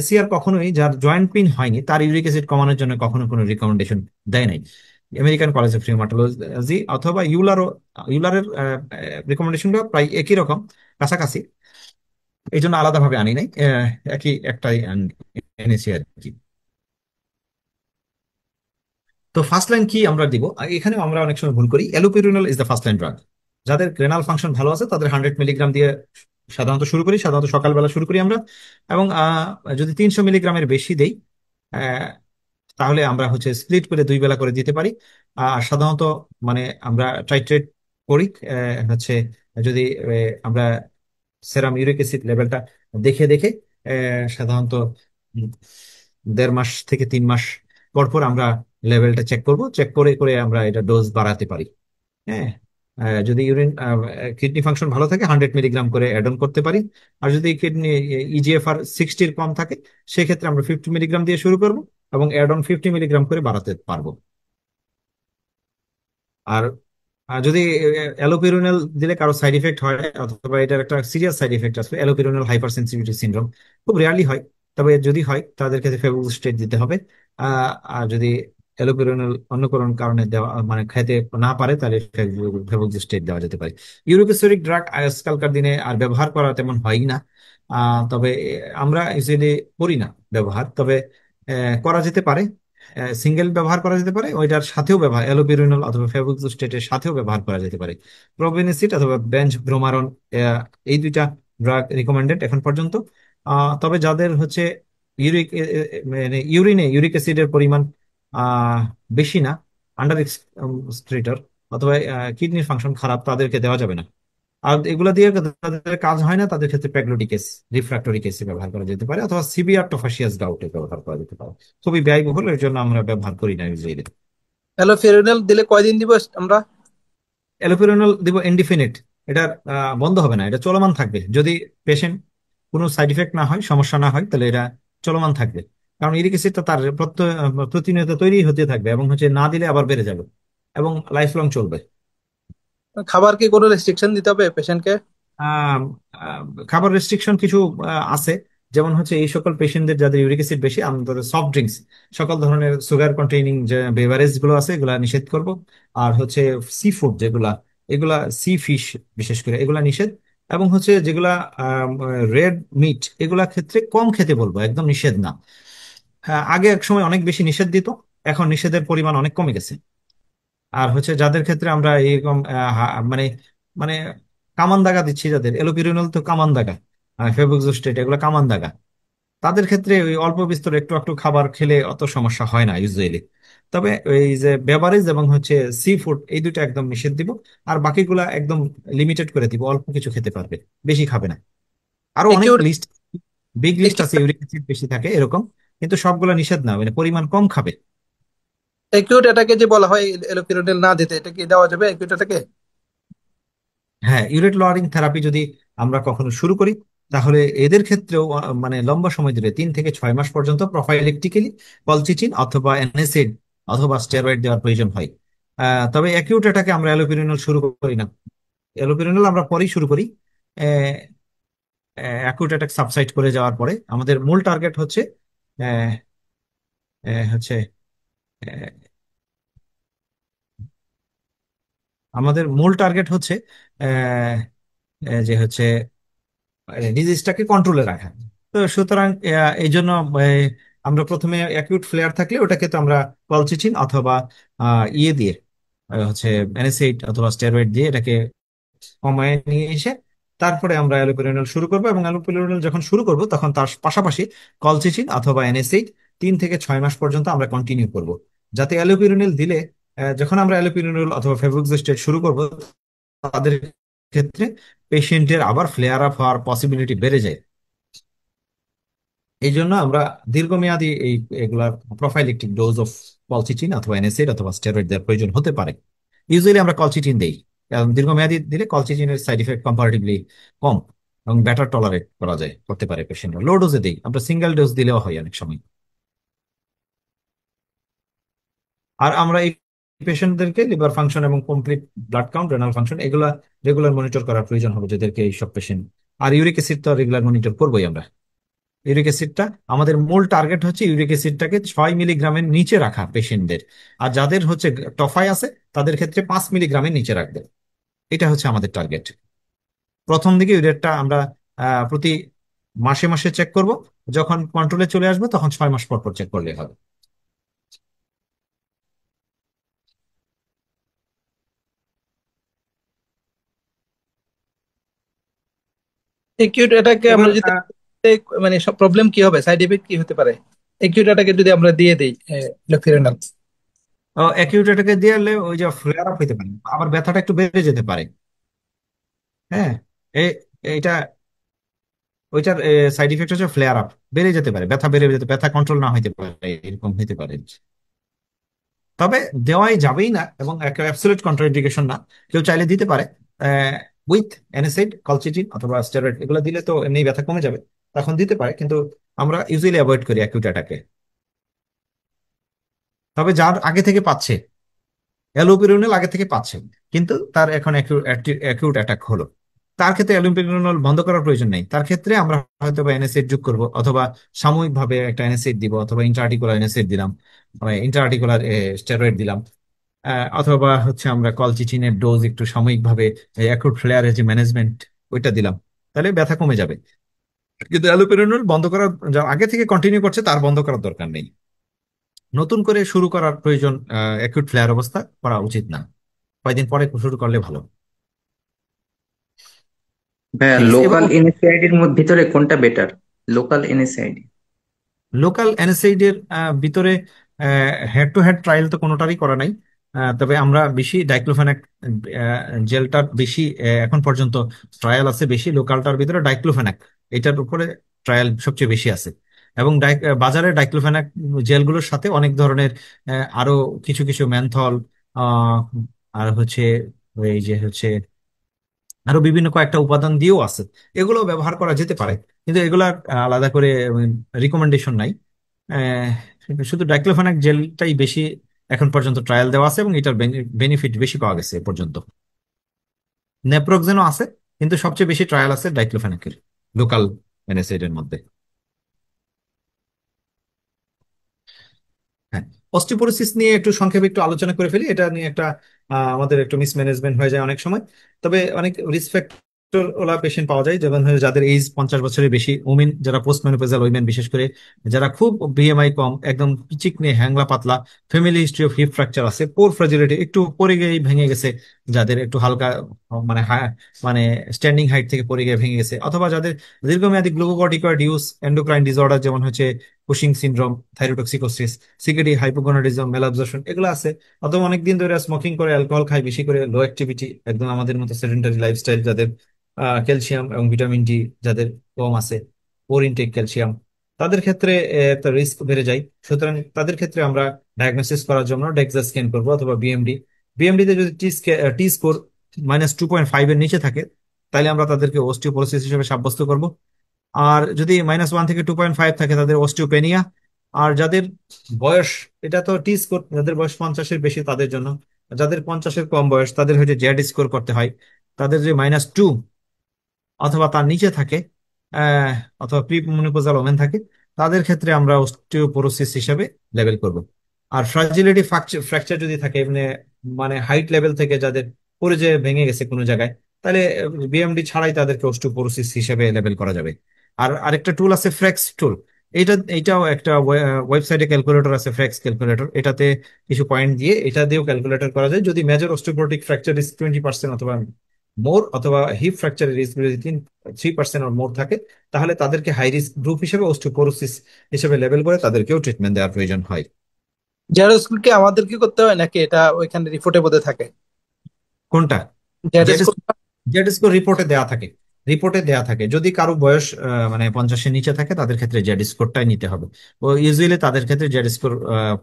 এসিআর কখনোই যার জয়েন্ট পেইন হয়নি তার ইউরিক অ্যাসিড কমানোর জন্য কখনো কোনো রিকমেন্ডেশন দেয় নাই। আমেরিকান কলেজ অফ রিউমাটোলজি অথবা ইউলারের রিকমেন্ডেশনটা প্রায় একই রকম, কাছাকাছি। এই জন্য আলাদাভাবে আনি নাই, একই একটাই এনেছি আর কি। তো ফার্স্ট লাইন কি আমরা দিব, এখানে আমরা অনেক সময় ভুল করি। Allopurinol is the first line drug. যাদের রেনাল ফাংশন ভালো আছে তাদের 100 মিলিগ্রাম দিয়ে সাধারণত শুরু করি, সাধারণত সকালবেলা শুরু করি আমরা। এবং যদি 300 মিলিগ্রামের বেশি দেই, আহ, তাহলে আমরা হচ্ছে স্প্লিট করে 2 বেলা করে দিতে পারি। আর সাধারণত মানে আমরা টাইট্রেট করি হচ্ছে, যদি আমরা সেরাম ইউরিক অ্যাসিড লেভেলটা দেখে দেখে সাধারণত উম, 1.5 মাস থেকে 3 মাস পর পর আমরা লেভেলটা চেক করব, চেক করে করে আমরা এটা ডোজ বাড়াতে পারি। হ্যাঁ। যদি কিডনি ফাংশন ভালো থাকে 100 মিলিগ্রাম করে অ্যাড অন করতে পারি। আর যদি কিডনি ইজিএফআর 60-র কম থাকে, সেক্ষেত্রে আমরা 50 মিলিগ্রাম দিয়ে শুরু করব, এবং অ্যাড অন 50 মিলিগ্রাম করে বাড়াতে পারবো। আর যদি অ্যালোপিরিনাল দিলে কারো সাইড ইফেক্ট হয়, অথবা এটার একটা সিরিয়াস সাইড ইফেক্ট আছে, অ্যালোপিরিনাল হাইপার সেন্সিটিভিটি সিনড্রোম, খুব রেয়ারলি হয়, তবে যদি হয় তাদের ক্ষেত্রে ফেবুস্টেট দিতে হবে। আর যদি অ্যালোপিরিনাল অন্য কোনো কারণে দেওয়া মানে খাইতে না পারে, তাহলে ফেবুস্টেট দেওয়া যেতে পারে। ইউরোপেসরিক ড্রাগ আজকালকার দিনে আর ব্যবহার করা তেমন হয় না। তবে আমরা ইউজুয়ালি করি না ব্যবহার, তবে করা যেতে পারে। সিঙ্গেল ব্যবহার করা যেতে পারে, ওইটার সাথেও ব্যবহার অ্যালোপিরিনল অথবা ফেবুক্সিস্টেটের সাথেও ব্যবহার করা যেতে পারে। প্রোবেনিসিড অথবা বেঞ্চ ব্রোমারন, এই দুইটা ড্রাগ রিকমেন্ডেড এখন পর্যন্ত। তবে যাদের হচ্ছে ইউরিক মানে ইউরিনে ইউরিক অ্যাসিডের পরিমাণ আহ, বেশি না, আন্ডার এক্সক্রিটর, অথবা কিডনির ফাংশন খারাপ, তাদেরকে দেওয়া যাবে না। আর এগুলা দিয়ে তাদের কাজ হয় না, তাদের ক্ষেত্রে প্যাগলোটিকেস রিফ্র্যাক্টরি কেসে ব্যবহার করা যেতে পারে, অথবা সিভিয়ার টোফাসিয়াস গাউটে ব্যবহার করা যেতে পারে। খুবই ব্যয়বহুল, এর জন্য আমরা ব্যবহার করি না ইউজুয়ালি। অ্যালোফেরোনিল দিলে কয়দিন দিব আমরা? অ্যালোপিরানল দিব ইনডিফিনিট। এটা বন্ধ হবে না, এটা চলমান থাকবে। যদি পেশেন্ট কোনো সাইড ইফেক্ট না হয়, সমস্যা না হয়, তাহলে এটা চলমান থাকবে। কারণ ইউরিক অ্যাসিডটা তার প্রতিনিয়ত তৈরি হতে থাকবে, এবং হচ্ছে না দিলে আবার বেড়ে যাবে, এবং লাইফ লং চলবে। খাবার কি কোনো রেস্ট্রিকশন দিতে হবে পেশেন্টকে? আম, আম, খাবার রেস্ট্রিকশন কিছু আছে। যেমন হচ্ছে এই সকল পেশেন্টদের যাদের ইউরিক অ্যাসিড বেশি, আমরা সফট ড্রিঙ্কস, সকল ধরনের সুগার কন্টেইনিং যে বেভারেজ গুলো আছে এগুলা নিষেধ করব। আর হচ্ছে সি ফুড যেগুলা, এগুলা সি ফিশ বিশেষ করে এগুলা নিষেধ। এবং হচ্ছে যেগুলা রেড মিট, এগুলা ক্ষেত্রে কম খেতে বলবো, একদম নিষেধ না। আগে এক সময় অনেক বেশি নিষেধ দিত, এখন নিষেধের পরিমাণ অনেক কমে গেছে। আর হচ্ছে যাদের ক্ষেত্রে আমরা এরকম মানে মানে কামান দাগা দিচ্ছি, যাদের এলোপিরিনল তো কামান দাগা, ফেবুক্সোস্টেট এগুলো কামান দাগা, তাদের ক্ষেত্রে ওই অল্প বিস্তর একটু একটু খাবার খেলে অত সমস্যা হয় না ইউজুয়ালি। তবে এই যে বেভারেজ এবং হচ্ছে সি ফুড, এই দুটো একদম নিষেধ দিব। আর বাকিগুলা একদম লিমিটেড করে দিব, অল্প কিছু খেতে পারবে, বেশি খাবে না। আরো অনেক অ্যাকিউট লিস্ট, বিগ লিস্ট আছে, ইউরিক অ্যাসিড বেশি থাকে এরকম, কিন্তু সবগুলা নিষেধ না, মানে পরিমাণ কম খাবে। অ্যাকিউট এটাকে যে বলা হয় এলোপিরোনিল না দিতে, এটা কি দেওয়া যাবে অ্যাকিউট এটাকে? হ্যাঁ, ইউরেট লোয়ারিং থেরাপি যদি আমরা কখনো শুরু করি, তাহলে এদের ক্ষেত্রেও মানে লম্বা সময় ধরে 3 থেকে 6 মাস পর্যন্ত প্রোফাইলেকটিক্যালি কলচিচিন অথবা এনএসএইড অথবা স্টেরয়েড দেওয়ার প্রয়োজন হয়। তবে অ্যাকিউট এটাকে আমরা অ্যালোপিরিনল শুরু করি না, অ্যালোপিরিনল আমরা পরেই শুরু করি। অ্যাকিউট অ্যাটাক সাবসাইড করে যাওয়ার পরে আমাদের মূল টার্গেট হচ্ছে আহ, হচ্ছে আহ, আমাদের মূল টার্গেট হচ্ছে আহ, যে হচ্ছে ডিজিজটাকে কন্ট্রোলে রাখা। তো সুতরাং এই জন্য আমরা প্রথমে অ্যাকিউট ফ্লেয়ার থাকলে ওটাকে তো আমরা কলচিচিন অথবা ইয়ে দিয়ে হচ্ছে অ্যানিসিড অথবা স্টেরয়েড দিয়ে এটাকে কমায় নিয়ে এসে তারপরে আমরা অ্যালোপিরিনল শুরু করবো। এবং অ্যালোপিরিনল যখন শুরু করব তখন তার পাশাপাশি কলচিচিন অথবা অ্যানিসিড 3 থেকে 6 মাস পর্যন্ত আমরা কন্টিনিউ করব, যাতে অ্যালোপিরিনল দিলে যখন আমরা অ্যালোপিরিনল অথবা ফেবুক্সিস্টেট শুরু করব, তাদের ক্ষেত্রে পেশেন্টের আবার ফ্লেয়ার আপ হওয়ার পসিবিলিটি বেড়ে যায়। এই জন্য আমরা দীর্ঘমেয়াদী এগুলার প্রোফাইলেকটিক ডোজ অফ কলচিটিন অথবা এনএসএইড অথবা স্টেরয়েড দেওয়ার প্রয়োজন হতে পারে। ইউজুয়ালি আমরা কলচিটিন দেই, কারণ দীর্ঘমেয়াদী দিলে কলচিটিনের সাইড ইফেক্ট কম্পারেটিভলি কম এবং বেটার টলারেট করা যায়, করতে পারে পেশেন্টরা। লো ডোজে দেই আমরা, সিঙ্গেল ডোজ দিলেও হয় অনেক সময়। আর আমরা এই পেশেন্টদেরকে লিভার ফাংশন এবং complete blood count, renal function, এগুলা রেগুলার মনিটর করার প্রয়োজন হবে যাদেরকে এইসব পেশেন্ট। আর ইউরিক অ্যাসিড তো রেগুলার মনিটর করবোই আমরা। ইউরিক অ্যাসিডটা আমাদের মূল টার্গেট হচ্ছে ইউরিক অ্যাসিডটাকে 6 মিলিগ্রামের নিচে রাখা পেশেন্টদের। আর যাদের হচ্ছে টফাই আছে তাদের ক্ষেত্রে 5 মিলিগ্রামের নিচে রাখবে। এটা হচ্ছে আমাদের টার্গেট। প্রথম দিকে ইউরেটটা আমরা প্রতি মাসে মাসে চেক করব, যখন কন্ট্রোলে চলে আসবে তখন 6 মাস পর পর চেক করলে হবে। অ্যাকিউট এটাকে এবার আমরা যদি মানে সব প্রবলেম কি হবে, সাইড এফেক্ট কি হতে পারে অ্যাকিউট এটাকে যদি আমরা দিয়ে দিই এলোপিরোনিল? অ্যাকিউটেটাকে দিলে ওই যে ফ্লেয়ার আপ হইতে পারে, আবার ব্যথাটা একটু বেড়ে যেতে পারে। হ্যাঁ, এ- এইটা ওইটার সাইড ইফেক্ট হচ্ছে ফ্লেয়ার আপ, বেড়ে যেতে পারে, ব্যথা বেড়ে যেতে, ব্যথা কন্ট্রোল না হইতে পারে, এরকম হইতে পারে। তবে দেওয়াই যাবেই না এবং একটা অ্যাবসলিউট কন্ট্রাইন্ডিকেশন না, কেউ চাইলে দিতে পারে উইথ অ্যানাসিড, কলচিটিন অথবা স্টেরয়েড, এগুলো দিলে তো এমনি ব্যথা কমে যাবে, তখন দিতে পারে। কিন্তু আমরা ইউজুয়ালি অ্যাভয়েড করি অ্যাকিউট অ্যাটাকে। তবে যার আগে থেকে পাচ্ছে, অ্যালোপিরিনল আগে থেকে পাচ্ছে, কিন্তু তার এখন অ্যাকিউট অ্যাটাক হলো, তার ক্ষেত্রে অ্যালোপিরিনল বন্ধ করার প্রয়োজন নেই। তার ক্ষেত্রে আমরা হয়তো বা এনএসএইড যোগ করব, অথবা সাময়িকভাবে একটা এনএসএইড দিব, অথবা ইন্ট্রাআর্টিকুলার এনএসএইড দিলাম, ইন্ট্রাআর্টিকুলার স্টেরয়েড দিলাম। অথবা হচ্ছে আমরা কলচিচিনের ডোজ একটু সাময়িকভাবে অ্যাকুট ফ্লেয়ারের যে ম্যানেজমেন্ট ওইটা দিলাম, তাহলে ব্যথা কমে যাবে। কিন্তু অ্যালোপেরানল বন্ধ করার, যা আগে থেকে কন্টিনিউ করছে তার বন্ধ করার দরকার নেই, নতুন করে শুরু করার প্রয়োজন অ্যাকুট ফ্লেয়ার অবস্থা করা উচিত না, কয়েকদিন পরে শুরু করলে ভালো। ভাইয়া, ঠিক আছে। এবং লোকাল এনএসআইডি এর ভিতরে কোনটা বেটার? Local NSAID? লোকাল অ্যানেসাইড এর ভিতরে হেড টু হেড ট্রায়াল তো কোনোটারই করা নাই। তবে আমরা বেশি ডাইক্লোফেনাক জেলটার বেশি এখন পর্যন্ত ট্রায়াল আছে বেশি, লোকালটার ভিতরে ডাইক্লোফেনাক এটার উপরে ট্রায়াল সবচেয়ে বেশি আছে। এবং বাজারে ডাইক্লোফেনাক জেলগুলোর সাথে অনেক ধরনের আরো কিছু কিছু ম্যানথল, আর হচ্ছে এই যে হচ্ছে আরো বিভিন্ন কয়েকটা উপাদান দিয়েও আছে, এগুলো ব্যবহার করা যেতে পারে। কিন্তু এগুলার আলাদা করে রিকমেন্ডেশন নাই। শুধু ডাইক্লোফেনাক জেলটাই বেশি এখন পর্যন্ত ট্রায়াল দেওয়া আছে এবং এটার বেনিফিট বেশি পাওয়া গেছে এ পর্যন্ত। নেপ্রোক্সেনও আছে, কিন্তু সবচেয়ে বেশি ট্রায়াল আছে ডাইক্লোফেনাকের লোকাল এনএসএইড এর মধ্যে। হ্যাঁ, অস্টিওপোরোসিস নিয়ে একটু সংক্ষেপে একটু আলোচনা করে ফেলি। এটা নিয়ে একটা আমাদের একটু মিসম্যানেজমেন্ট হয়ে যায় অনেক সময়। তবে অনেক রিস্ক ফ্যাক্টর ওলা পেশেন্ট পাওয়া যায়, যেমন যাদের এজ 50 বছরের বেশি, উমেন যারা পোস্ট মেনোপজাল উইমেন বিশেষ করে, যারা খুব বিএমআই কম, একদম চিকনে হ্যাংলা পাতলা, family history of heap fracture আছে, পোর ফ্রাজিলিটি, একটু পরে গিয়ে ভেঙে গেছে, যাদের একটু হালকা মানে মানে স্ট্যান্ডিং হাইট থেকে পরে গিয়ে ভেঙে গেছে, অথবা যাদের দীর্ঘমেয়াদী গ্লুকোকর্টিকয়েড ইউজ, এন্ডোক্রাইন ডিসঅর্ডার যেমন হচ্ছে Cushing syndrome, thyrotoxicosis, CKD hypogonadism, malabsorption, এগুলো আছে। অথবা অনেকদিন ধরে স্মোকিং করে, অ্যালকোহল খায় বেশি করে, লো অ্যাক্টিভিটি, একদম আমাদের মতো সেডেন্টারি লাইফস্টাইল, যাদের ক্যালসিয়াম এবং ভিটামিন ডি যাদের কম আছে, পোর ইনটেক ক্যালসিয়াম, তাদের ক্ষেত্রে একটা রিস্ক বেড়ে যায়। সুতরাং তাদের ক্ষেত্রে আমরা ডায়াগনোসিস করার জন্য ডেক্সা স্ক্যান করবো অথবা বিএমডি। বিএমডি তে যদি টি স্কোর -2.5 এর নিচে থাকে, তাহলে আমরা তাদেরকে অস্টিওপোরোসিস হিসেবে সাব্যস্ত করব। আর যদি -1 থেকে 2.5 থাকে, তাদের অস্টিওপেনিয়া। আর যাদের বয়স, এটা তো টি স্কোর, যাদের বয়স 50-এর বেশি তাদের জন্য, যাদের 50-এর কম বয়স তাদের হয়তো জেড স্কোর করতে হয়। তাদের যে -2 অথবা তার নিচে থাকে, আহ, অথবা প্রি মেনোপজাল ওমেন থাকে, তাদের ক্ষেত্রে আমরা অস্টিওপোরোসিস হিসেবে লেবেল করব। আর ফ্রাজিলিটি ফ্র্যাকচার যদি থাকে, মানে হাইট লেভেল থেকে যাদের পড়ে যে ভেঙে গেছে কোনো জায়গায়, তাহলে বিএমডি ছাড়াই তাদেরকে অস্টিওপোরোসিস হিসেবে লেবেল করা যাবে। আর আরেকটা টুল আছে ফ্রেক্স টুল। এইটাও একটা ওয়েবসাইটে ক্যালকুলেটর আছে, ফ্রেক্স ক্যালকুলেটর। এটাতে কিছু পয়েন্ট দিয়ে এটা দিয়েও ক্যালকুলেটর করা যায়। যদি মেজর অস্টিওপোরোটিক ফ্র্যাকচার ইস 20% অথবা মোর, অথবা হিপ ফ্র্যাকচারের রিস্ক যদি 3% আর মোর থাকে, তাহলে তাদেরকে হাই রিস্ক গ্রুপ হিসেবে অস্টিওপোরোসিস হিসেবে লেবেল করে তাদেরকেও ট্রিটমেন্ট দেওয়ার প্রয়োজন হয়। জেড স্কুল কি আমাদের কি করতে হয় নাকি এটা ওইখানে রিপোর্টে বোধহয় থাকে? কোনটা? Z Z school. Z score রিপোর্টে দেয়া থাকে। রিপোর্টে দেয়া থাকে, যদি কারো বয়স মানে 50-এর নিচে থাকে, তাদের ক্ষেত্রে জেড স্কোরটাই নিতে হবে। ও ইউজুয়ালি তাদের ক্ষেত্রে জেড স্কোর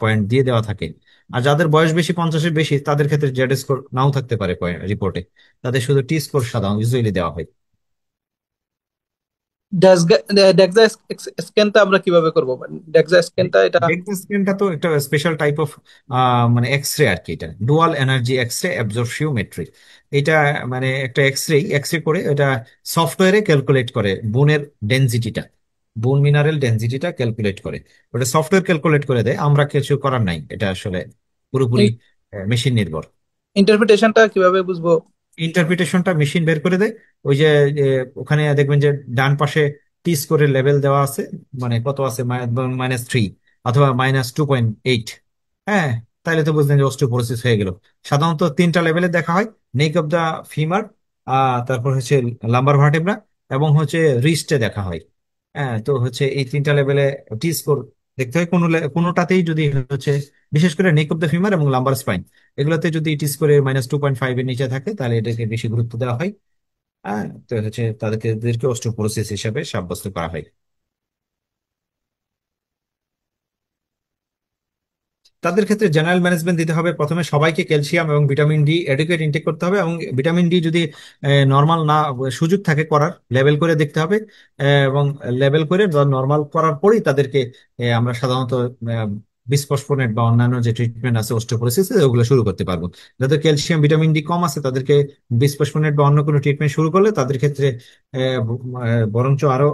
পয়েন্ট দিয়ে দেওয়া থাকে। আর যাদের বয়স বেশি, 50-এর বেশি, তাদের ক্ষেত্রে জেড স্কোর নাও থাকতে পারে রিপোর্টে, তাদের শুধু টি স্কোর সাধারণ ইউজুয়ালি দেওয়া হয়। ডেক্সা স্ক্যানটা আমরা কিভাবে করবো? ডেক্সা স্ক্যানটা এটা ডেক্সা স্ক্যানটা তো একটা স্পেশাল টাইপ অফ মানে এক্স রে আর কি। এটা ডুয়াল এনার্জি এক্স রে অ্যাবজর্পশিওমেট্রি। এটা মানে একটা এক্স রে করে এটা সফটওয়্যারে ক্যালকুলেট করে বোনের ডেনসিটিটা, বোন মিনারেল ডেনসিটিটা ক্যালকুলেট করে। ওটা সফটওয়্যার ক্যালকুলেট করে দেয়, আমরা কিছু করার নাই, এটা আসলে পুরোপুরি মেশিন নির্ভর। ইন্টারপ্রিটেশনটা কিভাবে বুঝবো? ইন্টারপ্রিটেশনটা মেশিন বের করে দেয়। ওই যে যে ওখানে দেখবেন যে ডান পাশে টি স্কোরের লেভেল দেওয়া আছে, মানে কত আছে, -3 অথবা -2.8। হ্যাঁ, তাহলে তো বুঝলেন যে অস্টিওপোরোসিস হয়ে গেল। সাধারণত 3টা লেভেলে দেখা হয়: নেক অফ দা ফিমার, তারপর হচ্ছে লাম্বার ভার্টেব্রা, এবং হচ্ছে রিস্টে দেখা হয়। হ্যাঁ, তো হচ্ছে এই 3টা লেভেলে টি স্কোর দেখতে হয়। কোনোটাতেই যদি হচ্ছে, বিশেষ করে নেক অফ দ্য ফিমার এবং লাম্বার স্পাইন, এগুলোতে যদি ইট স্কোরে -2.5 এর নিচে থাকে, তাহলে এটাকে বেশি গুরুত্ব দেওয়া হয়। হ্যাঁ, তো হচ্ছে তাদেরকে অস্টিওপোরোসিস হিসাবে সাব্যস্ত করা হয়। তাদের ক্ষেত্রে জেনারেল ম্যানেজমেন্ট দিতে হবে। প্রথমে সবাইকে ক্যালসিয়াম এবং ভিটামিন ডি এডুকেট ইনটেক করতে হবে, এবং ভিটামিন ডি যদি নর্মাল না, সুযোগ থাকে করার, লেভেল করে দেখতে হবে। এবং লেভেল করে নর্মাল করার পরেই তাদেরকে আমরা সাধারণত বিসফসফোনেট বা অন্যান্য যে ট্রিটমেন্ট আছে অস্টিওপোরোসিস, ওগুলো শুরু করতে পারবো। যাদের ক্যালসিয়াম ভিটামিন ডি কম আছে, তাদেরকে বিসফসফোনেট বা অন্য কোনো ট্রিটমেন্ট শুরু করলে তাদের ক্ষেত্রে বরঞ্চ আরো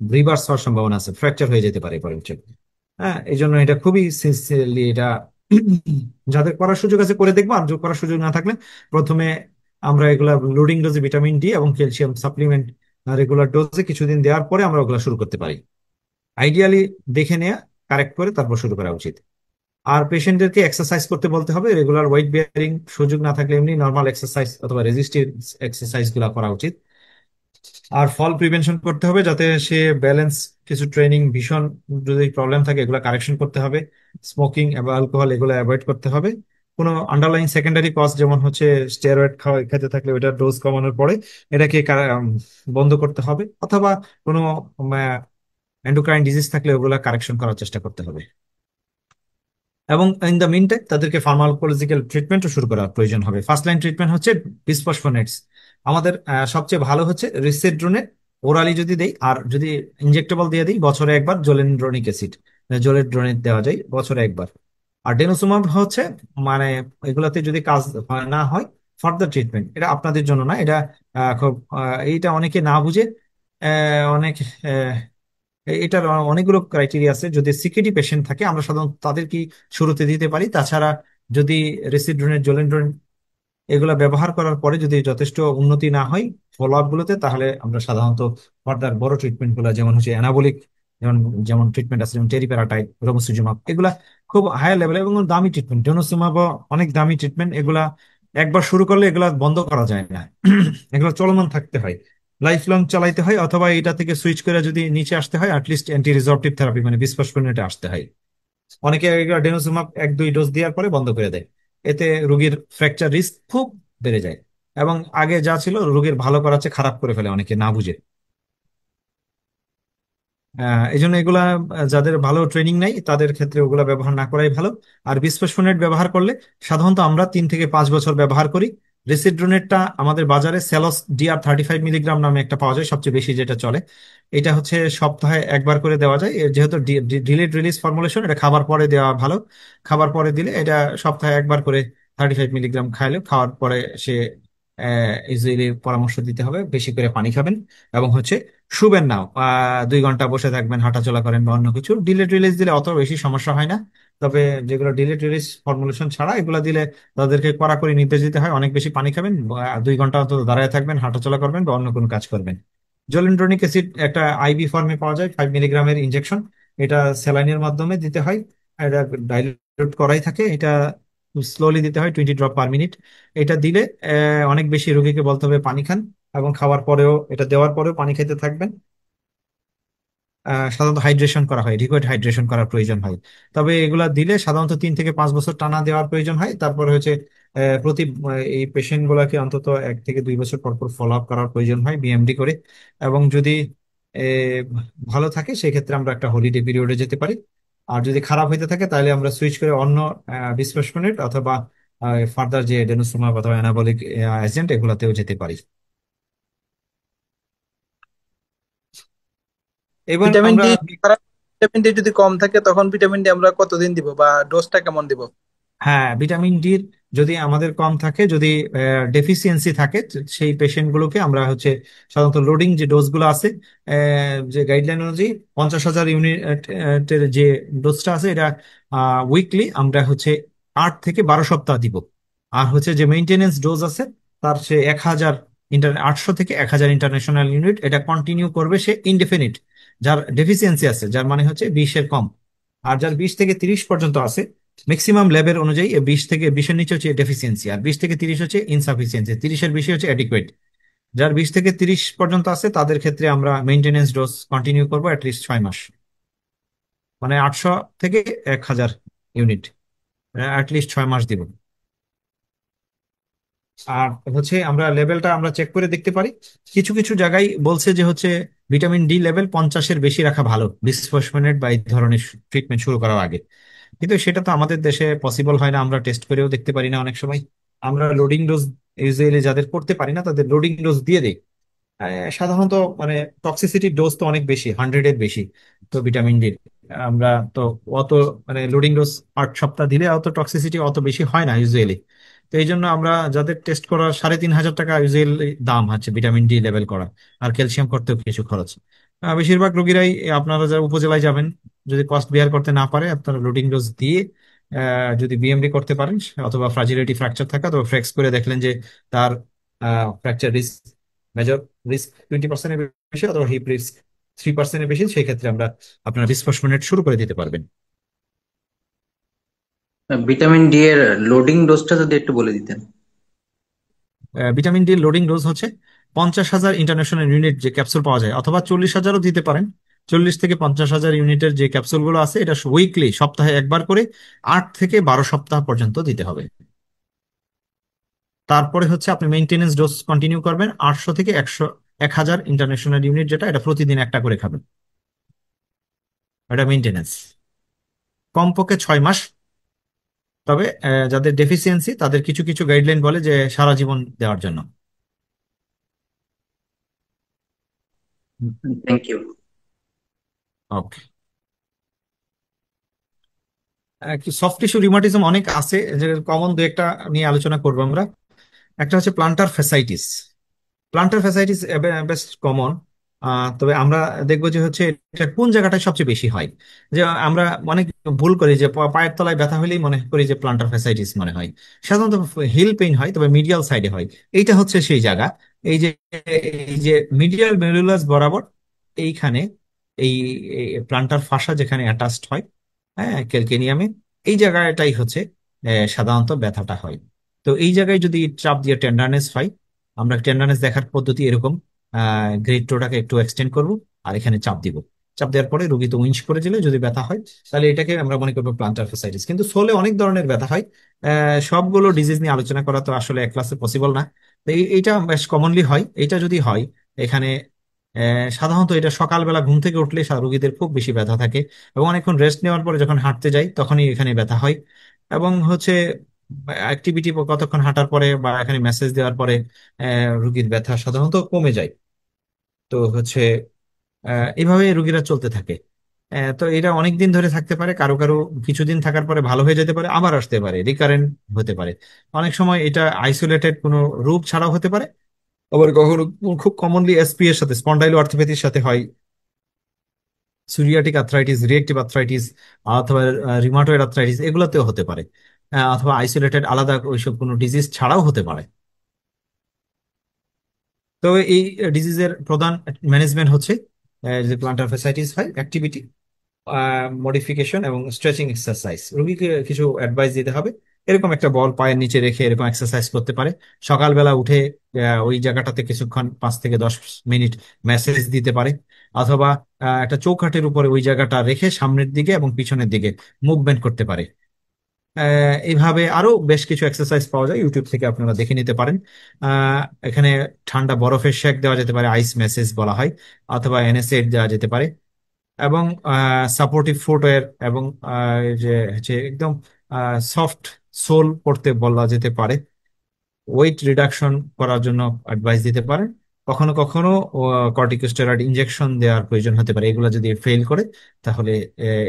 রিভার্স হওয়ার সম্ভাবনা আছে, ফ্র্যাকচার হয়ে যেতে পারে বরঞ্চ। হ্যাঁ, এই জন্য এটা খুবই সিনসিয়ারলি এটা যাদের করার সুযোগ আছে করে দেখবো। আর যদি করার সুযোগ না থাকলে, প্রথমে আমরা এগুলা লোডিং ডোজে ভিটামিন ডি এবং ক্যালসিয়াম সাপ্লিমেন্ট রেগুলার ডোজে কিছুদিন দেওয়ার পরে আমরা ওগুলা শুরু করতে পারি। আইডিয়ালি দেখে নেওয়া, কারেক্ট করে তারপর শুরু করা উচিত। আর পেশেন্টদেরকে এক্সারসাইজ করতে বলতে হবে, রেগুলার ওয়েট বেয়ারিং সুযোগ না থাকলে এমনি নর্মাল এক্সারসাইজ অথবা রেজিস্টিভ এক্সারসাইজ গুলা করা উচিত। আর ফল প্রিভেনশন করতে হবে, যাতে সে ব্যালেন্স, কিছু ট্রেনিং ভীষণ যদি প্রবলেম থাকে এগুলো কারেকশন করতে হবে। স্মোকিং এবং অ্যালকোহল এগুলো অ্যাভয়েড করতে হবে। কোনো আন্ডারলাইন সেকেন্ডারি কজ যেমন হচ্ছে স্টেরয়েড খেতে থাকলে ওইটার ডোজ কমানোর পরে এটাকে বন্ধ করতে হবে, অথবা কোনো এন্ডোক্রাইন ডিজিজ থাকলে ওগুলা কারেকশন করার চেষ্টা করতে হবে। এবং ইন দ্য মিন টাইম তাদেরকে ফার্মাকোলজিক্যাল ট্রিটমেন্টও শুরু করার প্রয়োজন হবে। ফার্স্ট লাইন ট্রিটমেন্ট হচ্ছে বিসফসফোনেটস। আমাদের সবচেয়ে ভালো হচ্ছে রিসেড্রোনে ওরালি যদি দেই, আর যদি ইনজেক্টেবল দিয়ে দিই বছরে একবার জোলেনড্রনিক অ্যাসিড, জোলেড্রোনিক দেওয়া যায় বছরে একবার। আর ডেনোসুমাব হচ্ছে, মানে এগুলাতে যদি কাজ না হয়, ফার্দার ট্রিটমেন্ট। এটা আপনাদের জন্য না, এটা খুব এইটা অনেকে না বুঝে অনেক এটার অনেকগুলো ক্রাইটেরিয়া আছে। যদি সিকিউরিটি পেশেন্ট থাকে আমরা সাধারণত তাদেরকে শুরুতে দিতে পারি। তাছাড়া যদি রেসিড্রোনেট, জোলেন্ড্রন এগুলা ব্যবহার করার পরে যদি যথেষ্ট উন্নতি না হয় ফলো আপ গুলোতে, তাহলে আমরা সাধারণত ফার্দার বড় ট্রিটমেন্ট গুলো যেমন হচ্ছে অ্যানাবলিক, যেমন যেমন ট্রিটমেন্ট আছে যেমন টেরিপ্যারাটাইড, রোমোসিজুমাব, এগুলা খুব হাই লেভেল এবং দামি ট্রিটমেন্ট। ডেনোসিমাব অনেক দামি ট্রিটমেন্ট, এগুলা একবার শুরু করলে এগুলা বন্ধ করা যায় না। এগুলো চলমান থাকতে হয়, লাইফ লং চালাইতে হয়, অথবা এটা থেকে সুইচ করে যদি নিচে আসতে হয় অ্যাটলিস্ট অ্যান্টি রিজর্পটিভ থেরাপি মানে বিসফসফোনেটে আসতে হয়। অনেকে ডেনোসিমাব 1-2 ডোজ দেওয়ার পরে বন্ধ করে দেয়। এতে রোগীর ফ্র্যাকচার রিস্ক খুব বেড়ে যায় এবং আগে যা ছিল রোগীর ভালো করার চেয়ে খারাপ করে ফেলে অনেকে না বুঝে। এই জন্য এগুলা যাদের ভালো ট্রেনিং নাই তাদের ক্ষেত্রে ওগুলা ব্যবহার না করাই ভালো। আর বিসফোসফোনেট ব্যবহার করলে সাধারণত আমরা 3 থেকে 5 বছর ব্যবহার করি। রেসিড্রোনেটটা আমাদের বাজারে সেলস DR 35 মিলিগ্রাম নামে একটা পাওয়া যায়, সবচেয়ে বেশি যেটা চলে। এটা হচ্ছে সপ্তাহে একবার করে দেওয়া যায়। যেহেতু ডিলেড রিলিজ ফর্মুলেশন, এটা খাবার পরে দেওয়া ভালো। খাবার পরে দিলে এটা সপ্তাহে একবার করে 35 মিলিগ্রাম খাইলে, খাওয়ার পরে সে ইজিলি পরামর্শ দিতে হবে বেশি করে পানি খাবেন এবং হচ্ছে শুবেন না। 2 ঘন্টা বসে থাকবেন, হাঁটাচলা করেন বা অন্য কিছু। ডিলেট রিলিজ দিলে অত বেশি সমস্যা হয় না। তবে যেগুলো ডিলেট রিলিজ ফর্মুলেশন ছাড়া এগুলো দিলে তাদেরকে কড়াকড়ি নির্দেশ দিতে হয় অনেক বেশি পানি খাবেন, 2 ঘন্টা অন্তত দাঁড়ায় থাকবেন, হাঁটাচলা করবেন বা অন্য কোনো কাজ করবেন। জলিন্ড্রনিক অ্যাসিড একটা আইভি ফর্মে পাওয়া যায়, 5 মিলিগ্রামের ইনজেকশন। এটা স্যালাইনের মাধ্যমে দিতে হয়। এটা ডাইলিউট করাই থাকে। এটা স্লোলি দিতে হয়, 20 ড্রপ পার মিনিট। এটা দিলে অনেক বেশি রোগীকে বলতে হবে পানি খান, এবং খাওয়ার পরেও এটা দেওয়ার পরেও পানি খেতে থাকবেন। সাধারণত হাইড্রেশন করা হয়, লিকুইড হাইড্রেশন করার প্রয়োজন হয়। তবে এগুলা দিলে সাধারণত 3 থেকে 5 বছর টানা দেওয়ার প্রয়োজন হয়। তারপরে হচ্ছে প্রতি এই পেশেন্ট গুলাকে অন্তত 1 থেকে 2 বছর পর পর ফলো আপ করার প্রয়োজন হয় বিএমডি করে। এবং যদি ভালো থাকে সেক্ষেত্রে আমরা একটা হলিডে পিরিয়ডে যেতে পারি। আর যদি খারাপ হইতে থাকে তাহলে আমরা সুইচ করে অন্য বিসফোসফোনেট অথবা ফার্দার যে ডেনোসোমা অথবা অ্যানাবলিক এজেন্ট এগুলাতেও যেতে পারি। এবার ভিটামিন আমরা ডি ভিটামিন ডি যদি কম থাকে তখন ভিটামিন ডি আমরা কতদিন দিব বা ডোজটা কেমন দিব? হ্যাঁ, ভিটামিন ডির যদি আমাদের কম থাকে, যদি ডেফিসিয়েন্সি থাকে, সেই পেশেন্ট গুলোকে আমরা হচ্ছে সাধারণত লোডিং যে ডোজগুলো আছে, যে গাইডলাইন অনুযায়ী 50,000 ইউনিটের যে ডোজটা আছে এটা উইকলি আমরা হচ্ছে 8 থেকে 12 সপ্তাহ দিব। আর হচ্ছে যে মেইনটেনেন্স ডোজ আছে তার সে 1,000 800 থেকে 1,000 ইন্টারন্যাশনাল ইউনিট এটা কন্টিনিউ করবে সে ইনডেফিনিট। যার ডেফিসিয়েন্সি আছে, যার মানে হচ্ছে 20-এর কম। আর যার 20 থেকে 30 পর্যন্ত আছে, ম্যাক্সিমাম ল্যাবের অনুযায়ী 20 থেকে 20-এর নিচে হচ্ছে ডেফিসিয়েন্সি, আর 20 থেকে 30 হচ্ছে ইনসাফিসিয়েন্সি, 30-এর বেশি হচ্ছে অ্যাডিকুয়েট। যার 20 থেকে 30 পর্যন্ত আছে তাদের ক্ষেত্রে আমরা মেইনটেনেন্স ডোজ কন্টিনিউ করবো অ্যাটলিস্ট 6 মাস, মানে 800 থেকে 1,000 ইউনিট অ্যাটলিস্ট 6 মাস দিব। আর হচ্ছে আমরা লেভেলটা আমরা চেক করে দেখতে পারি। কিছু কিছু জায়গায় বলছে যে হচ্ছে ভিটামিন ডি লেভেল 50-এর বেশি রাখা ভালো বিসফসফোনেট বা এই ধরনের ট্রিটমেন্ট শুরু করার আগে। কিন্তু সেটা তো আমাদের দেশে পসিবল হয় না, আমরা টেস্ট করেও দেখতে পারি না অনেক সময়। আমরা লোডিং ডোজ ইউজুয়ালি যাদের করতে পারি না তাদের লোডিং ডোজ দিয়ে দিই। সাধারণত মানে টক্সিসিটি ডোজ তো অনেক বেশি, 100-এর বেশি। তো ভিটামিন ডি আমরা তো অত মানে লোডিং ডোজ 8 সপ্তাহ দিলে অত টক্সিসিটি অত বেশি হয় না ইউজুয়ালি। তো এই জন্য আমরা যাদের টেস্ট করার 3,500 টাকা ইউজুয়ালি দাম হচ্ছে ভিটামিন ডি লেভেল করা, আর ক্যালসিয়াম করতেও কিছু খরচ। বেশিরভাগ রোগীরাই আপনারা যারা উপজেলায় যাবেন, যদি কস্ট বিয়ার করতে না পারে আপনারা লোডিং ডোজ দিয়ে যদি বিএমডি করতে পারেন, অথবা ফ্রাজিলিটি ফ্র্যাকচার থাকে অথবা ফ্লেক্স করে দেখলেন যে তার ফ্র্যাকচার রিস্ক, মেজর রিস্ক 20%-এর বেশি অথবা হিপ রিস্ক 3%-এর বেশি, সেই ক্ষেত্রে আমরা আপনার বিসফসফোনেট শুরু করে দিতে পারবেন। ভিটামিন ডি এর লোডিং ডোজটা যদি একটু বলে দিতেন। ভিটামিন ডি লোডিং ডোজ হচ্ছে 50,000 ইন্টারন্যাশনাল ইউনিট যে ক্যাপসুল পাওয়া যায়, অথবা 40,000-ও দিতে পারেন। 40 থেকে 50,000 ইউনিটের যে ক্যাপসুলগুলো আছে এটা উইকলি সপ্তাহে একবার করে 8 থেকে 12 সপ্তাহ পর্যন্ত দিতে হবে। তারপরে হচ্ছে আপনি মেইনটেনেন্স ডোজ কন্টিনিউ করবেন 800 থেকে 1,000 ইন্টারন্যাশনাল ইউনিট, যেটা এটা প্রতিদিন একটা করে খাবেন। এটা মেইনটেনেন্স কমপক্ষে 6 মাস। তবে যাদের ডেফিসিয়েন্সি তাদের কিছু কিছু গাইডলাইন বলে যে সারা জীবন দেওয়ার জন্য। Thank you. Okay. Soft tissue rheumatism অনেক আছে, যে কমন দু একটা নিয়ে আলোচনা করবো আমরা। একটা হচ্ছে প্লান্টার ফ্যাসাইটিস। প্লান্টার ফ্যাসাইটিস বেশ কমন, তবে আমরা দেখবো যে হচ্ছে এটা কোন জায়গাটায় সবচেয়ে বেশি হয়। যে আমরা অনেক ভুল করি যে পায়ের তলায় ব্যথা হলেই মনে করি যে প্লান্টার ফ্যাসাইটিস মনে হয়। সাধারণত হিল পেইন হয়, তবে মিডিয়াল সাইডে হয়। এইটা হচ্ছে সেই জায়গা। এই যে এই যে মিডিয়াল মেরুলাস বরাবর এইখানে এই প্লান্টার ফাসা যেখানে অ্যাটাচড হয়, হ্যাঁ, ক্যালকেনিয়ামে, এই জায়গাটাই হচ্ছে সাধারণত ব্যথাটা হয়। তো এই জায়গায় যদি চাপ দিয়ে টেন্ডারনেস হয়, আমরা টেন্ডারনেস দেখার পদ্ধতি এরকম, গ্রেড টোটাকে একটু এক্সটেন্ড করব আর এখানে চাপ দিব। চাপ দেওয়ার পরে রোগী তো উইঞ্চ করে দিলে যদি ব্যথা হয়, তাহলে এটাকে আমরা মনে করবো প্লান্টার ফ্যাসাইটিস। কিন্তু সোলে অনেক ধরনের ব্যথা হয়। সবগুলো ডিজিজ নিয়ে আলোচনা করা তো আসলে এক ক্লাসে পসিবল না। তো এইটা বেশ কমনলি হয়। এটা যদি হয় এখানে, সাধারণত এটা সকালবেলা ঘুম থেকে উঠলে রোগীদের খুব বেশি ব্যথা থাকে, এবং অনেকক্ষণ রেস্ট নেওয়ার পরে যখন হাঁটতে যাই তখনই এখানে ব্যথা হয়। এবং হচ্ছে অ্যাক্টিভিটি কতক্ষণ হাঁটার পরে বা এখানে মেসেজ দেওয়ার পরে রোগীর ব্যথা সাধারণত কমে যায়। তো হচ্ছে এইভাবে রোগীরা চলতে থাকে। তো এটা অনেক দিন ধরে থাকতে পারে, কারো কারো কিছুদিন থাকার পরে ভালো হয়ে যেতে পারে, আবার আসতে পারে, রিকারেন্ট হতে পারে। অনেক সময় এটা আইসোলেটেড কোনো রোগ ছাড়াও হতে পারে। আবার কখনো খুব কমনলি এসপি এর সাথে, স্পন্ডাইলো অর্থোপ্যাথির সাথে হয়, সুরিয়াটিক আর্থ্রাইটিস, রিয়েক্টিভ আর্থ্রাইটিস, অথবা রিমাটয়েড আর্থ্রাইটিস, এগুলোতেও হতে পারে। অথবা আইসোলেটেড আলাদা ওইসব কোনো ডিজিজ ছাড়াও হতে পারে। তো এই ডিজিজের প্রধান ম্যানেজমেন্ট হচ্ছে, যে প্লান্টার ফ্যাসাইটিস হয়, অ্যাক্টিভিটি মডিফিকেশন এবং স্ট্রেচিং এক্সারসাইজ। রোগীকে কিছু অ্যাডভাইস দিতে হবে। এরকম একটা বল পায়ের নিচে রেখে এরকম এক্সারসাইজ করতে পারে। সকালবেলা উঠে ওই জায়গাটাতে কিছুক্ষণ 5 থেকে 10 মিনিট ম্যাসেজ দিতে পারে। অথবা একটা চৌকাঠের উপরে ওই জায়গাটা রেখে সামনের দিকে এবং পিছনের দিকে মুভমেন্ট করতে পারে। এইভাবে আরো বেশ কিছু এক্সারসাইজ পাওয়া যায়, ইউটিউব থেকে আপনারা দেখে নিতে পারেন। এখানে ঠান্ডা বরফের সেক দেওয়া যেতে পারে, আইস মেসেজ বলা হয়, অথবা এনএসএইড দেওয়া যেতে পারে। এবং সাপোর্টিভ ফুটওয়্যার এবং এই যে হচ্ছে একদম সফট সোল পরতে বলা যেতে পারে। ওয়েট রিডাকশন করার জন্য অ্যাডভাইস দিতে পারেন। কখনো কখনো কর্টিকোস্টেরয়েড ইনজেকশন দেওয়ার প্রয়োজন হতে পারে। এগুলো যদি ফেল করে তাহলে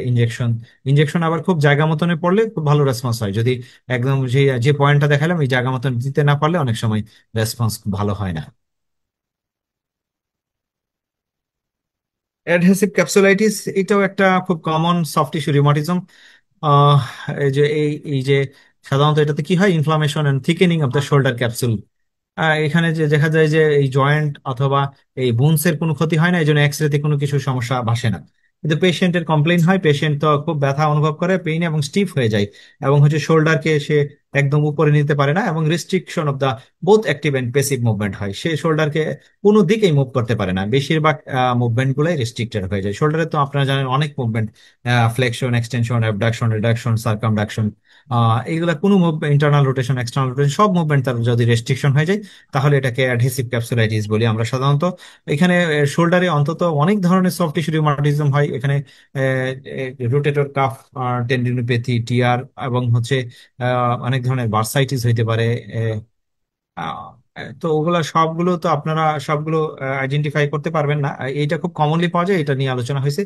ইনজেকশন ইনজেকশন আবার খুব জায়গা মতনে পড়লে খুব ভালো রেসপন্স হয়। যদি একদম যে যে পয়েন্টটা দেখালাম এই জায়গা মতন দিতে না পারলে অনেক সময় রেসপন্স ভালো হয় না। অ্যাডহেসিভ ক্যাপসুলাইটিস, এটাও একটা খুব কমন সফট টিস্যু রিউমাটিজম। আহ এই যে এই যে সাধারণত এটাতে কি হয়, inflammation and thickening of the shoulder capsule. এখানে যে দেখা যায় যে এই জয়েন্ট অথবা এই বোনসের কোনো ক্ষতি হয় না, এই জন্য এক্স রেতে কোনো কিছু সমস্যা ভাসে না। কিন্তু পেশেন্টের কমপ্লেইন হয়, পেশেন্ট তো খুব ব্যথা অনুভব করে, পেইন এবং স্টিফ হয়ে যায়, এবং হচ্ছে শোল্ডারকে সে একদম উপরে নিতে পারে না, এবং restriction of the both active and passive movement হয়। সে শোল্ডারকে কোনো দিকেই মুভ করতে পারে না, বেশিরভাগ মুভমেন্ট গুলাই রেস্ট্রিক্টেড হয়ে যায়। শোল্ডারে তো আপনারা জানেন অনেক movement, flexion, extension, abduction, reduction, circumduction, এইগুলা কোনো movement, internal rotation, external rotation, সব মুভমেন্ট তার যদি রেস্ট্রিকশন হয়ে যায় তাহলে এটাকে অ্যাডহেসিভ ক্যাপসুলাইটিস বলি আমরা সাধারণত। এখানে শোল্ডারে অন্তত অনেক ধরনের সফট টিস্যু রিউমাটিজম হয়। এখানে রোটেটর কাফ টেন্ডিনোপ্যাথি, টিআর, এবং হচ্ছে অনেক ধরনের বার্সাইটিস হইতে পারে। তো ওগুলা সবগুলো তো আপনারা সবগুলো আইডেন্টিফাই করতে পারবেন না। এইটা খুব কমনলি পাওয়া যায়, এটা নিয়ে আলোচনা হয়েছে।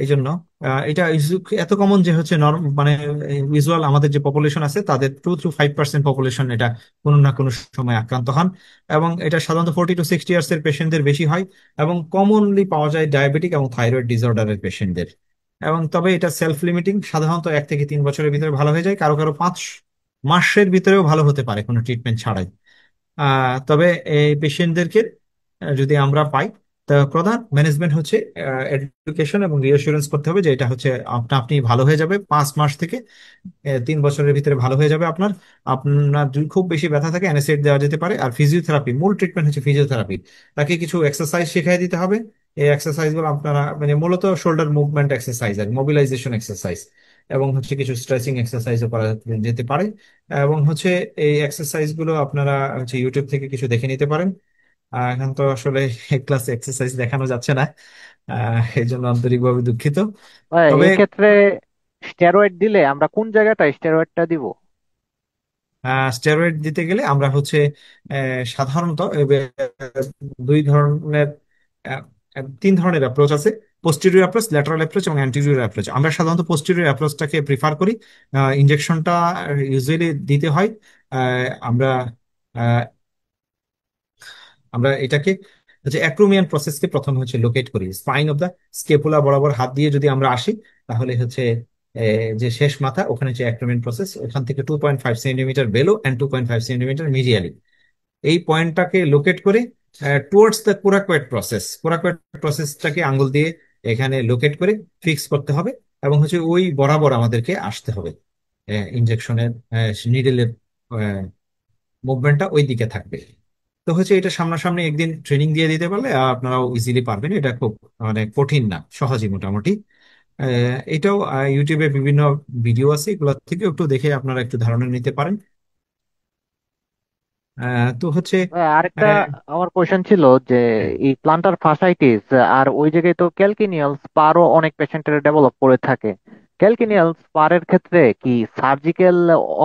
এই জন্য এটা এত কমন যে হচ্ছে মানে ইউজুয়াল আমাদের যে পপুলেশন আছে তাদের 2 to 5% পপুলেশন এটা কোনো না কোনো সময় আক্রান্ত হন। এবং এটা সাধারণত 40 to 60 ইয়ার্স এর পেশেন্টদের বেশি হয়, এবং কমনলি পাওয়া যায় ডায়াবেটিক এবং থাইরয়েড ডিসঅর্ডারের পেশেন্টদের। এবং তবে এটা সেলফ লিমিটিং, সাধারণত 1 থেকে 3 বছরের ভিতরে ভালো হয়ে যায়, কারো কারো 5 মাসের ভিতরেও ভালো হতে পারে কোনো ট্রিটমেন্ট ছাড়াই। তবে এই পেশেন্টদেরকে যদি আমরা পাই, তা প্রধান ম্যানেজমেন্ট হচ্ছে এডুকেশন এবং রিঅ্যাসুরেন্স করতে হবে যে এটা হচ্ছে আপনা আপনি ভালো হয়ে যাবে 5 মাস থেকে 3 বছরের ভিতরে ভালো হয়ে যাবে আপনার। আপনার যদি খুব বেশি ব্যথা থাকে অ্যানাসিড দেওয়া যেতে পারে। আর ফিজিওথেরাপি, মূল ট্রিটমেন্ট হচ্ছে ফিজিওথেরাপি। তাকে কিছু এক্সারসাইজ শিখিয়ে দিতে হবে। এই এক্সারসাইজ গুলো আপনারা মানে মূলত শোল্ডার মুভমেন্ট এক্সারসাইজ আর মোবিলাইজেশন এক্সারসাইজ, এবং হচ্ছে কিছু স্ট্রেচিং এক্সারসাইজও করা যেতে পারে। এবং হচ্ছে এই এক্সারসাইজ গুলো আপনারা হচ্ছে ইউটিউব থেকে কিছু দেখে নিতে পারেন। এখন তো আসলে ক্লাসে এক্সারসাইজ দেখানো যাচ্ছে না, এই জন্য আন্তরিকভাবে দুঃখিত। তবে এক্ষেত্রে স্টেরয়েড দিলে আমরা কোন জায়গাটায় স্টেরয়েডটা দিব? স্টেরয়েড দিতে গেলে আমরা হচ্ছে সাধারণত 2 ধরনের, আহ, 3 ধরনের অ্যাপ্রোচ আছে: পোস্টেরিয়র অ্যাপ্রোচ, ল্যাটারাল অ্যাপ্রোচ এবং অ্যান্টিরিয়র অ্যাপ্রোচ। আমরা সাধারণত পোস্টেরিয়র অ্যাপ্রোচটাকে প্রিফার করি। ইনজেকশনটা ইউজুয়ালি দিতে হয়। আমরা আমরা এটাকে হচ্ছে অ্যাক্রোমিয়ান প্রসেসকে প্রথমে হচ্ছে লোকেট করি স্পাইন অফ দা স্কেপুলা বরাবর হাত দিয়ে যদি আমরা আসি, তাহলে হচ্ছে যে শেষ মাথা ওখানে যে অ্যাক্রোমিয়ান প্রসেস, ওখান থেকে 2.5 centimetre below and 2.5 centimetre medially এই পয়েন্টটাকে লোকেট করে towards the coracoid process, coracoid প্রসেসটাকে আঙ্গুল দিয়ে এখানে লোকেট করে ফিক্স করতে হবে, এবং হচ্ছে ওই বরাবর আমাদেরকে আসতে হবে। ইনজেকশনের নিডেলের মুভমেন্টটা ওই দিকে থাকবে। তো হচ্ছে এটা সামনাসামনি একদিন ট্রেনিং দিয়ে দিতে পারলে আপনারাও ইজিলি পারবেন। এটা খুব মানে কঠিন না, সহজই মোটামুটি। এটাও ইউটিউবে বিভিন্ন ভিডিও আছে, এগুলো থেকে একটু দেখে আপনারা একটু ধারণা নিতে পারেন। তো হচ্ছে আরেকটা আহ, আমার কোয়েশ্চেন ছিল যে এই প্লান্টার ফাসাইটিস আর ওই জায়গায় তো ক্যালকিনিয়াল স্পারও অনেক পেশেন্টের ডেভেলপ করে থাকে। ক্যালকিনিয়াল স্পারের ক্ষেত্রে কি সার্জিক্যাল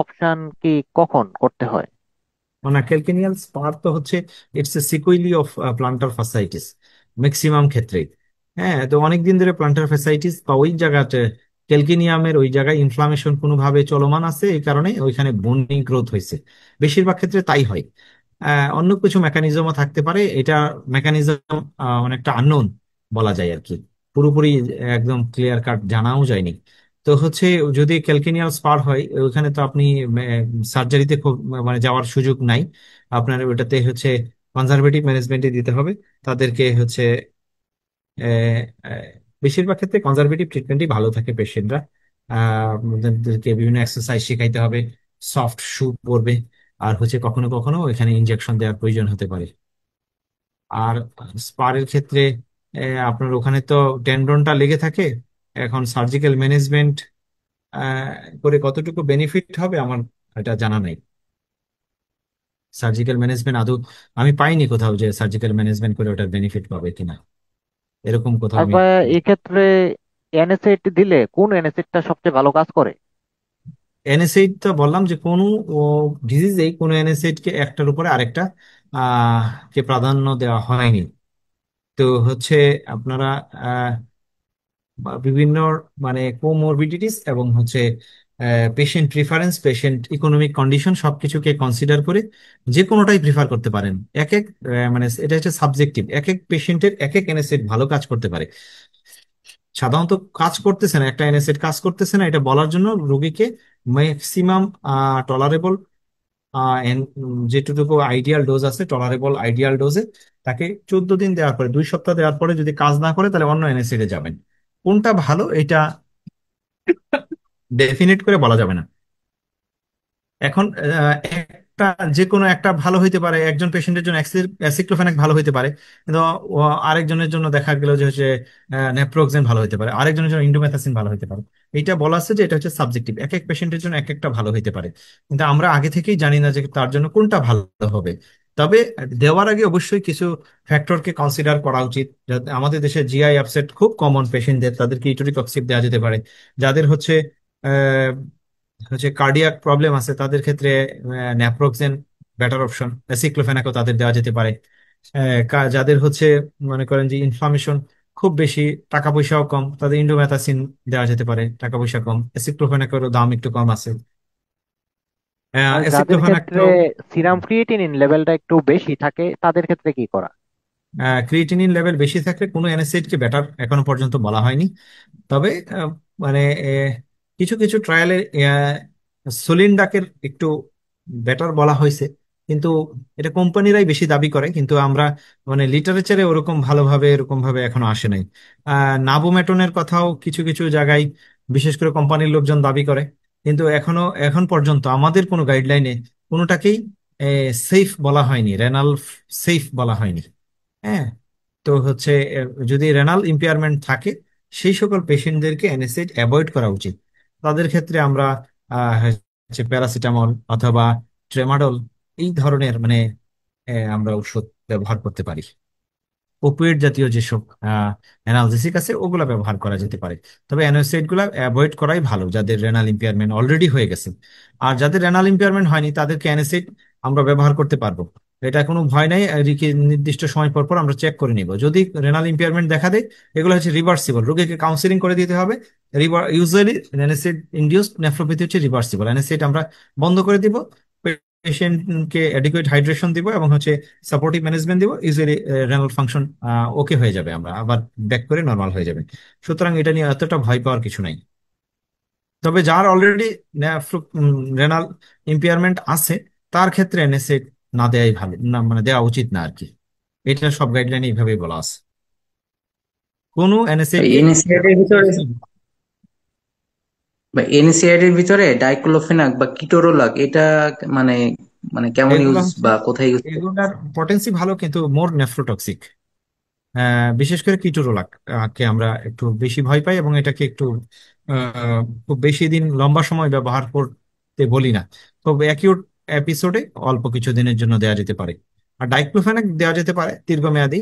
অপশন কি কখন করতে হয়? মানে ক্যালকেনিয়াল স্পার তো হচ্ছে it's a sequelae of plantar fasciitis maximum ক্ষেত্রেই। হ্যাঁ, তো অনেকদিন ধরে প্লান্টার ফাসাইটিস বা ওই জায়গাতে ক্যালকিনিয়ামের ওই জায়গায় ইনফ্লামেশন কোনোভাবে চলমান আছে, এই কারণে ওইখানে বনি গ্রোথ হয়েছে। বেশিরভাগ ক্ষেত্রে তাই হয়। অন্য কিছু মেকানিজমও থাকতে পারে, এটা মেকানিজম অনেকটা আননোন বলা যায় আর কি, পুরোপুরি একদম ক্লিয়ার কাট জানাও যায়নি। তো হচ্ছে যদি ক্যালকেনিয়াল স্পার হয় ওখানে তো আপনি সার্জারিতে খুব মানে যাওয়ার সুযোগ নাই। আপনার ওটাতে হচ্ছে কনজারভেটিভ ম্যানেজমেন্টে দিতে হবে তাদেরকে হচ্ছে। আহ, আহ, বেশিরভাগ ক্ষেত্রে কনজারভেটিভ ট্রিটমেন্টই ভালো থাকে পেশেন্টরা। ওদেরকে বিভিন্ন এক্সারসাইজ শেখাইতে হবে, সফট শু পরবে, আর হচ্ছে কখনো কখনো এখানে ইনজেকশন দেওয়ার প্রয়োজন হতে পারে। আর স্পারের ক্ষেত্রে আপনার ওখানে তো টেন্ডনটা লেগে থাকে। এখন সার্জিক্যাল ম্যানেজমেন্ট করে কতটুকু বেনিফিট হবে আমার এটা জানা নাই। সার্জিক্যাল ম্যানেজমেন্ট আদৌ আমি পাইনি কোথাও যে সার্জিক্যাল ম্যানেজমেন্ট করে ওটার বেনিফিট পাবে কিনা, এরকম কোথাও আমি। তারপরে এক্ষেত্রে এনএসএইড দিলে কোন এনএসএইডটা সবচেয়ে ভালো কাজ করে? এনএসএইড তো বললাম যে কোনো ডিজিজেই কোনো এনএসএইড কে একটার উপরে আরেকটা আহ কে প্রাধান্য দেওয়া হয়নি। তো হচ্ছে আপনারা বা বিভিন্ন মানে কোমরবিডিটিস এবং হচ্ছে patient preference, patient economic condition সবকিছুকে কনসিডার করে যে কোনোটাই প্রিফার করতে পারেন। এক এক মানে এটা হচ্ছে সাবজেক্টিভ, এক এক পেশেন্টের এক এক এনএসএইড ভালো কাজ করতে পারে। সাধারণত কাজ করতেছে না, একটা এনএসএইড কাজ করতেছে না এটা বলার জন্য রোগীকে ম্যাক্সিমাম টলারেবল যেটুকু আইডিয়াল ডোজ আছে, টলারেবল আইডিয়াল ডোজে তাকে 14 দিন দেওয়ার পরে, 2 সপ্তাহ দেওয়ার পরে যদি কাজ না করে তাহলে অন্য এনএসএইডে যাবেন। কোনটা ভালো এটা ডেফিনেট করে বলা যাবে না। এখন একটা যে কোনো একটা ভালো হইতে পারে, একজন পেশেন্টের জন্য অ্যাসিক্লোফেনাক ভালো হইতে পারে, কিন্তু আরেকজনের জন্য দেখা গেল যে হচ্ছে নেপ্রোক্সেন ভালো হইতে পারে, আরেকজনের জন্য ইন্ডোমেথাসিন ভালো হইতে পারে। এইটা বলা আছে যে এটা হচ্ছে সাবজেক্টিভ, এক এক পেশেন্টের জন্য এক একটা ভালো হইতে পারে, কিন্তু আমরা আগে থেকেই জানি না যে তার জন্য কোনটা ভালো হবে। তবে দেওয়ার আগে অবশ্যই কিছু ফ্যাক্টরকে কনসিডার করা উচিত। আমাদের দেশে জিআই আপসেট খুব কমন পেশেন্টদের, তাদেরকে ইটোরিকক্সিব দেওয়া যেতে পারে। যাদের হচ্ছে হচ্ছে কার্ডিয়াক প্রবলেম আছে তাদের ক্ষেত্রে ন্যাপ্রোক্সেন বেটার অপশন, অ্যাসিক্লোফেনাকও তাদের দেওয়া যেতে পারে। যাদের হচ্ছে মনে করেন যে ইনফ্লামেশন খুব বেশি, টাকা পয়সাও কম, তাদের ইন্ডোমেথাসিন দেওয়া যেতে পারে, টাকা পয়সা কম, অ্যাসিক্লোফেনাকেরও দাম একটু কম আছে। আর যাদের ক্ষেত্রে অ্যাসিক্লোফেনাকটাও সিরাম ক্রিয়েটিনিন লেভেলটা একটু বেশি থাকে তাদের ক্ষেত্রে কি করা? ক্রিয়েটিনিন লেভেল বেশি থাকলে কোনো NSAID কে বেটার এখনো পর্যন্ত বলা হয়নি। তবে মানে কিছু কিছু ট্রায়ালে সোলিন্ডাকের একটু বেটার বলা হয়েছে, কিন্তু এটা কোম্পানিরাই বেশি দাবি করে, কিন্তু আমরা মানে লিটারেচারে ওরকম ভালোভাবে এরকম ভাবে এখনো আসে নাই। নাবোমেটনের কথাও কিছু কিছু জায়গায় বিশেষ করে কোম্পানির লোকজন দাবি করে, কিন্তু এখন পর্যন্ত আমাদের কোনো গাইডলাইনে কোনোটাকেই সেফ বলা হয়নি, রেনাল সেফ বলা হয়নি। হ্যাঁ, তো হচ্ছে যদি রেনাল ইম্পেয়ারমেন্ট থাকে সেই সকল পেশেন্টদেরকে NSAID অ্যাভয়েড করা উচিত। তাদের ক্ষেত্রে আমরা হচ্ছে প্যারাসিটামল অথবা ট্রেমাডল এই ধরনের মানে আমরা ওষুধ ব্যবহার করতে পারি। ওপিয়েট জাতীয় যেসব অ্যানালজেসিক আছে ওগুলা ব্যবহার করা যেতে পারে। তবে অ্যানোসেড গুলা অ্যাভয়েড করাই ভালো যাদের রেনাল ইম্পেয়ারমেন্ট অলরেডি হয়ে গেছে। আর যাদের রেনাল ইম্পেয়ারমেন্ট হয়নি তাদেরকে অ্যানোসেড আমরা ব্যবহার করতে পারবো, এটা কোনো ভয় নাই। এদিকে নির্দিষ্ট সময় পর পর আমরা চেক করে নিব যদি রেনাল ইম্পেয়ারমেন্ট দেখা দেয়। এগুলো হচ্ছে রিভার্সিবল, রোগীকে কাউন্সিলিং করে দিতে হবে। ইউজুয়ালি অ্যানোসেড ইনডিউসড নেফ্রোপ্যাথি হচ্ছে রিভার্সিবল, অ্যানোসেড আমরা বন্ধ করে দিব, পেশেন্টকে অ্যাডিকুয়েট হাইড্রেশন দিব এবং হচ্ছে সাপোর্টিভ ম্যানেজমেন্ট দিব, ইউজুয়ালি রেনাল ফাংশন ওকে হয়ে যাবে, আমরা আবার ব্যাক করে নর্মাল হয়ে যাবে। সুতরাং এটা নিয়ে এতটা ভয় পাওয়ার কিছু নাই। তবে যার অলরেডি রেনাল ইম্পেয়ারমেন্ট আছে তার ক্ষেত্রে এনএসএইড না দেয়াই ভালো, না মানে দেওয়া উচিত না আর কি। এটা সব গাইডলাইনে এইভাবেই বলা আছে। কোনো এনএসএইড কে এনএসিআইড এর ভিতরে ডাইক্লোফেনাক বা কিটোরোলাক এটা মানে মানে কেমন এগুলো ইউজ হচ্ছে, বা কোথায় ইউজ? এগুলার পটেন্সি ভালো কিন্তু মোর নেফ্রোটক্সিক। বিশেষ করে কিটোরোলাক কে আমরা একটু বেশি ভয় পাই এবং এটাকে একটু খুব বেশি দিন লম্বা সময় ব্যবহার করতে বলি না। তবে অ্যাকিউট এপিসোডে অল্প কিছু দিনের জন্য দেওয়া যেতে পারে। আর ডাইক্লোফেনাক দেওয়া যেতে পারে দীর্ঘমেয়াদী।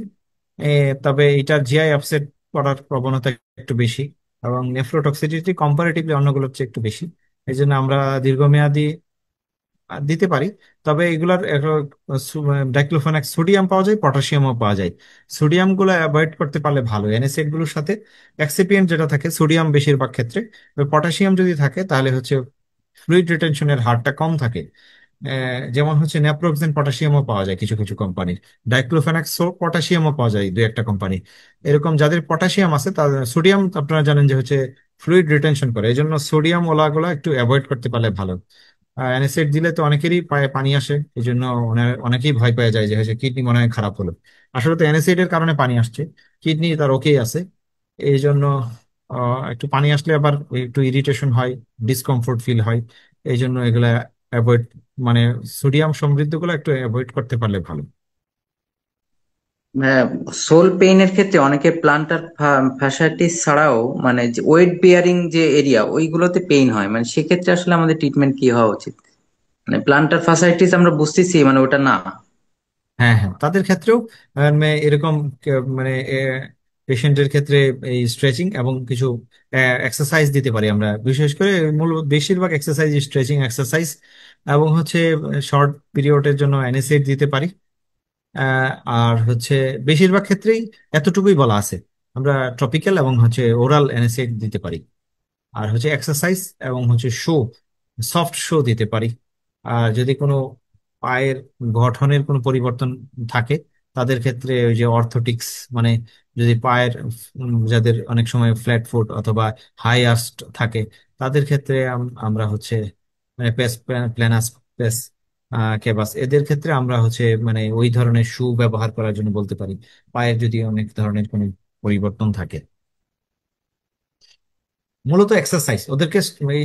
এ, তবে এটার জিআই আপসেট করার প্রবণতা একটু বেশি এবং নেফ্রোটক্সিসিটি কম্পারেটিভলি অন্যগুলোর চেয়ে একটু বেশি। এই জন্য আমরা দীর্ঘমেয়াদী দিতে পারি। তবে এগুলার ডাইক্লোফেনাক সোডিয়াম পাওয়া যায়, পটাশিয়ামও পাওয়া যায়। সোডিয়াম গুলো অ্যাভয়েড করতে পারলে ভালো এনএসএইড গুলোর সাথে। এক্সিপিয়েন্ট যেটা থাকে সোডিয়াম বেশিরভাগ ক্ষেত্রে, পটাশিয়াম যদি থাকে তাহলে হচ্ছে ফ্লুইড রিটেনশনের হারটা কম থাকে। যেমন হচ্ছে ন্যাপ্রোক্সেন পটাশিয়ামও পাওয়া যায় কিছু কিছু কোম্পানির, ডাইক্লোফেনাক পটাশিয়ামও পাওয়া যায় দুই একটা কোম্পানি। এরকম যাদের পটাশিয়াম আছে তাদের সোডিয়াম আপনারা জানেন যে হচ্ছে ফ্লুইড রিটেনশন করে, এই জন্য সোডিয়াম ওলাগুলো একটু অ্যাভয়েড করতে পারলে ভালো। অ্যানিসিড দিলে তো অনেকেরই পায়ে পানি আসে, এই জন্য অনেকেই ভয় পেয়ে যায় যে হচ্ছে কিডনি মনে হয় খারাপ হলো। আসলে তো অ্যানিসিডের কারণে পানি আসছে, কিডনি তার ওকেই আছে। এই জন্য একটু পানি আসলে আবার একটু ইরিটেশন হয়, ডিসকমফোর্ট ফিল হয়। এই জন্য এগুলা অ্যাভয়েড, মানে সোডিয়াম সমৃদ্ধ গুলো একটু অ্যাভয়েড করতে পারলে ভালো। হ্যাঁ, সোল পেইনের ক্ষেত্রে অনেকে প্লান্টার ফ্যাসাইটিস ছাড়াও মানে যে ওয়েট বিয়ারিং যে এরিয়া ওইগুলোতে পেইন হয়, মানে সেক্ষেত্রে আসলে আমাদের ট্রিটমেন্ট কি হওয়া উচিত? মানে প্লান্টার ফ্যাসাইটিস আমরা বুঝতেছি মানে ওটা না। হ্যাঁ হ্যাঁ, তাদের ক্ষেত্রেও এরকম মানে পেশেন্টের ক্ষেত্রে এই স্ট্রেচিং এবং কিছু এক্সারসাইজ দিতে পারি আমরা, বিশেষ করে মূল বেশিরভাগ এক্সারসাইজ স্ট্রেচিং এক্সারসাইজ। এবং হচ্ছে শর্ট পিরিয়ডের জন্য অ্যানেসেড দিতে পারি। আর হচ্ছে বেশিরভাগ ক্ষেত্রেই এতটুকুই বলা আছে, আমরা টপিক্যাল এবং হচ্ছে ওরাল অ্যানেসেড দিতে পারি। আর হচ্ছে এক্সারসাইজ এবং হচ্ছে সফট শো দিতে পারি। আর যদি কোনো পায়ের গঠনের কোনো পরিবর্তন থাকে তাদের ক্ষেত্রে ওই যে অর্থোটিক্স, মানে যদি পায়ের যাদের অনেক সময় ফ্ল্যাট ফুট অথবা হাই আস্ট থাকে তাদের ক্ষেত্রে আমরা হচ্ছে মানে পেস প্ল্যানাস পেস কেবাস এদের ক্ষেত্রে আমরা হচ্ছে মানে ওই ধরনের শু ব্যবহার করার জন্য বলতে পারি, পায়ের যদি অনেক ধরনের কোনো পরিবর্তন থাকে। মূলত এক্সারসাইজ ওদেরকে এই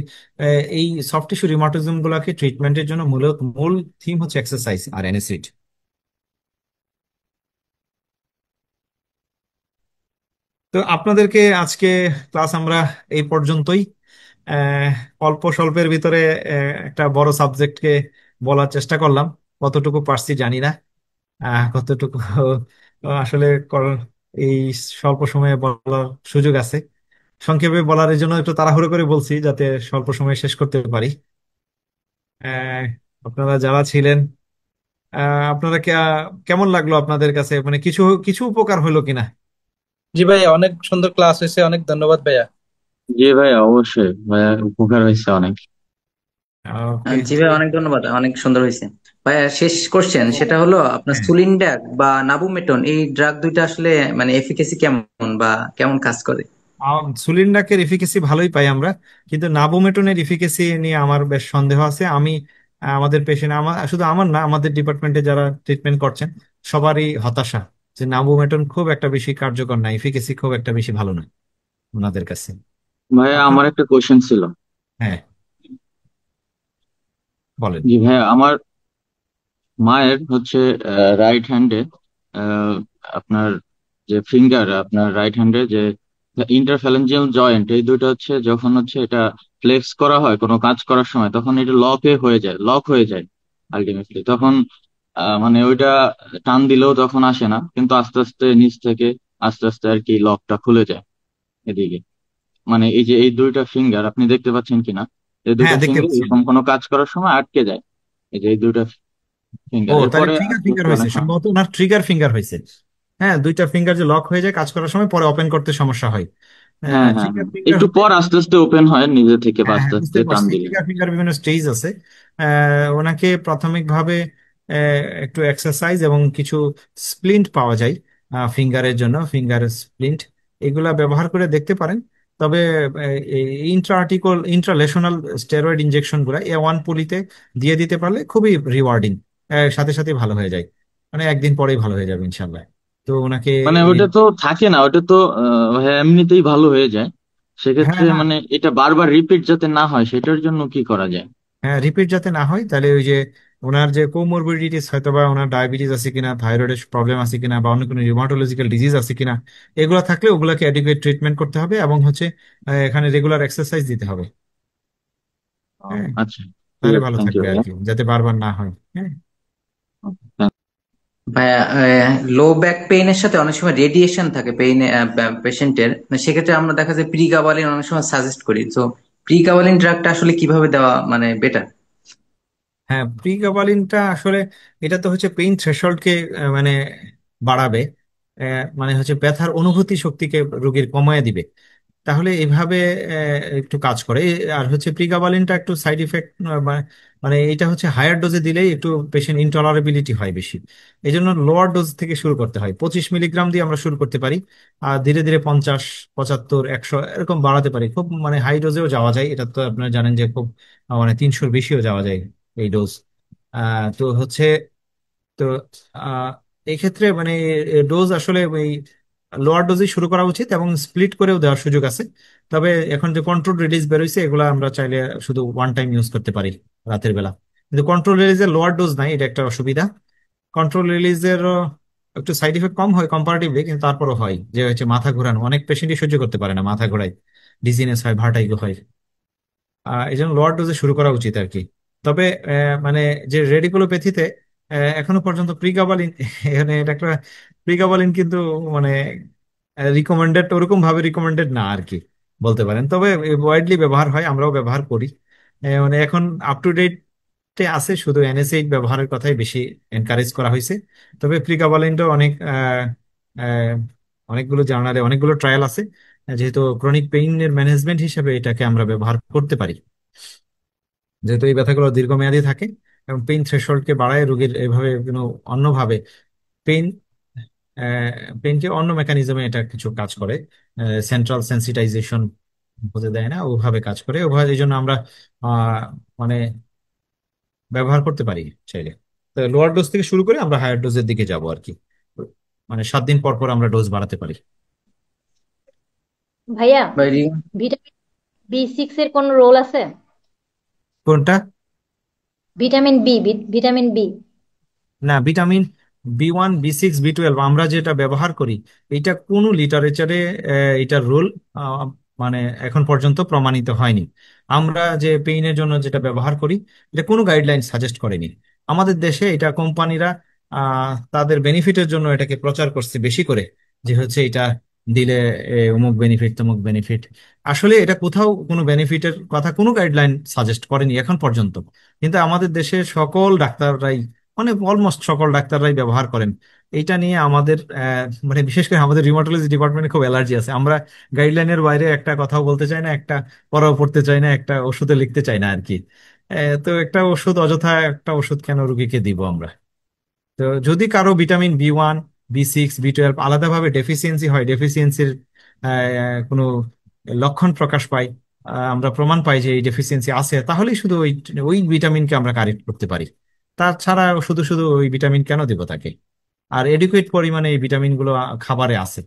এই সফট টিস্যু রিউমাটিজম গুলাকে ট্রিটমেন্টের জন্য মূল থিম হচ্ছে এক্সারসাইজ আর অ্যানিসিড। তো আপনাদেরকে আজকে ক্লাস আমরা এই পর্যন্তই। আহ, অল্প স্বল্পের ভিতরে একটা বড় সাবজেক্টকে বলার চেষ্টা করলাম, কতটুকু পারছি জানি না। কতটুকু আসলে এই স্বল্প সময়ে বলার সুযোগ আছে। সংক্ষেপে বলার জন্য একটু তাড়াহুড়ো করে বলছি যাতে স্বল্প সময়ে শেষ করতে পারি। আহ, আপনারা যারা ছিলেন, আপনারা কেমন লাগলো আপনাদের কাছে, মানে কিছু কিছু উপকার হলো কিনা? জি ভাই, অনেক সুন্দর ক্লাস হয়েছে, অনেক ধন্যবাদ ভাইয়া। জি ভাই, অবশ্যই ভাইয়া, উপকার হয়েছে অনেক। ওকে। জি ভাই, অনেক ধন্যবাদ, অনেক সুন্দর হয়েছে। ভাইয়া, শেষ কোশ্চেন সেটা হলো আপনার হ্যাঁ, সুলিনডাক বা নাবুমেটন এই ড্রাগ দুইটা আসলে মানে এফিকেসি কেমন বা কেমন কাজ করে? সুলিন্ডাকের এফিকেসি ভালোই পাই আমরা, কিন্তু নাবুমেটনের এফিকেসি নিয়ে আমার বেশ সন্দেহ আছে। আমি আমাদের পেশেন্ট, আমার শুধু আমার না, আমাদের ডিপার্টমেন্টে যারা ট্রিটমেন্ট করছেন সবারই হতাশা যে নাবুমেটন খুব একটা বেশি কার্যকর না, এফিকেসি খুব একটা বেশি ভালো না ওনাদের কাছে। ভাইয়া, আপনার, আমার একটা কোশ্চেন ছিল। হ্যাঁ বলেন। জি ভাইয়া, আমার মায়ের হচ্ছে রাইট হ্যান্ডে আপনার যে ফিঙ্গার, আপনার রাইট হ্যান্ডে যে ইন্টারফ্যালেঞ্জিয়াল জয়েন্ট, এই দুটো হচ্ছে যখন হচ্ছে এটা ফ্লেক্স করা হয় কোনো কাজ করার সময়, তখন এটা লক হয়ে যায় আলটিমেটলি। তখন মানে ওইটা টান দিলেও তখন আসে না, কিন্তু আস্তে আস্তে নিচ থেকে আস্তে আস্তে আর কি লকটা খুলে যায় এদিকে। মানে এই যে এই দুইটা ফিঙ্গার আপনি দেখতে পাচ্ছেন কিনা, এই হ্যাঁ দুইটা দেখতে ফিঙ্গার পাচ্ছি। এরকম কোনো কাজ করার সময় আটকে যায়। এই যে এই দুইটা ও ফিঙ্গার তাহলে এরপরে ট্রিগার আস্তে ফিঙ্গার আস্তে হয়েছে অনেক সময়। সম্ভবত, ওনার ট্রিগার ফিঙ্গার হয়েছে। হ্যাঁ, দুইটা ফিঙ্গার যে লক হয়ে যায় কাজ করার সময়, পরে ওপেন করতে সমস্যা হয়। হ্যাঁ, হ্যাঁ, ফিঙ্গার হ্যাঁ, ফিঙ্গার একটু হচ্ছে, পর আস্তে আস্তে ওপেন হয় নিজে থেকে বা হ্যাঁ হ্যাঁ আস্তে বুঝতে আস্তে টান পারছি, দিলে। ফিঙ্গার ফিঙ্গার বিভিন্ন স্টেজ আছে। ওনাকে প্রাথমিকভাবে একটু এক্সারসাইজ এবং কিছু স্প্লিন্ট পাওয়া যায় ফিঙ্গারের জন্য, ফিঙ্গার স্প্লিন্ট এগুলা ব্যবহার করে দেখতে পারেন। তবে ইন্ট্রা আর্টিকল ইন্ট্রালেশনাল স্টেরয়েড ইনজেকশন গুলা ওয়ান পুলিতে দিয়ে দিতে পারলে খুবই রিওয়ার্ডিং, সাথে সাথে ভালো হয়ে যায়, মানে একদিন পরেই ভালো হয়ে যাবে ইনশাল্লাহ। তো ওনাকে মানে এই- ওটা তো থাকে না, ওটা তো হ্যাঁ, এমনিতেই ভালো হয়ে যায়। হ্যাঁ সেক্ষেত্রে হ্যাঁ মানে এটা বারবার রিপিট যাতে না হয় সেটার জন্য কি করা যায়? হ্যাঁ, রিপিট যাতে না হয় তাহলে ওই যে ওনার যে কোমরবিডিটিস, হয়তো বা ওনার ডায়াবেটিস আছে কিনা, থাইরয়েডের প্রবলেম আছে কিনা, বা অন্য কোনো রিউমাটোলজিক্যাল ডিজিজ আছে কিনা, এগুলো থাকলে ওগুলোকে অ্যাডিকুয়েট ট্রিটমেন্ট করতে হবে, এবং হচ্ছে এখানে রেগুলার এক্সারসাইজ দিতে হবে। ও, হ্যাঁ, আচ্ছা, ঠিক তাহলে আছে, ভালো থ্যাংক ইউ থাকবে আর ভাইয়া। কি, যাতে বারবার না হয়। হ্যাঁ ভাইয়া, লো ব্যাক পেইনের সাথে অনেক সময় রেডিয়েশন থাকে পেইন পেশেন্টের, সেক্ষেত্রে আমরা দেখা যায় প্রিগাবালিন অনেক সময় সাজেস্ট করি। তো প্রিগাবালিন ড্রাগটা আসলে কিভাবে দেওয়া মানে বেটার? হ্যাঁ, প্রিগাবালিনটা আসলে এটা তো হচ্ছে পেইন থ্রেশহোল্ডকে মানে বাড়াবে, মানে হচ্ছে ব্যথার অনুভূতি শক্তিকে রোগীর কমায় দিবে। তাহলে এভাবে একটু কাজ করে। আর হচ্ছে প্রিগাবালিনটা একটু সাইড ইফেক্ট, মানে এটা হচ্ছে হায়ার ডোজে দিলেই একটু পেশেন্ট ইনটলারেবিলিটি হয় বেশি। এই জন্য লোয়ার ডোজ থেকে শুরু করতে হয়, 25 মিলিগ্রাম দিয়ে আমরা শুরু করতে পারি, আর ধীরে ধীরে 50, 75, 100 এরকম বাড়াতে পারি। খুব মানে হাই ডোজেও যাওয়া যায়, এটা তো আপনারা জানেন যে খুব মানে 300-র বেশিও যাওয়া যায় এই ডোজ। তো হচ্ছে, তো আহ, এই ক্ষেত্রে মানে ডোজ আসলে ওই লোয়ার ডোজে শুরু করা উচিত, এবং স্প্লিট করেও দেওয়ার সুযোগ আছে। তবে এখন যে কন্ট্রোল রিলিজ বেরোইছে, এগুলো আমরা চাইলে শুধু ওয়ান টাইম ইউজ করতে পারি রাতের বেলা। কিন্তু কন্ট্রোল রিলিজের লোয়ার ডোজ নাই, এটা একটা অসুবিধা। কন্ট্রোল রিলিজের একটু সাইড ইফেক্ট কম হয় কম্পারেটিভলি, কিন্তু তারপরও হয় যে হচ্ছে মাথা ঘোরানো, অনেক পেশেন্টই সহ্য করতে পারে না, মাথা ঘোরায়, ডিজিনেস হয়, ভার্টাইগো হয়। এই জন্য লোয়ার ডোজে শুরু করা উচিত আর কি। তবে মানে যে রেডিকুলোপ্যাথিতে এখনো পর্যন্ত প্রিগাবালিন এখানে এটা একটা, প্রিগাবালিন কিন্তু মানে রিকমেন্ডেড, ওরকম ভাবে রিকমেন্ডেড না আর কি বলতে পারেন। তবে ওয়াইডলি ব্যবহার হয়, আমরাও ব্যবহার করি। মানে এখন আপ টু ডেট আছে, শুধু এনএসএইচ ব্যবহারের কথাই বেশি এনকারেজ করা হয়েছে। তবে প্রিগাবালিনটাও আহ, অনেকগুলো জার্নালে অনেকগুলো ট্রায়াল আছে, যেহেতু ক্রনিক পেইনের ম্যানেজমেন্ট হিসেবে এটাকে আমরা ব্যবহার করতে পারি, যেহেতু এই ব্যথাগুলো দীর্ঘমেয়াদী থাকে এবং পেইন থ্রেশহোল্ডকে বাড়ায় রোগীর এইভাবে কোনো অন্যভাবে পেইন পেইনকে অন্য মেকানিজমে এটা কিছু কাজ করে, সেন্ট্রাল সেন্সিটাইজেশন হতে দেয় না, ওভাবে কাজ করে ওভাবে। এই জন্য আমরা আহ, মানে ব্যবহার করতে পারি চাইলে। তো লোয়ার ডোজ থেকে শুরু করে আমরা হায়ার ডোজের দিকে যাব আর কি, মানে 7 দিন পর পর আমরা ডোজ বাড়াতে পারি। ভাইয়া, বা ভিটামিন বি সিক্স এর কোনো রোল আছে? কোনটা? Vitamin B, vitamin B. না, ভিটামিন B1, B6, B12 আমরা যেটা ব্যবহার করি, এটা কোনো লিটারেচারে এটার রোল মানে এখন পর্যন্ত প্রমাণিত হয়নি। আমরা যে পেইনের জন্য যেটা ব্যবহার করি, এটা কোনো গাইডলাইন সাজেস্ট করেনি। আমাদের দেশে এটা কোম্পানিরা তাদের বেনিফিটের জন্য এটাকে প্রচার করছে বেশি করে, যে হচ্ছে এটা দিলে অমুক বেনিফিট তমুক বেনিফিট। আসলে এটা কোথাও কোনো বেনিফিটের কথা কোনো গাইডলাইন সাজেস্ট করেনি এখন পর্যন্ত। কিন্তু আমাদের দেশের সকল ডাক্তাররাই, মানে অলমোস্ট সকল ডাক্তাররাই ব্যবহার করেন। এইটা নিয়ে আমাদের মানে বিশেষ করে আমাদের রিউমাটোলজি ডিপার্টমেন্টে খুব অ্যালার্জি আছে। আমরা গাইডলাইনের বাইরে একটা কথাও বলতে চাই না, একটা পড়াও পড়তে চাই না, একটা ওষুধে লিখতে চাই না আর কি। তো একটা ওষুধ অযথা একটা ওষুধ কেন রুগীকে দিব আমরা? তো যদি কারো ভিটামিন B1, B6, B12 আলাদাভাবে ডেফিসিয়েন্সি হয়, ডেফিসিয়েন্সির কোনো লক্ষণ প্রকাশ পায়, আমরা প্রমাণ পাই যে এই ডেফিসিয়েন্সি আছে, তাহলেই শুধু ওই ওই ভিটামিনকে আমরা কারেক্ট করতে পারি। তাছাড়া শুধু শুধু ওই ভিটামিন কেন দিব তাকে? আর এডুকেট পরিমাণে এই ভিটামিনগুলো খাবারে আছে,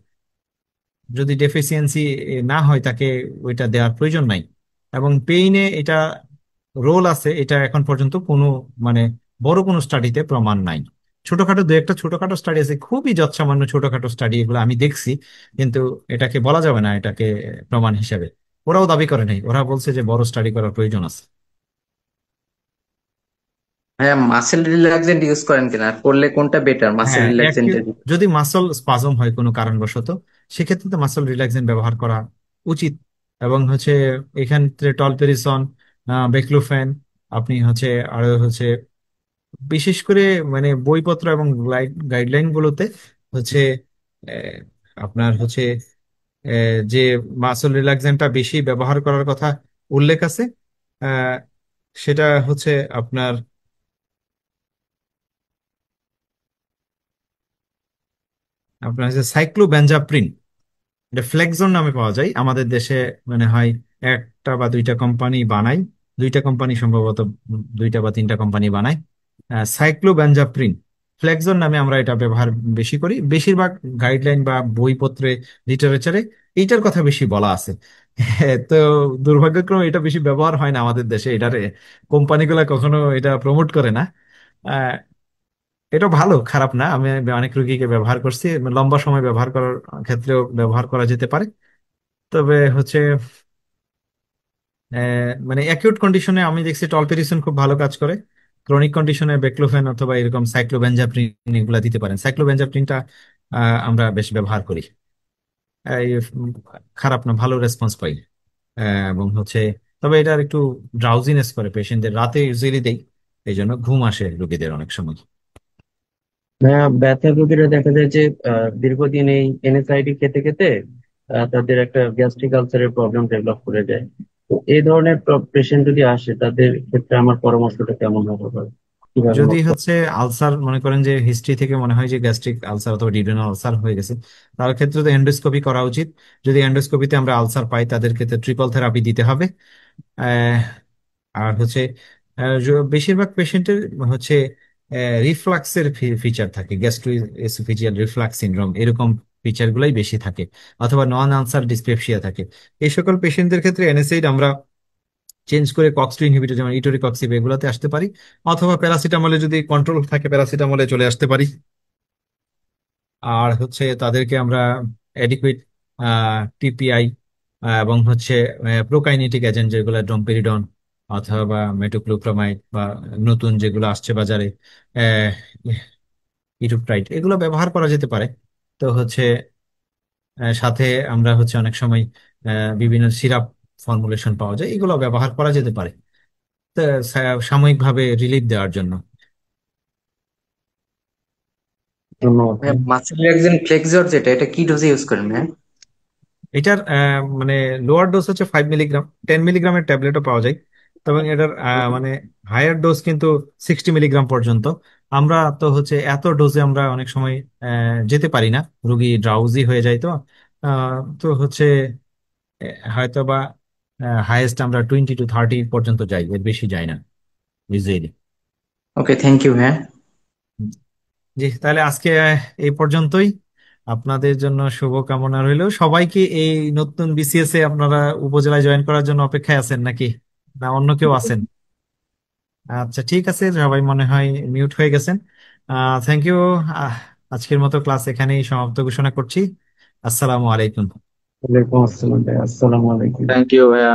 যদি ডেফিসিয়েন্সি না হয় তাকে ওইটা দেওয়ার প্রয়োজন নাই। এবং পেইনে এটা রোল আছে, এটা এখন পর্যন্ত কোনো মানে বড় কোনো স্টাডিতে প্রমাণ নাই। ছোটখাটো দু একটা ছোটখাটো স্টাডি আছে, খুবই যৎসামান্য ছোটখাটো স্টাডি, এগুলো আমি দেখছি, কিন্তু এটাকে বলা যাবে না এটাকে প্রমাণ হিসেবে। ওরাও দাবি করে নাই, ওরা বলছে যে বড় স্টাডি করার প্রয়োজন আছে। হ্যাঁ, মাসেল রিল্যাক্সেন্ট ইউজ করেন কিনা, আর করলে কোনটা বেটার মাসেল হ্যাঁ, রিল্যাক্সেন্টের? যদি মাসল স্পাজম হয় কোনো কারণবশত, সেক্ষেত্রে তো মাসল রিল্যাক্সেন্ট ব্যবহার করা উচিত। এবং হচ্ছে এখান থেকে টলপেরিসন, বেক্লুফেন, আপনি হচ্ছে আরো হচ্ছে বিশেষ করে মানে বইপত্র এবং গাইডলাইন গুলোতে হচ্ছে আপনার হচ্ছে যে মাসল রিল্যাক্সেন্টটা বেশি ব্যবহার করার কথা উল্লেখ আছে। আহ, সেটা হচ্ছে আপনার আপনার হচ্ছে সাইক্লোবেনজাপ্রিন। এটা ফ্লেক্সন নামে পাওয়া যায় আমাদের দেশে, মনে হয় একটা বা দুইটা কোম্পানি বানায়, দুইটা কোম্পানি সম্ভবত, দুইটা বা তিনটা কোম্পানি বানায় সাইক্লোবেনজাপ্রিন। ফ্লেক্সন নামে আমরা এটা ব্যবহার বেশি করি, বেশিরভাগ গাইডলাইন বা বইপত্রে, লিটারেচারে এইটার কথা বেশি বলা আছে। তো দুর্ভাগ্যক্রমে এটা বেশি ব্যবহার হয় না আমাদের দেশে, এটার কোম্পানিগুলো কখনো এটা প্রমোট করে না। আহ, এটা ভালো, খারাপ না। আমি অনেক রোগীকে ব্যবহার করছি, লম্বা সময় ব্যবহার করার ক্ষেত্রেও ব্যবহার করা যেতে পারে। তবে হচ্ছে মানে অ্যাকিউট কন্ডিশনে আমি দেখছি টলপেরিসন খুব ভালো কাজ করে। ক্রনিক কন্ডিশনে বেক্লোফেন অথবা এরকম সাইক্লোবেনজাপ্রিন এগুলা দিতে পারেন। সাইক্লোবেনজাপ্রিনটা আমরা বেশ ব্যবহার করি। এই খারাপ না, ভালো রেসপন্স পাই। এবং হচ্ছে তবে এটার একটু ড্রাউজিনেস করে পেশেন্টদের, রাতে ইউজুয়ালি দেই, এই জন্য ঘুম আসে রোগীদের অনেক সময়। ব্যথা রোগীরা দেখা যায় যে দীর্ঘদিন এই এনএসআইডি খেতে খেতে তাদের একটা গ্যাস্ট্রিক আলসারের প্রবলেম ডেভেলপ করে যায়। তো এই ধরনের পেশেন্ট যদি আসে তাদের ক্ষেত্রে আমার পরামর্শটা কেমন হতে পারে, কিভাবে যদি হবে? হচ্ছে আলসার মনে করেন যে হিস্ট্রি থেকে মনে হয় যে গ্যাস্ট্রিক আলসার অথবা ডিউডেনাল আলসার হয়ে গেছে, তার ক্ষেত্রে তো এন্ডোস্কোপি করা উচিত। যদি এন্ডোস্কোপিতে আমরা আলসার পাই, তাদের ক্ষেত্রে ট্রিপল থেরাপি দিতে হবে। আহ, আর হচ্ছে বেশিরভাগ পেশেন্টের হচ্ছে রিফ্লাক্সের ফিচার থাকে, গ্যাস্ট্রো এসোফেজিয়াল রিফ্লাক্স সিনড্রোম, এরকম ফিচার গুলাই বেশি থাকে, অথবা নন আলসার ডিসপেপসিয়া থাকে। এই সকল পেশেন্টদের ক্ষেত্রে এনএসএইড আমরা চেঞ্জ করে কক্স টু ইনহিবিটর যেমন ইটোরিকক্সিব এগুলাতে আসতে পারি, অথবা প্যারাসিটামলে যদি কন্ট্রোল থাকে প্যারাসিটামলে চলে আসতে পারি। আর হচ্ছে তাদেরকে আমরা অ্যাডিকুয়েট টিপিআই এবং হচ্ছে প্রোকাইনেটিক এজেন্ট যেগুলো ডোমপেরিডন অথবা মেটোক্লোপ্রামাইড বা নতুন যেগুলো আসছে বাজারে ইটুপ্রাইড, এগুলো ব্যবহার করা যেতে পারে। তো হচ্ছে সাথে আমরা হচ্ছে অনেক সময় বিভিন্ন সিরাপ ফর্মুলেশন পাওয়া যায়, এগুলো ব্যবহার করা যেতে পারে তো সাময়িকভাবে রিলিফ দেওয়ার জন্য। ধন্যবাদ ভাইয়া, ভাই। মাসেল রিল্যাক্সেন্ট ফ্লেক্সর যেটা, এটা কি ডোজে ইউজ করেন ভাইয়া? এটার মানে লোয়ার ডোজ হচ্ছে 5 মিলিগ্রাম, 10 মিলিগ্রামের ট্যাবলেটও পাওয়া যায়। তবে এটার মানে হায়ার ডোজ কিন্তু 60 মিলিগ্রাম পর্যন্ত। আমরা তো হচ্ছে এত ডোজে আমরা অনেক সময় যেতে পারি না, রোগী ড্রাউজি হয়ে যায়। তো তো হচ্ছে হয়তো বা হাইয়েস্ট আমরা 20 to 30 পর্যন্ত যাই, এর বেশি যাই না ইউজুয়ালি। ওকে, থ্যাংক ইউ ভাইয়া। জি, তাহলে আজকে এই পর্যন্তই। আপনাদের জন্য শুভকামনা রইল। সবাইকে এই নতুন বিসিএস এ আপনারা উপজেলায় জয়েন করার জন্য অপেক্ষায় আছেন নাকি, না অন্য কেউ আছেন? আচ্ছা, ঠিক আছে, সবাই মনে হয় মিউট হয়ে গেছেন। Thank you. আজকের মতো ক্লাস এখানেই সমাপ্ত ঘোষণা করছি। আসসালামু আলাইকুম। ওয়ালাইকুম আসসালাম ভাই, আসসালামু আলাইকুম। থ্যাংক ইউ ভাইয়া।